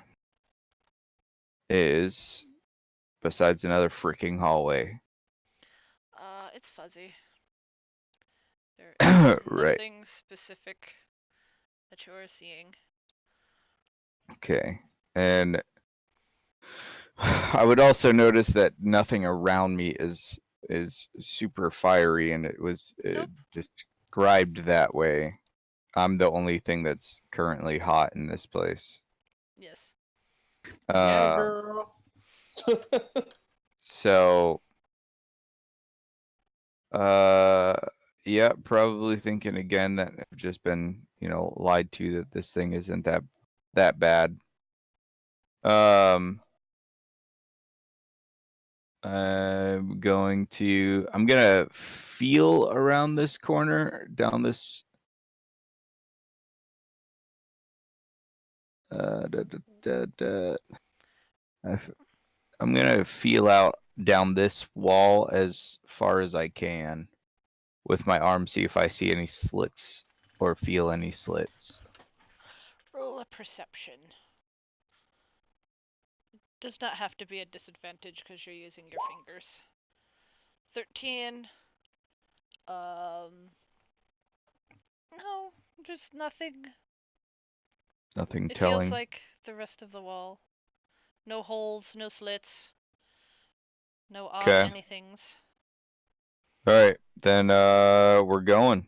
is, besides another freaking hallway. It's fuzzy. There is nothing specific that you are seeing. Okay. And I would also notice that nothing around me is super fiery, and it was described that way. I'm the only thing that's currently hot in this place. Yes. Yeah, girl. So, yeah, probably thinking again that I've just been, lied to, that this thing isn't that bad. I'm gonna feel around this corner, down this. I'm gonna feel out down this wall as far as I can with my arm, see if I see any slits or feel any slits. Roll a perception. Does not have to be a disadvantage because you're using your fingers. 13. No, just nothing. Nothing It telling. feels like the rest of the wall. No holes, no slits. No odd anythings. Alright, then we're going.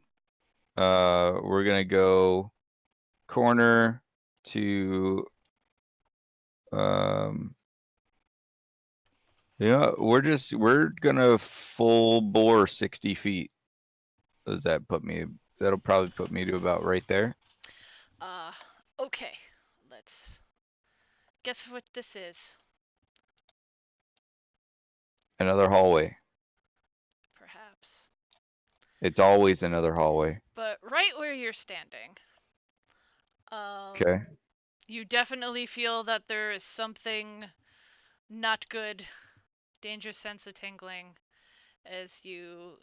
We're gonna go corner to yeah, we're gonna full bore 60 feet. Does that put me? That'll probably put me to about right there. Okay. Let's guess what this is. Another hallway. Perhaps. It's always another hallway. But right where you're standing, Okay. you definitely feel that there is something not good. Danger sense of tingling as you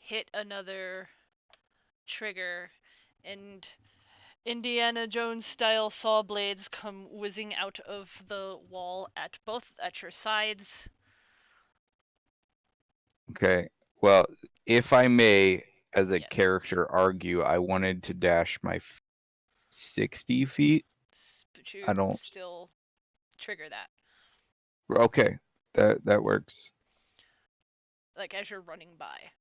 hit another trigger, and Indiana Jones style saw blades come whizzing out of the wall at your sides. Okay. Well, if I may, as a Yes. character, argue, I wanted to dash my 60 feet. But you I don't. still trigger that. Okay, that works. Like as you're running by.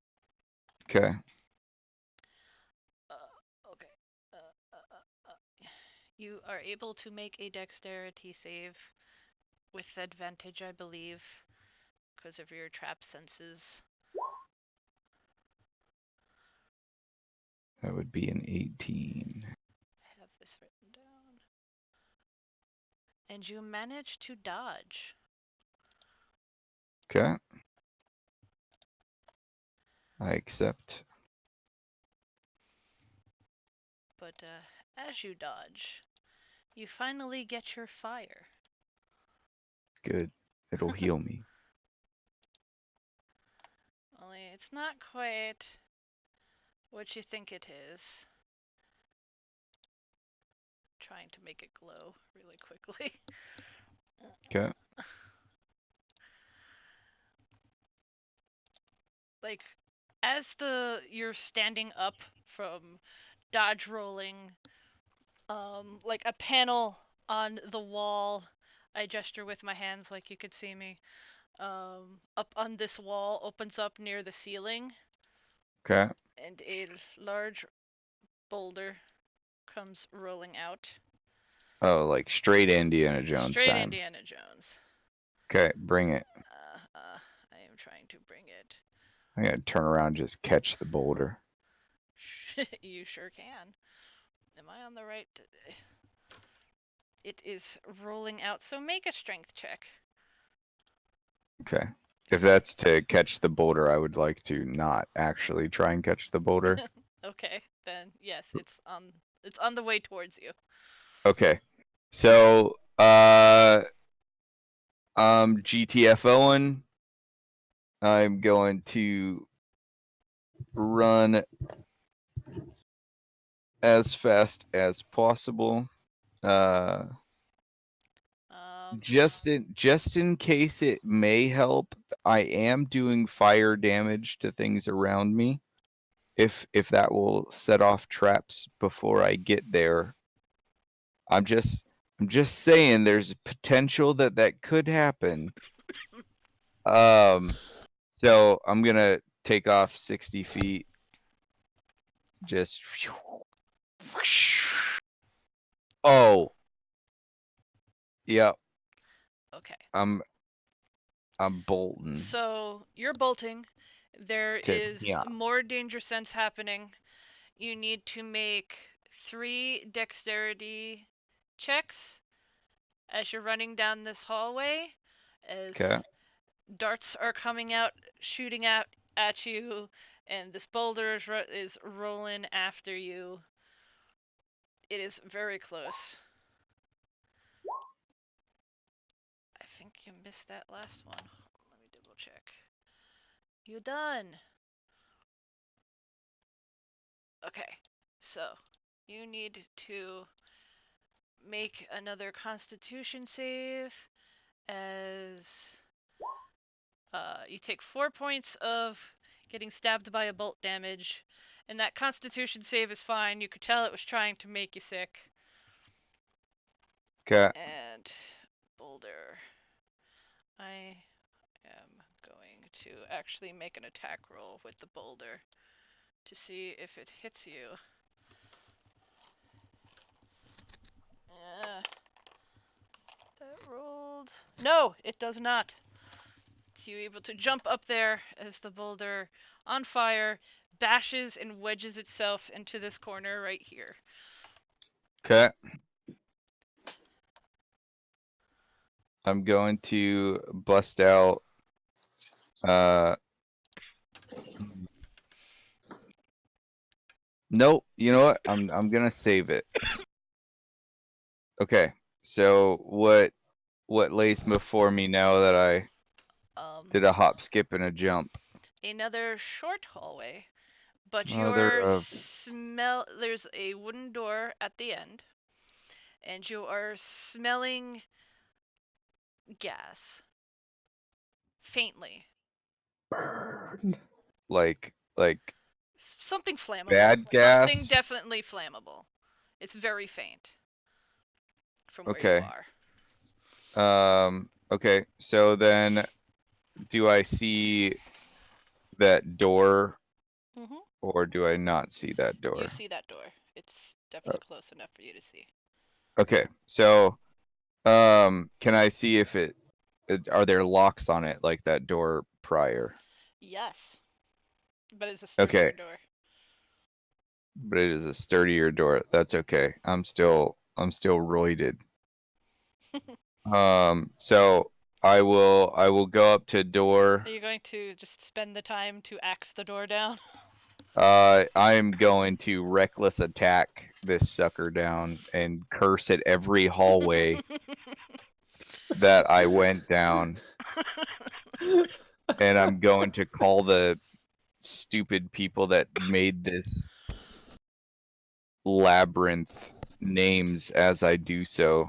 Okay. Okay. You are able to make a dexterity save with advantage, I believe, because of your trap senses. That would be an 18. I have this written down. And you manage to dodge. Okay. I accept. But as you dodge, you finally get your fire. Good. It'll heal me. Only it's not quite what you think it is. Trying to make it glow really quickly. Okay. Like, as you're standing up from dodge rolling, like a panel on the wall, I gesture with my hands like you could see me, up on this wall opens up near the ceiling. Okay. And a large boulder comes rolling out. Oh, like straight Indiana Jones Straight time. Indiana Jones. Okay, bring it. I am trying to bring it. I'm gonna turn around and just catch the boulder. You sure can. Am I on the right? It is rolling out, so make a strength check. Okay. If that's to catch the boulder, I would like to not actually try and catch the boulder. Okay, then yes, it's on the way towards you. Okay. So, GTFOing. I'm going to run as fast as possible. Just in case it may help, I am doing fire damage to things around me. If that will set off traps before I get there. I'm just saying there's a potential that could happen. So I'm gonna take off 60 feet. Just oh. Yep. Okay. I'm bolting. So you're bolting. There is Yeah. more danger sense happening. You need to make 3 dexterity checks as you're running down this hallway, as Okay. darts are coming out, shooting out at you, and this boulder is rolling after you. It is very close. I think you missed that last one. Let me double check. You done. Okay, so you need to make another Constitution save as you take 4 points of getting stabbed by a bolt damage, and that Constitution save is fine. You could tell it was trying to make you sick. Okay. And boulder. I am going to actually make an attack roll with the boulder to see if it hits you. That rolled. No, it does not. So you're able to jump up there as the boulder, on fire, bashes and wedges itself into this corner right here. Okay. I'm going to bust out nope, you know what? I'm gonna save it. Okay. So what lays before me now that I did a hop, skip, and a jump? another short hallway, but Another there's a wooden door at the end, and you are smelling gas faintly. Burn. like Something flammable. bad Something gas. definitely flammable. It's very faint from where you Okay. are. Okay. So then, do I see that door, Mm-hmm. or do I not see that You door? see that door. It's Uh, definitely close enough for you to see. Okay. So, can I see if are there locks on it like that door prior? Yes, but it's a Okay, sturdier door. but it is a sturdier door. That's okay. I'm still roided. So I will go up to door. Are you going to just spend the time to axe the door down? I am going to reckless attack this sucker down and curse at every hallway that I went down, and I'm going to call the stupid people that made this labyrinth names as I do so.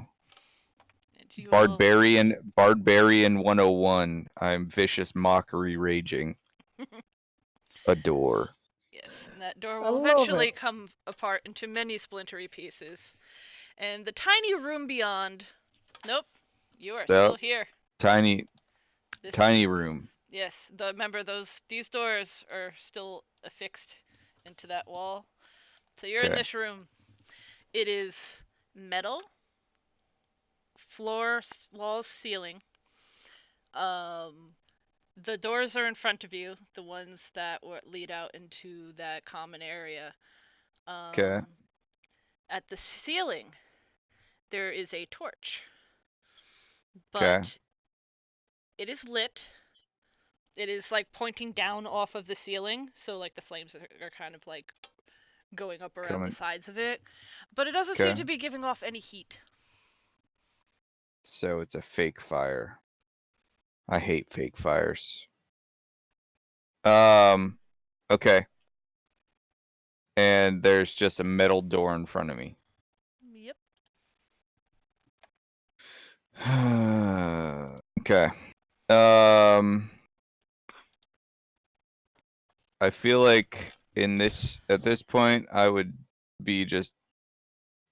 You will... Barbarian 101. I'm vicious mockery raging. A door. Yes, and that door I will love eventually it. come apart into many splintery pieces. And the tiny room beyond... Nope, you are still So here. tiny This... tiny room. Yes, remember these doors are still affixed into that wall. So you're in Okay. this room. It is metal, floor, walls, ceiling. The doors are in front of you, the ones that lead out into that common area. Okay. At the ceiling, there is a torch, Okay. but it is lit. It is like pointing down off of the ceiling, so like the flames are kind of like going up around the Coming. sides of it, but it doesn't seem Okay. to be giving off any heat. So it's a fake fire. I hate fake fires. Okay. And there's just a metal door in front of me. Yep. Okay. I feel like at this point I would be just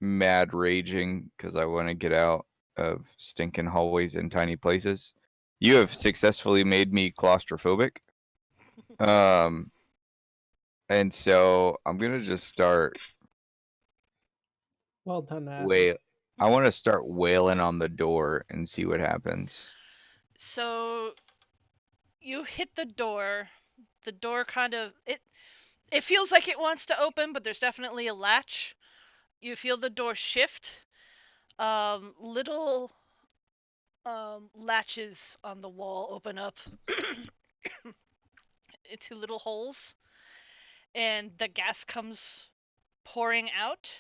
mad raging because I want to get out of stinking hallways in tiny places. You have successfully made me claustrophobic. And so I'm gonna just start Well done, Athy. wail. I want to start wailing on the door and see what happens. So you hit the door. The door kind of it feels like it wants to open, but there's definitely a latch. You feel the door shift. Little latches on the wall open up into little holes, and the gas comes pouring out,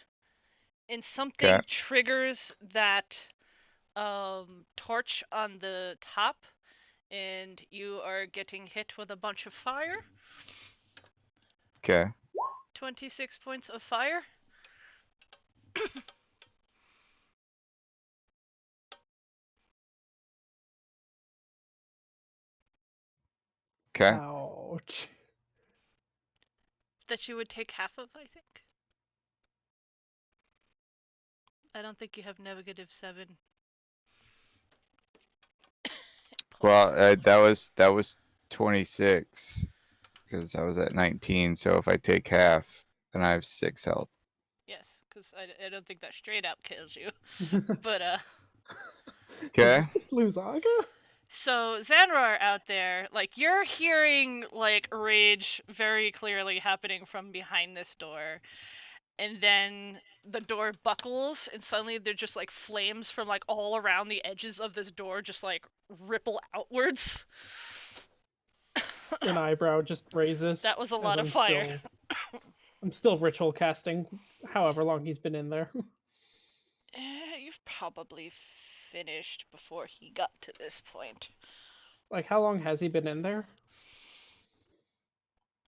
and Okay. something triggers that torch on the top, and you are getting hit with a bunch of fire. Okay. 26 points of fire. Okay. Ouch. That you would take half of, I think. I don't think you have -7 Well, points. that was 26 because I was at 19. So if I take half, then I have 6 health. Yes, because I don't think that straight out kills you. But, Okay. Lose Aga? so Xanroar out there, like, you're hearing, like, rage very clearly happening from behind this door. And then the door buckles, and suddenly they're just, like, flames from, like, all around the edges of this door just, like, ripple outwards. An eyebrow just raises That was a as lot of fire. I'm still ritual casting, however long he's been in there. You've probably finished before he got to this point. Like, how long has he been in there?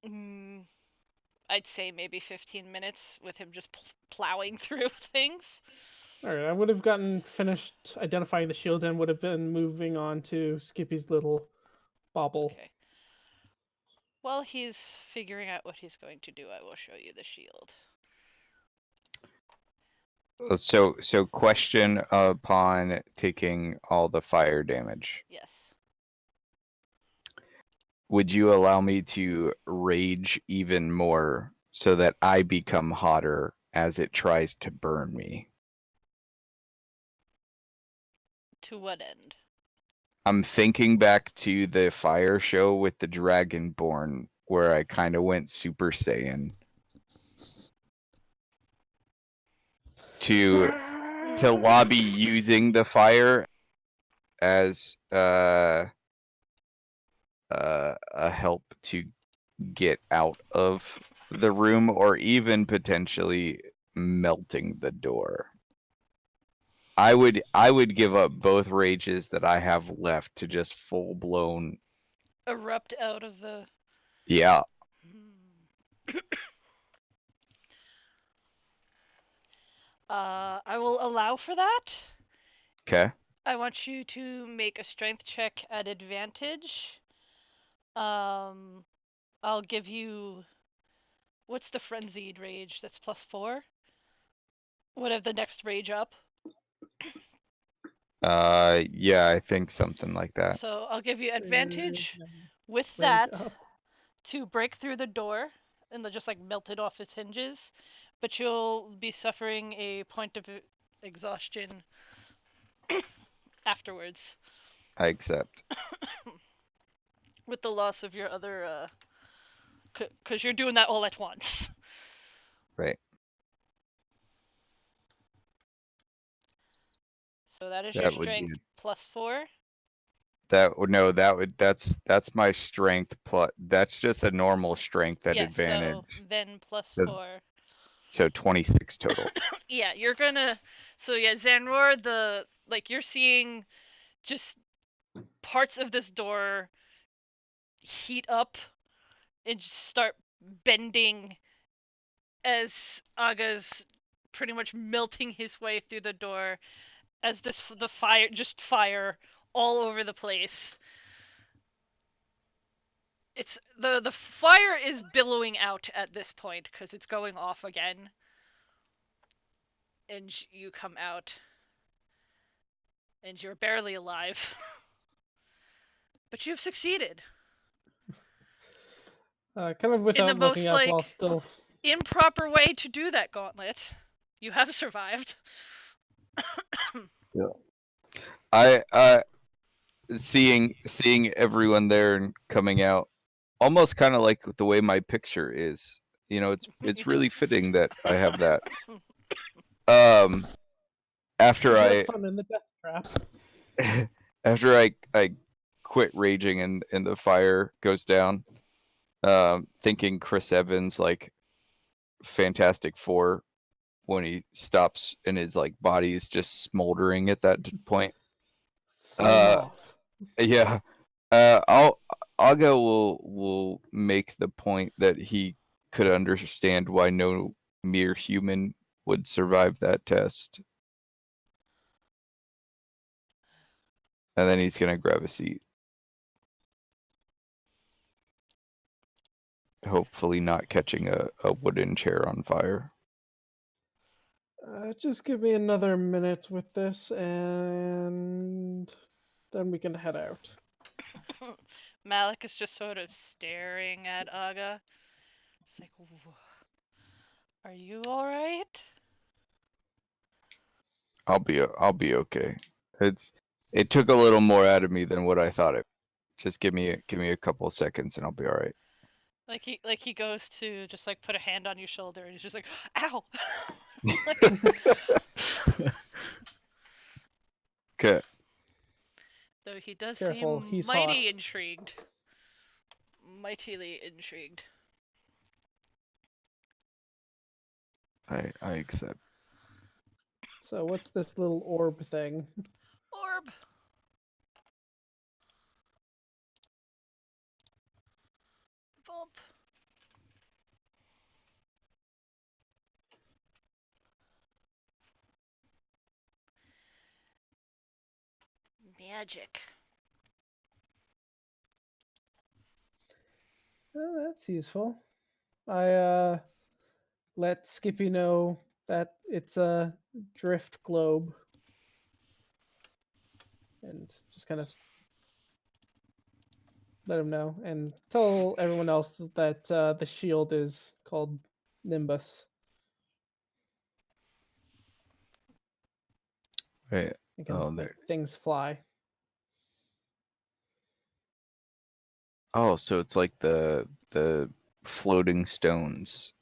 I'd say maybe 15 minutes with him just plowing through things. Alright, I would have gotten finished identifying the shield and would have been moving on to Skippy's little bauble. Okay. While he's figuring out what he's going to do, I will show you the shield. So question upon taking all the fire damage. Yes. Would you allow me to rage even more so that I become hotter as it tries to burn me? To what end? I'm thinking back to the fire show with the Dragonborn where I kind of went Super Saiyan to lobby using the fire as a help to get out of the room, or even potentially melting the door. I would give up both rages that I have left to just full blown Erupt out of the... Yeah. I will allow for that. Okay. I want you to make a strength check at advantage. I'll give you... What's the frenzied rage? That's +4? What have the next rage up? Yeah, I think something like that. So I'll give you advantage with Rage that up. to break through the door and just like melt it off its hinges, but you'll be suffering a point of exhaustion afterwards I accept. with the loss of your other because you're doing that all at once. Right. So that is That your would be strength +4. That's my strength plus. That's just a normal strength at Yeah, advantage. so then So- +4. So 26 total. Yeah, you're gonna. So yeah, Xanroar, you're seeing just parts of this door heat up and just start bending as Aga's pretty much melting his way through the door as the fire all over the place. It's the fire is billowing out at this point because it's going off again. And you come out and you're barely alive. But you've succeeded. Kind of without looking most, up while still... improper way to do that, Gauntlet. You have survived. I seeing everyone there and coming out, almost kind of like the way my picture is. You know, it's really fitting that I have that. After I fun in the death trap. after I quit raging and the fire goes down, thinking Chris Evans like Fantastic Four when he stops and his like body is just smoldering at that point. Off. Yeah. Aga will make the point that he could understand why no mere human would survive that test. And then he's gonna grab a seat. Hopefully not catching a wooden chair on fire. Just give me another minute with this, and then we can head out. Malik is just sort of staring at Aga. It's like, are you alright? I'll be okay. It took a little more out of me than what I thought it. Just give me a couple of seconds and I'll be all right. He goes to just like put a hand on your shoulder and he's just like, ow. Okay. Though he does Careful, seem he's mighty hot. intrigued. Mightily intrigued. I accept. So what's this little orb thing? Orb. Bump. Magic. Oh, that's useful. I let Skippy know that it's a drift globe, and just kind of let him know, and tell everyone else that the shield is called Nimbus. Right. It can Oh, make there. things fly. Oh, so it's like the floating stones.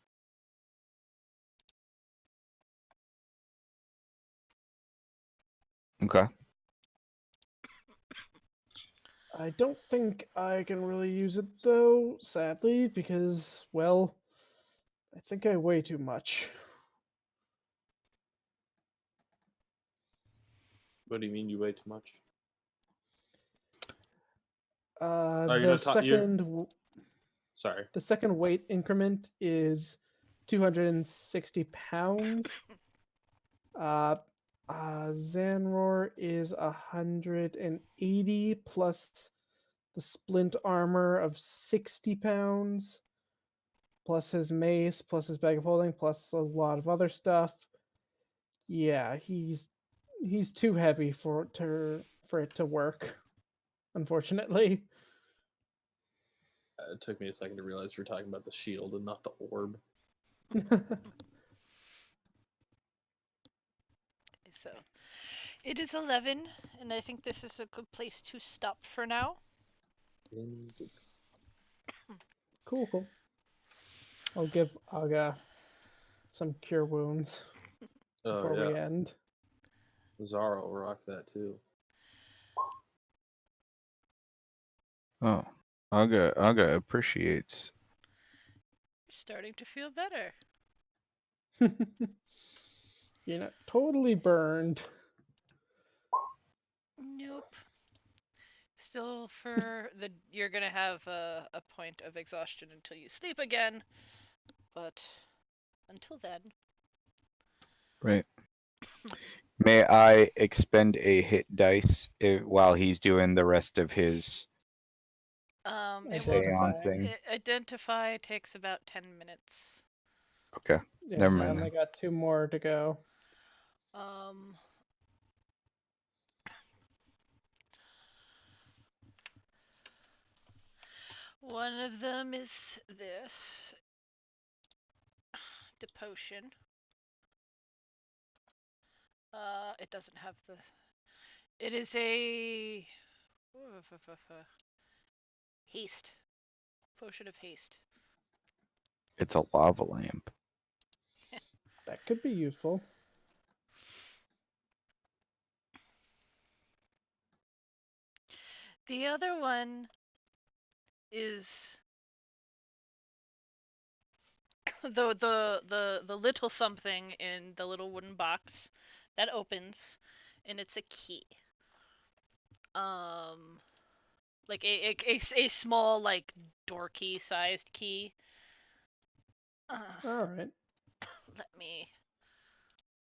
Okay. I don't think I can really use it though, sadly, because, well, I think I weigh too much. What do you mean you weigh too much? The You're sorry. the second weight increment is 260 pounds. Xanroar is 180 plus the splint armor of 60 pounds, plus his mace, plus his bag of holding, plus a lot of other stuff. Yeah, he's too heavy for it to work, unfortunately. It took me a second to realize you're talking about the shield and not the orb. So, it is 11, and I think this is a good place to stop for now. Cool. I'll give Aga some cure wounds Oh before we yeah, end. Zara will rock that too. Oh, Aga appreciates. You're starting to feel better. You're not totally burned. Nope. Still, you're gonna have a point of exhaustion until you sleep again, but until then. Right. May I expend a hit dice while he's doing the rest of his It will seancing? identify takes about 10 minutes. Okay. Yeah, Never we mind only then. got 2 more to go. Um, One of them is this. The potion. It doesn't have the... It is a... Haste. Potion of haste. It's a lava lamp. That could be useful. The other one is the little something in the little wooden box that opens, and it's a key. Like a small, like, door key sized key. All right. Let me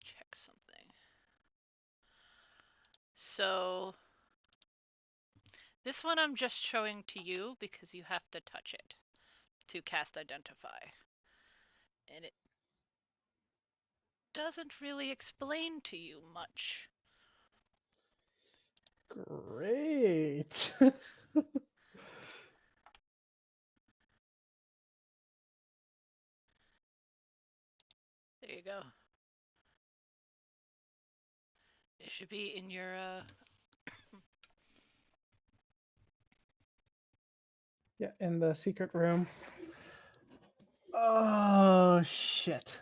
check something. So this one I'm just showing to you because you have to touch it to cast Identify. And it doesn't really explain to you much. Great. There you go. It should be in your Yeah, in the secret room. Oh shit.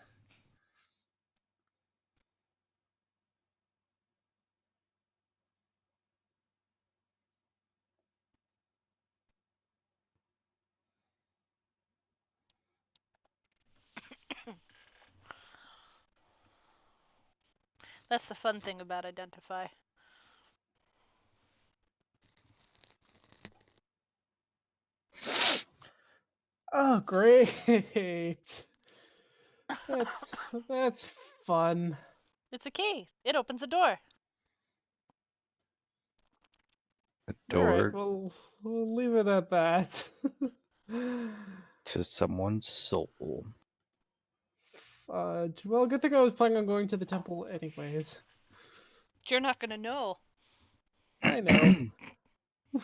That's the fun thing about Identify. Oh, great. That's fun. It's a key. It opens a door. A All right, door we'll leave it at that. to someone's soul. Well, good thing I was planning on going to the temple anyways. You're not gonna know. I know.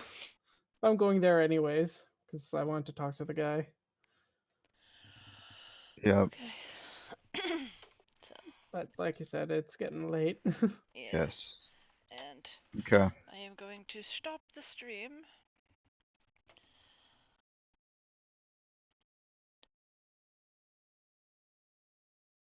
I'm going there anyways because I wanted to talk to the guy. Yep. Okay. So, But like you said, it's getting late. yes. Yes. And Okay. I am going to stop the stream.